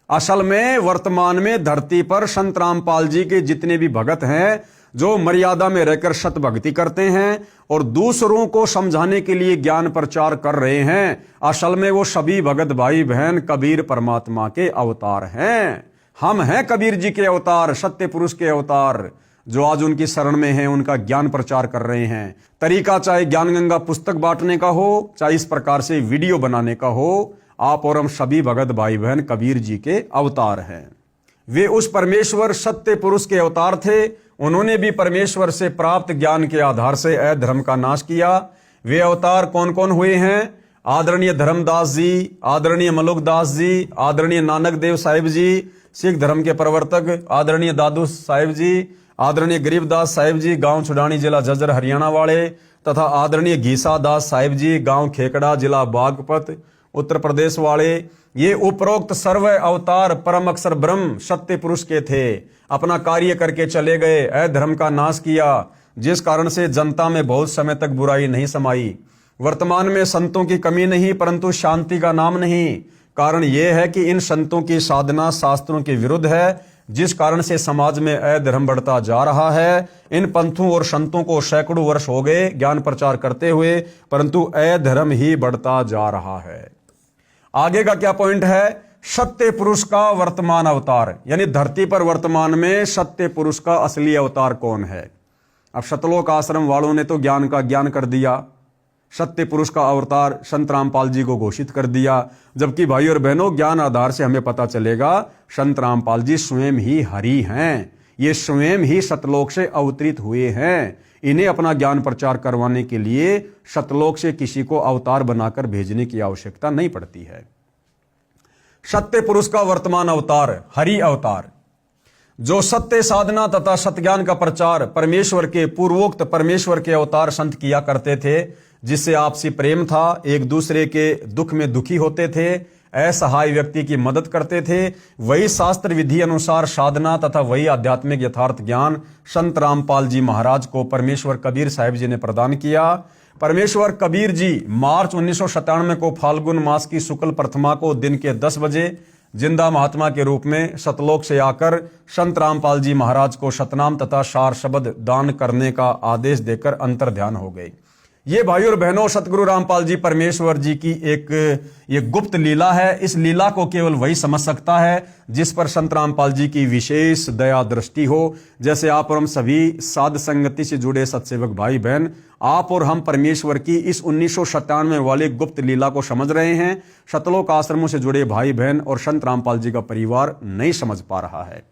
असल में वर्तमान में धरती पर संत रामपाल जी के जितने भी भगत हैं जो मर्यादा में रहकर सत भक्ति करते हैं और दूसरों को समझाने के लिए ज्ञान प्रचार कर रहे हैं, असल में वो सभी भगत भाई बहन कबीर परमात्मा के अवतार हैं। हम हैं कबीर जी के अवतार, सत्य पुरुष के अवतार, जो आज उनकी शरण में हैं, उनका ज्ञान प्रचार कर रहे हैं। तरीका चाहे ज्ञान गंगा पुस्तक बांटने का हो, चाहे इस प्रकार से वीडियो बनाने का हो, आप और हम सभी भगत भाई बहन कबीर जी के अवतार हैं। वे उस परमेश्वर सत्य पुरुष के अवतार थे। उन्होंने भी परमेश्वर से प्राप्त ज्ञान के आधार से अधर्म का नाश किया। वे अवतार कौन कौन हुए हैं? आदरणीय धर्मदास जी, आदरणीय मलुकदास जी, आदरणीय नानक देव साहिब जी, सिख धर्म के प्रवर्तक आदरणीय दादू साहिब जी, आदरणीय गरीबदास साहिब जी, गांव छुडानी, जिला झज्जर, हरियाणा वाले, तथा आदरणीय घीसा दास साहिब जी, गांव खेकड़ा, जिला बागपत, उत्तर प्रदेश वाले। ये उपरोक्त सर्व अवतार परम अक्षर ब्रह्म सत्य पुरुष के थे। अपना कार्य करके चले गए, अधर्म का नाश किया, जिस कारण से जनता में बहुत समय तक बुराई नहीं समाई। वर्तमान में संतों की कमी नहीं, परंतु शांति का नाम नहीं। कारण यह है कि इन संतों की साधना शास्त्रों के विरुद्ध है, जिस कारण से समाज में अधर्म बढ़ता जा रहा है। इन पंथों और संतों को सैकड़ों वर्ष हो गए ज्ञान प्रचार करते हुए, परंतु अधर्म ही बढ़ता जा रहा है। आगे का क्या पॉइंट है? सत्य पुरुष का वर्तमान अवतार, यानी धरती पर वर्तमान में सत्य पुरुष का असली अवतार कौन है? अब सतलोक आश्रम वालों ने तो ज्ञान का ज्ञान कर दिया, सत्य पुरुष का अवतार संत रामपाल जी को घोषित कर दिया, जबकि भाई और बहनों ज्ञान आधार से हमें पता चलेगा संत रामपाल जी स्वयं ही हरि हैं। ये स्वयं ही सतलोक से अवतरित हुए हैं। इन्हें अपना ज्ञान प्रचार करवाने के लिए सतलोक से किसी को अवतार बनाकर भेजने की आवश्यकता नहीं पड़ती है। सत्य पुरुष का वर्तमान अवतार हरि अवतार, जो सत्य साधना तथा सत्य का प्रचार परमेश्वर के पूर्वोक्त परमेश्वर के अवतार संत किया करते थे, जिससे आपसी प्रेम था, एक दूसरे के दुख में दुखी होते थे, असहाय व्यक्ति की मदद करते थे। वही शास्त्र विधि अनुसार साधना तथा वही आध्यात्मिक यथार्थ ज्ञान संत रामपाल जी महाराज को परमेश्वर कबीर साहिब जी ने प्रदान किया। परमेश्वर कबीर जी मार्च 1997 को फाल्गुन मास की शुक्ल प्रथमा को दिन के 10 बजे जिंदा महात्मा के रूप में सतलोक से आकर संत रामपाल जी महाराज को सतनाम तथा सार शब्द दान करने का आदेश देकर अंतर ध्यान हो गए। ये भाई और बहनों सतगुरु रामपाल जी परमेश्वर जी की ये गुप्त लीला है। इस लीला को केवल वही समझ सकता है जिस पर संत रामपाल जी की विशेष दया दृष्टि हो। जैसे आप और हम सभी साध संगति से जुड़े सत्सेवक भाई बहन, आप और हम परमेश्वर की इस 1997 वाली गुप्त लीला को समझ रहे हैं। सतलोक आश्रमों से जुड़े भाई बहन और संत रामपाल जी का परिवार नहीं समझ पा रहा है।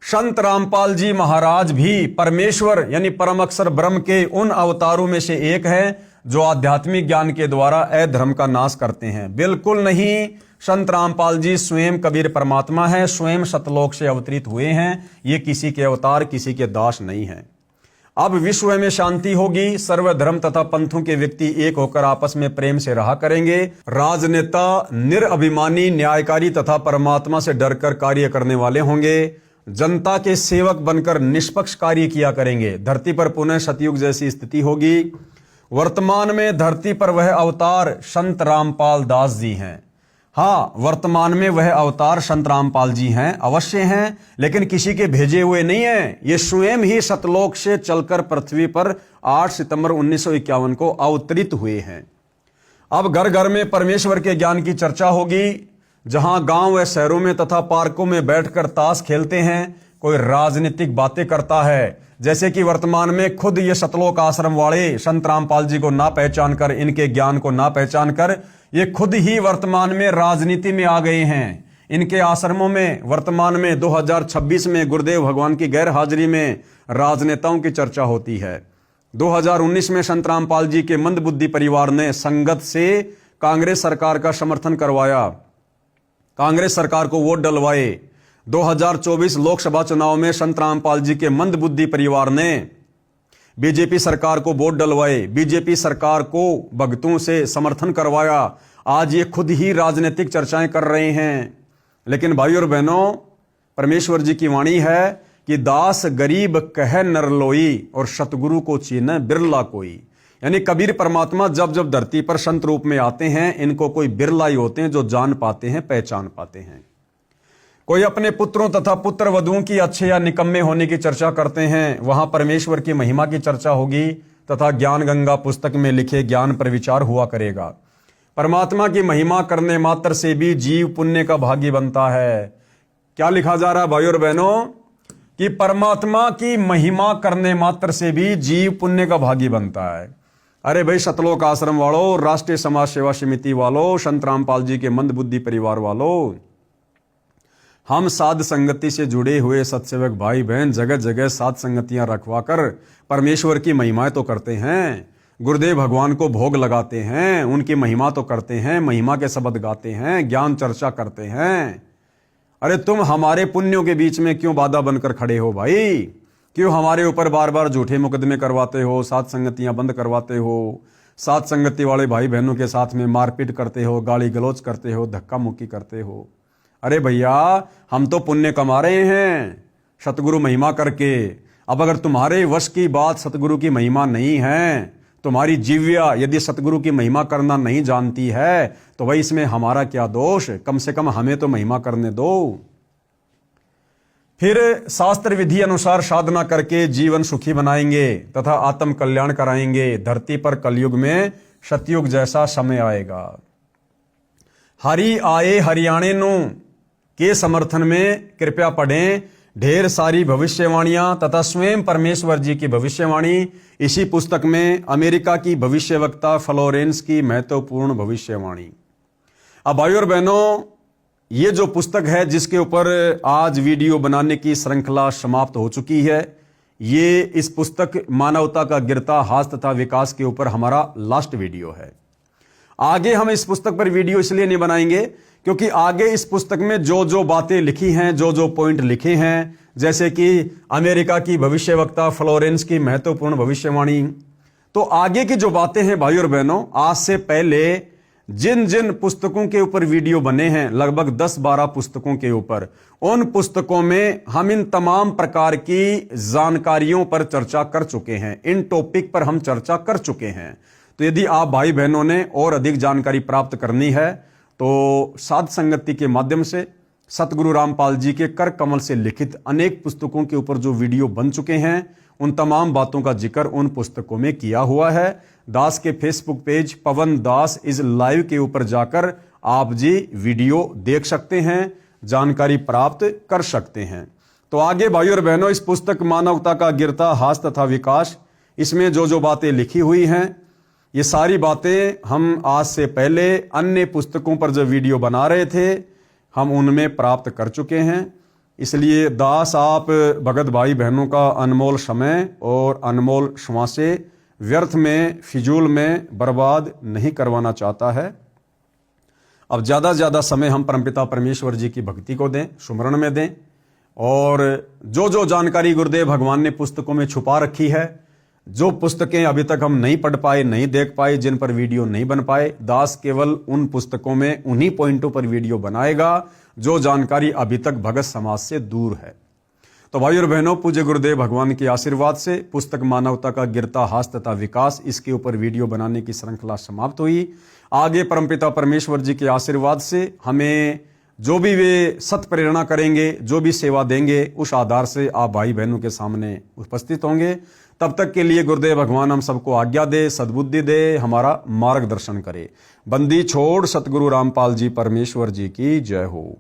संत रामपाल जी महाराज भी परमेश्वर यानी परम अक्षर ब्रह्म के उन अवतारों में से एक है जो आध्यात्मिक ज्ञान के द्वारा अधर्म का नाश करते हैं। बिल्कुल नहीं, संत रामपाल जी स्वयं कबीर परमात्मा है, स्वयं सतलोक से अवतरित हुए हैं। ये किसी के अवतार, किसी के दास नहीं है। अब विश्व में शांति होगी, सर्वधर्म तथा पंथों के व्यक्ति एक होकर आपस में प्रेम से रहा करेंगे। राजनेता निरअभिमानी, न्यायकारी तथा परमात्मा से डरकर कार्य करने वाले होंगे। जनता के सेवक बनकर निष्पक्ष कार्य किया करेंगे। धरती पर पुनः सतयुग जैसी स्थिति होगी। वर्तमान में धरती पर वह अवतार संत रामपाल दास जी हैं। हाँ, वर्तमान में वह अवतार संत रामपाल जी हैं, अवश्य हैं, लेकिन किसी के भेजे हुए नहीं हैं। ये स्वयं ही सतलोक से चलकर पृथ्वी पर 8 सितंबर 1951 को अवतरित हुए हैं। अब घर घर में परमेश्वर के ज्ञान की चर्चा होगी। जहां गांव व शहरों में तथा पार्कों में बैठकर ताश खेलते हैं, कोई राजनीतिक बातें करता है। जैसे कि वर्तमान में खुद ये सतलोक आश्रम वाले संत रामपाल जी को ना पहचान कर, इनके ज्ञान को ना पहचान कर, ये खुद ही वर्तमान में राजनीति में आ गए हैं। इनके आश्रमों में वर्तमान में 2026 में गुरुदेव भगवान की गैर हाजिरी में राजनेताओं की चर्चा होती है। 2019 में संत रामपाल जी के मंदबुद्धि परिवार ने संगत से कांग्रेस सरकार का समर्थन करवाया, कांग्रेस सरकार को वोट डलवाए। 2024 लोकसभा चुनाव में संत रामपाल जी के मंदबुद्धि परिवार ने बीजेपी सरकार को वोट डलवाए, बीजेपी सरकार को भक्तों से समर्थन करवाया। आज ये खुद ही राजनीतिक चर्चाएं कर रहे हैं। लेकिन भाई और बहनों, परमेश्वर जी की वाणी है कि दास गरीब कह नरलोई और सतगुरु को चीने बिरला कोई। यानी कबीर परमात्मा जब जब धरती पर संत रूप में आते हैं, इनको कोई बिरला ही होते हैं जो जान पाते हैं, पहचान पाते हैं। कोई अपने पुत्रों तथा पुत्र वधुओं की अच्छे या निकम्मे होने की चर्चा करते हैं, वहां परमेश्वर की महिमा की चर्चा होगी तथा ज्ञान गंगा पुस्तक में लिखे ज्ञान पर विचार हुआ करेगा। परमात्मा की महिमा करने मात्र से भी जीव पुण्य का भागी बनता है। क्या लिखा जा रहा है भाई और बहनों? कि परमात्मा की महिमा करने मात्र से भी जीव पुण्य का भागी बनता है। अरे भाई, सतलोक आश्रम वालों, राष्ट्रीय समाज सेवा समिति वालों, संत रामपाल जी के मंदबुद्धि परिवार वालों, हम साध संगति से जुड़े हुए सत्सेवक भाई बहन जगह जगह साध संगतियां रखवाकर परमेश्वर की महिमाएं तो करते हैं, गुरुदेव भगवान को भोग लगाते हैं, उनकी महिमा तो करते हैं, महिमा के शब्द गाते हैं, ज्ञान चर्चा करते हैं। अरे तुम हमारे पुण्यों के बीच में क्यों बाधा बनकर खड़े हो भाई? क्यों हमारे ऊपर बार बार झूठे मुकदमे करवाते हो, साध संगतियां बंद करवाते हो, साध संगति वाले भाई बहनों के साथ में मारपीट करते हो, गाली गलौज करते हो, धक्का मुक्की करते हो? अरे भैया, हम तो पुण्य कमा रहे हैं सतगुरु महिमा करके। अब अगर तुम्हारे वश की बात सतगुरु की महिमा नहीं है, तुम्हारी जीव्या यदि सतगुरु की महिमा करना नहीं जानती है, तो भाई इसमें हमारा क्या दोष? कम से कम हमें तो महिमा करने दो। फिर शास्त्र विधि अनुसार साधना करके जीवन सुखी बनाएंगे तथा आत्म कल्याण कराएंगे। धरती पर कलयुग में सतयुग जैसा समय आएगा। हरि आए हरियाणे नु के समर्थन में कृपया पढ़ें ढेर सारी भविष्यवाणियां तथा स्वयं परमेश्वर जी की भविष्यवाणी। इसी पुस्तक में अमेरिका की भविष्यवक्ता फ्लोरेंस की महत्वपूर्ण भविष्यवाणी। अब भाइयों और बहनों, ये जो पुस्तक है जिसके ऊपर आज वीडियो बनाने की श्रृंखला समाप्त हो चुकी है, ये इस पुस्तक मानवता का गिरता हास तथा विकास के ऊपर हमारा लास्ट वीडियो है। आगे हम इस पुस्तक पर वीडियो इसलिए नहीं बनाएंगे क्योंकि आगे इस पुस्तक में जो जो बातें लिखी हैं, जो जो पॉइंट लिखे हैं, जैसे कि अमेरिका की भविष्यवक्ता फ्लोरेंस की महत्वपूर्ण भविष्यवाणी, तो आगे की जो बातें हैं भाइयों और बहनों, आज से पहले जिन जिन पुस्तकों के ऊपर वीडियो बने हैं, लगभग 10-12 पुस्तकों के ऊपर, उन पुस्तकों में हम इन तमाम प्रकार की जानकारियों पर चर्चा कर चुके हैं, इन टॉपिक पर हम चर्चा कर चुके हैं। तो यदि आप भाई बहनों ने और अधिक जानकारी प्राप्त करनी है तो साध संगति के माध्यम से सतगुरु रामपाल जी के कर कमल से लिखित अनेक पुस्तकों के ऊपर जो वीडियो बन चुके हैं, उन तमाम बातों का जिक्र उन पुस्तकों में किया हुआ है। दास के Facebook page Pawan Das is live के ऊपर जाकर आप जी वीडियो देख सकते हैं, जानकारी प्राप्त कर सकते हैं। तो आगे भाइयों और बहनों, इस पुस्तक मानवता का गिरता हास तथा विकास, इसमें जो जो बातें लिखी हुई हैं, ये सारी बातें हम आज से पहले अन्य पुस्तकों पर जो वीडियो बना रहे थे, हम उनमें प्राप्त कर चुके हैं। इसलिए दास आप भगत भाई बहनों का अनमोल समय और अनमोल श्वासें व्यर्थ में, फिजूल में बर्बाद नहीं करवाना चाहता है। अब ज़्यादा से ज़्यादा समय हम परमपिता परमेश्वर जी की भक्ति को दें, सुमरण में दें, और जो जो जानकारी गुरुदेव भगवान ने पुस्तकों में छुपा रखी है, जो पुस्तकें अभी तक हम नहीं पढ़ पाए, नहीं देख पाए, जिन पर वीडियो नहीं बन पाए, दास केवल उन पुस्तकों में उन्हीं पॉइंटों पर वीडियो बनाएगा जो जानकारी अभी तक भगत समाज से दूर है। तो भाई और बहनों, पूज्य गुरुदेव भगवान के आशीर्वाद से पुस्तक मानवता का गिरता हास तथा विकास, इसके ऊपर वीडियो बनाने की श्रृंखला समाप्त हुई। आगे परमपिता परमेश्वर जी के आशीर्वाद से हमें जो भी वे सत प्रेरणा करेंगे, जो भी सेवा देंगे, उस आधार से आप भाई बहनों के सामने उपस्थित होंगे। तब तक के लिए गुरुदेव भगवान हम सबको आज्ञा दे, सद्बुद्धि दे, हमारा मार्गदर्शन करे। बंदी छोड़ सतगुरु रामपाल जी परमेश्वर जी की जय हो।